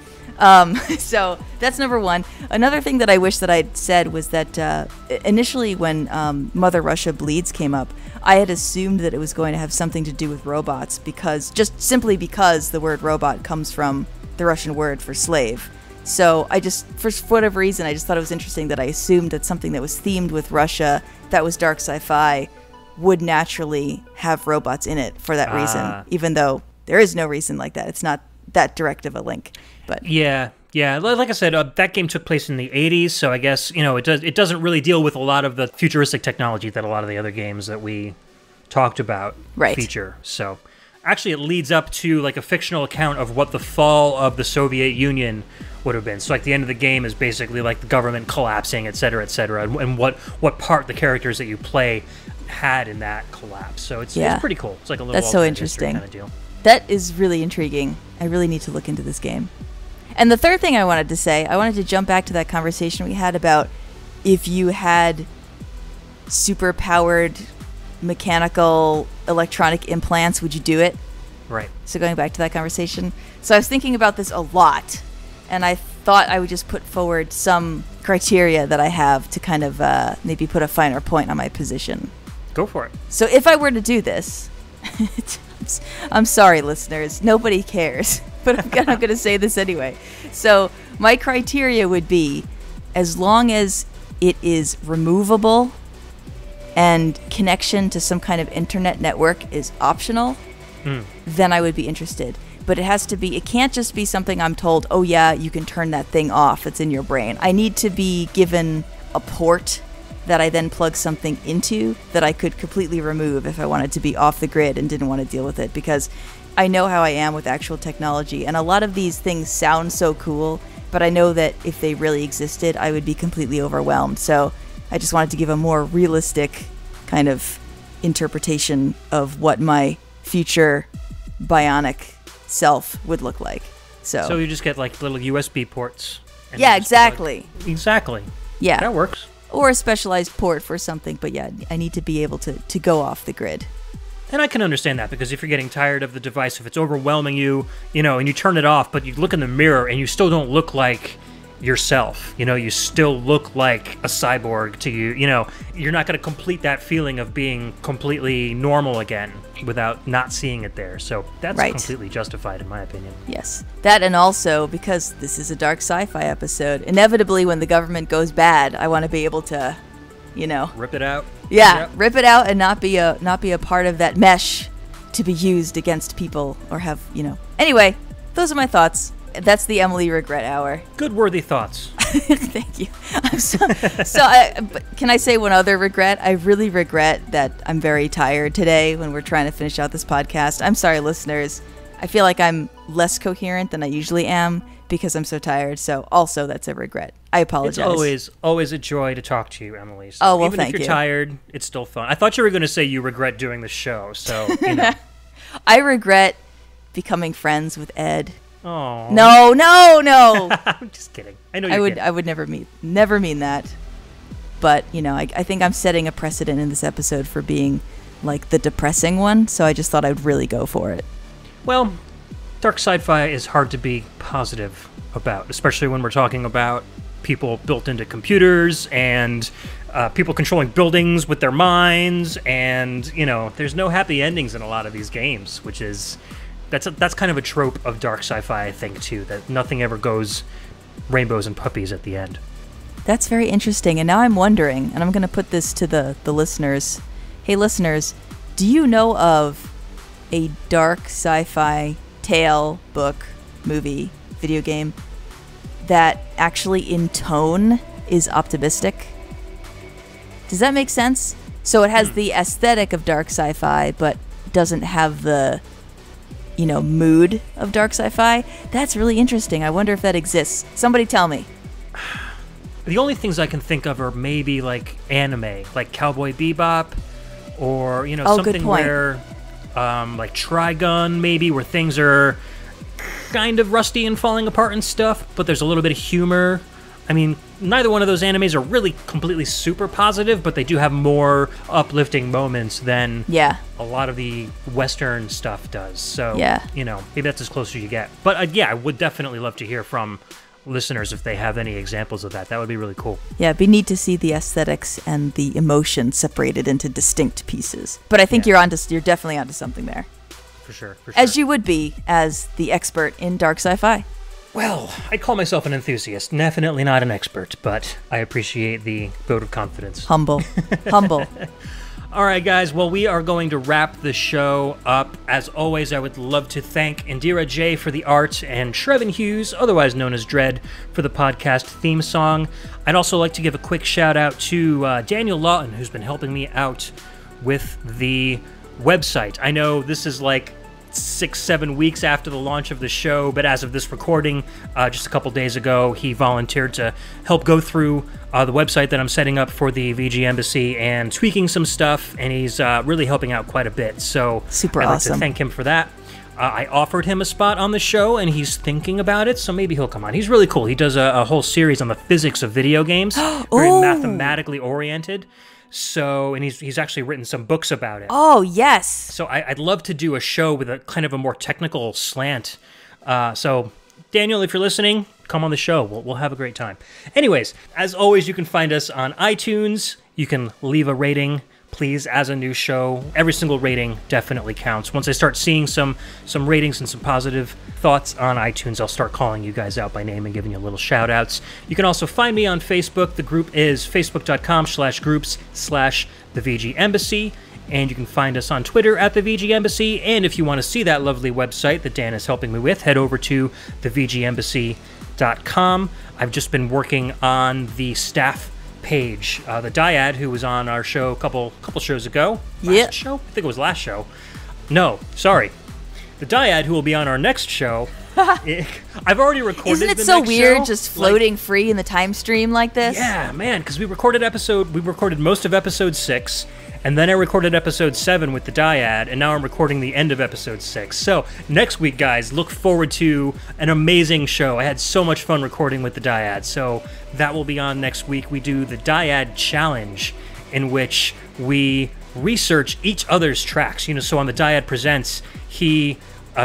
So that's number 1. Another thing that I wish that I'd said was that initially when Mother Russia Bleeds came up, I had assumed that it was going to have something to do with robots because the word robot comes from the Russian word for slave. So for whatever reason, I just thought it was interesting that I assumed that something that was themed with Russia, that was dark sci-fi, would naturally have robots in it for that reason, even though there is no reason like that. It's not that direct of a link. But yeah. Like I said, that game took place in the 80s, so I guess it doesn't really deal with a lot of the futuristic technology that a lot of the other games that we talked about feature. So actually, it leads up to like a fictional account of what the fall of the Soviet Union would have been. So like the end of the game is basically like the government collapsing, et cetera, and what part the characters that you play had in that collapse. So it's pretty cool. It's like a little that's so interesting kind of deal. That is really intriguing. I really need to look into this game. And the third thing I wanted to say, I wanted to jump back to that conversation we had about if you had super powered mechanical, electronic implants, would you do it? Right. So going back to that conversation. So I was thinking about this a lot, and I thought I would just put forward some criteria that I have to kind of maybe put a finer point on my position. Go for it. So if I were to do this, I'm sorry, listeners, nobody cares, but I'm going to say this anyway. So my criteria would be, as long as it is removable and connection to some kind of internet network is optional, then I would be interested. But it can't just be something I'm told, oh yeah, you can turn that thing off that's in your brain. I need to be given a port that I then plug something into that I could completely remove if I wanted to be off the grid and didn't want to deal with it, because I know how I am with actual technology, and a lot of these things sound so cool, but I know that if they really existed, I would be completely overwhelmed. So I just wanted to give a more realistic kind of interpretation of what my future bionic self would look like. So you just get like little USB ports. Yeah, exactly. Exactly. Yeah. That works. Or a specialized port for something, but yeah, I need to be able to go off the grid. And I can understand that, because if you're getting tired of the device, if it's overwhelming you, and you turn it off, but you look in the mirror and you still don't look like yourself, you still look like a cyborg to you, you're not going to complete that feeling of being completely normal again without not seeing it there. So that's right. Completely justified in my opinion. Yes. That, and also because this is a dark sci-fi episode, inevitably when the government goes bad, I want to be able to, rip it out. Yeah, yep. Rip it out and not be a part of that mesh to be used against people or have, Anyway, those are my thoughts. That's the Emily Regret Hour. Good worthy thoughts. Thank you. But can I say one other regret? I really regret that I'm very tired today when we're trying to finish out this podcast. I'm sorry, listeners. I feel like I'm less coherent than I usually am because I'm so tired. So also that's a regret. I apologize. It's always a joy to talk to you, Emily. So thank you. Even if you're tired, it's still fun. I thought you were going to say you regret doing the show. So, I regret becoming friends with Ed. Oh no! I'm just kidding. I know you're kidding. I would never mean that. But I think I'm setting a precedent in this episode for being like the depressing one. So I just thought I'd really go for it. Well, dark sci-fi is hard to be positive about, especially when we're talking about people built into computers and people controlling buildings with their minds, and there's no happy endings in a lot of these games, which is. That's kind of a trope of dark sci-fi, I think, too, that nothing ever goes rainbows and puppies at the end. That's very interesting. And now I'm wondering, and I'm going to put this to the listeners. Hey, listeners, do you know of a dark sci-fi tale, book, movie, video game that actually in tone is optimistic? Does that make sense? So it has the aesthetic of dark sci-fi, but doesn't have the mood of dark sci-fi. That's really interesting. I wonder if that exists. Somebody tell me. The only things I can think of are maybe like anime, like Cowboy Bebop, or something where like Trigun, maybe, where things are kind of rusty and falling apart and stuff, but there's a little bit of humor. I mean, neither one of those animes are really completely super positive, but they do have more uplifting moments than a lot of the Western stuff does. So, maybe that's as close as you get. But I would definitely love to hear from listeners if they have any examples of that. That would be really cool. Yeah, it'd be neat to see the aesthetics and the emotion separated into distinct pieces. But I think you're definitely onto something there. For sure. As you would be as the expert in dark sci-fi. Well, I'd call myself an enthusiast. Definitely not an expert, but I appreciate the vote of confidence. Humble. All right, guys. Well, we are going to wrap the show up. As always, I would love to thank Indira J. for the art and Trevin Hughes, otherwise known as Dread, for the podcast theme song. I'd also like to give a quick shout out to Daniel Lawton, who's been helping me out with the website. I know this is like 6-7 weeks after the launch of the show, but as of this recording, just a couple days ago, he volunteered to help go through the website that I'm setting up for the VGMbassy and tweaking some stuff, and he's really helping out quite a bit. So super I'd like awesome. to thank him for that. I offered him a spot on the show, and he's thinking about it, so maybe he'll come on. He's really cool. He does a whole series on the physics of video games, very mathematically oriented. So, and he's actually written some books about it. Oh, yes. So I'd love to do a show with a kind of a more technical slant. So Daniel, if you're listening, come on the show. We'll have a great time. Anyways, as always, you can find us on iTunes. You can leave a rating, please, as a new show. Every single rating definitely counts. Once I start seeing some ratings and some positive thoughts on iTunes, I'll start calling you guys out by name and giving you little shout-outs. You can also find me on Facebook. The group is facebook.com/groups/the VGMbassy. And you can find us on Twitter at the VGMbassy. And if you want to see that lovely website that Dan is helping me with, head over to thevgembassy.com. I've just been working on the staff page. The Dyad, who was on our show a couple shows ago. Last show? I think it was last show. No, sorry. The Dyad, who will be on our next show. I've already recorded. Isn't it so weird just floating free in the time stream like this? Yeah, man, because we recorded most of episode 6, and then I recorded episode 7 with the Dyad, and now I'm recording the end of episode 6. So next week, guys, look forward to an amazing show. I had so much fun recording with the Dyad, so that will be on next week. We do the Dyad Challenge, in which we research each other's tracks. So on the Dyad Presents, he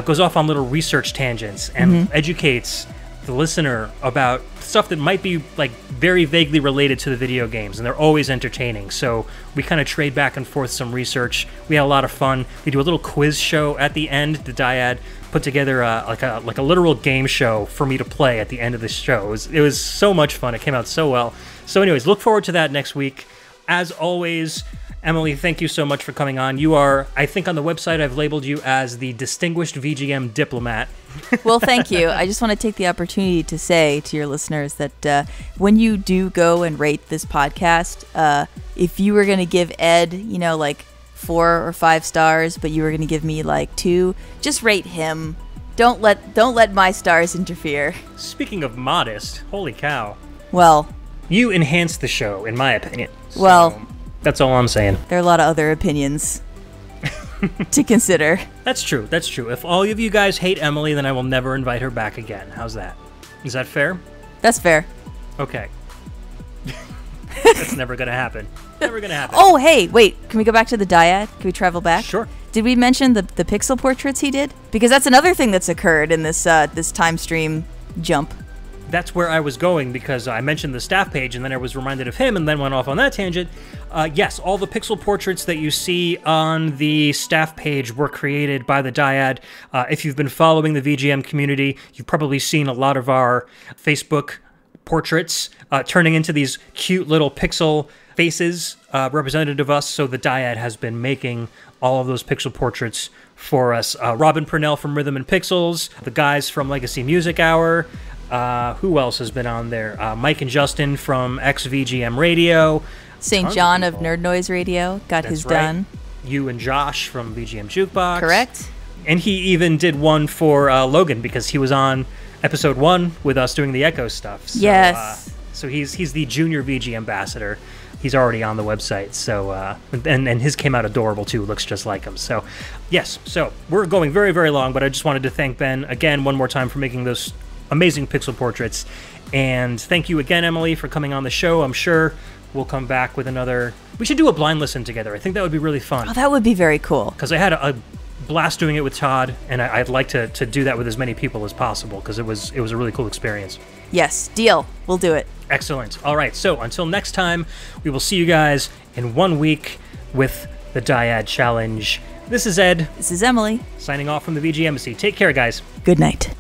goes off on little research tangents and educates the listener about stuff that might be like very vaguely related to the video games, and they're always entertaining. So we kind of trade back and forth some research. We had a lot of fun. We do a little quiz show at the end. The Dyad put together like a literal game show for me to play at the end of the show. It was so much fun. It came out so well. So anyways, look forward to that next week. As always, Emily, thank you so much for coming on. You are, I think on the website, I've labeled you as the distinguished VGM diplomat. Well, thank you. I just want to take the opportunity to say to your listeners that when you do go and rate this podcast, if you were going to give Ed, like 4 or 5 stars, but you were going to give me like 2, just rate him. Don't let my stars interfere. Speaking of modest, holy cow. Well, you enhanced the show, in my opinion. Well, that's all I'm saying. There are a lot of other opinions to consider. That's true. That's true. If all of you guys hate Emily, then I will never invite her back again. How's that? Is that fair? That's fair. Okay. That's never going to happen. Never going to happen. Oh, hey, wait. Can we go back to the Dyad? Can we travel back? Sure. Did we mention the pixel portraits he did? Because that's another thing that's occurred in this this time stream jump. That's where I was going, because I mentioned the staff page and then I was reminded of him and then went off on that tangent. Yes, all the pixel portraits that you see on the staff page were created by the Dyad. If you've been following the VGM community, you've probably seen a lot of our Facebook portraits turning into these cute little pixel faces representative of us. So the Dyad has been making all of those pixel portraits for us. Robin Purnell from Rhythm and Pixels, the guys from Legacy Music Hour. Who else has been on there? Mike and Justin from XVGM Radio. St. John of Nerd Noise Radio got his done. You and Josh from VGM Jukebox. Correct. And he even did one for Logan, because he was on episode 1 with us doing the Echo stuff. So, yes. So he's the junior VG ambassador. He's already on the website. So and his came out adorable too. Looks just like him. So yes. So we're going very, very long, but I just wanted to thank Ben again one more time for making those amazing pixel portraits. And thank you again, Emily, for coming on the show. I'm sure we'll come back with another. We should do a blind listen together. I think that would be really fun. Oh, that would be very cool. Because I had a blast doing it with Todd, and I'd like to do that with as many people as possible, because it was a really cool experience. Yes, deal. We'll do it. Excellent. All right, so until next time, we will see you guys in 1 week with the Dyad Challenge. This is Ed. This is Emily. Signing off from the VGMbassy. Take care, guys. Good night.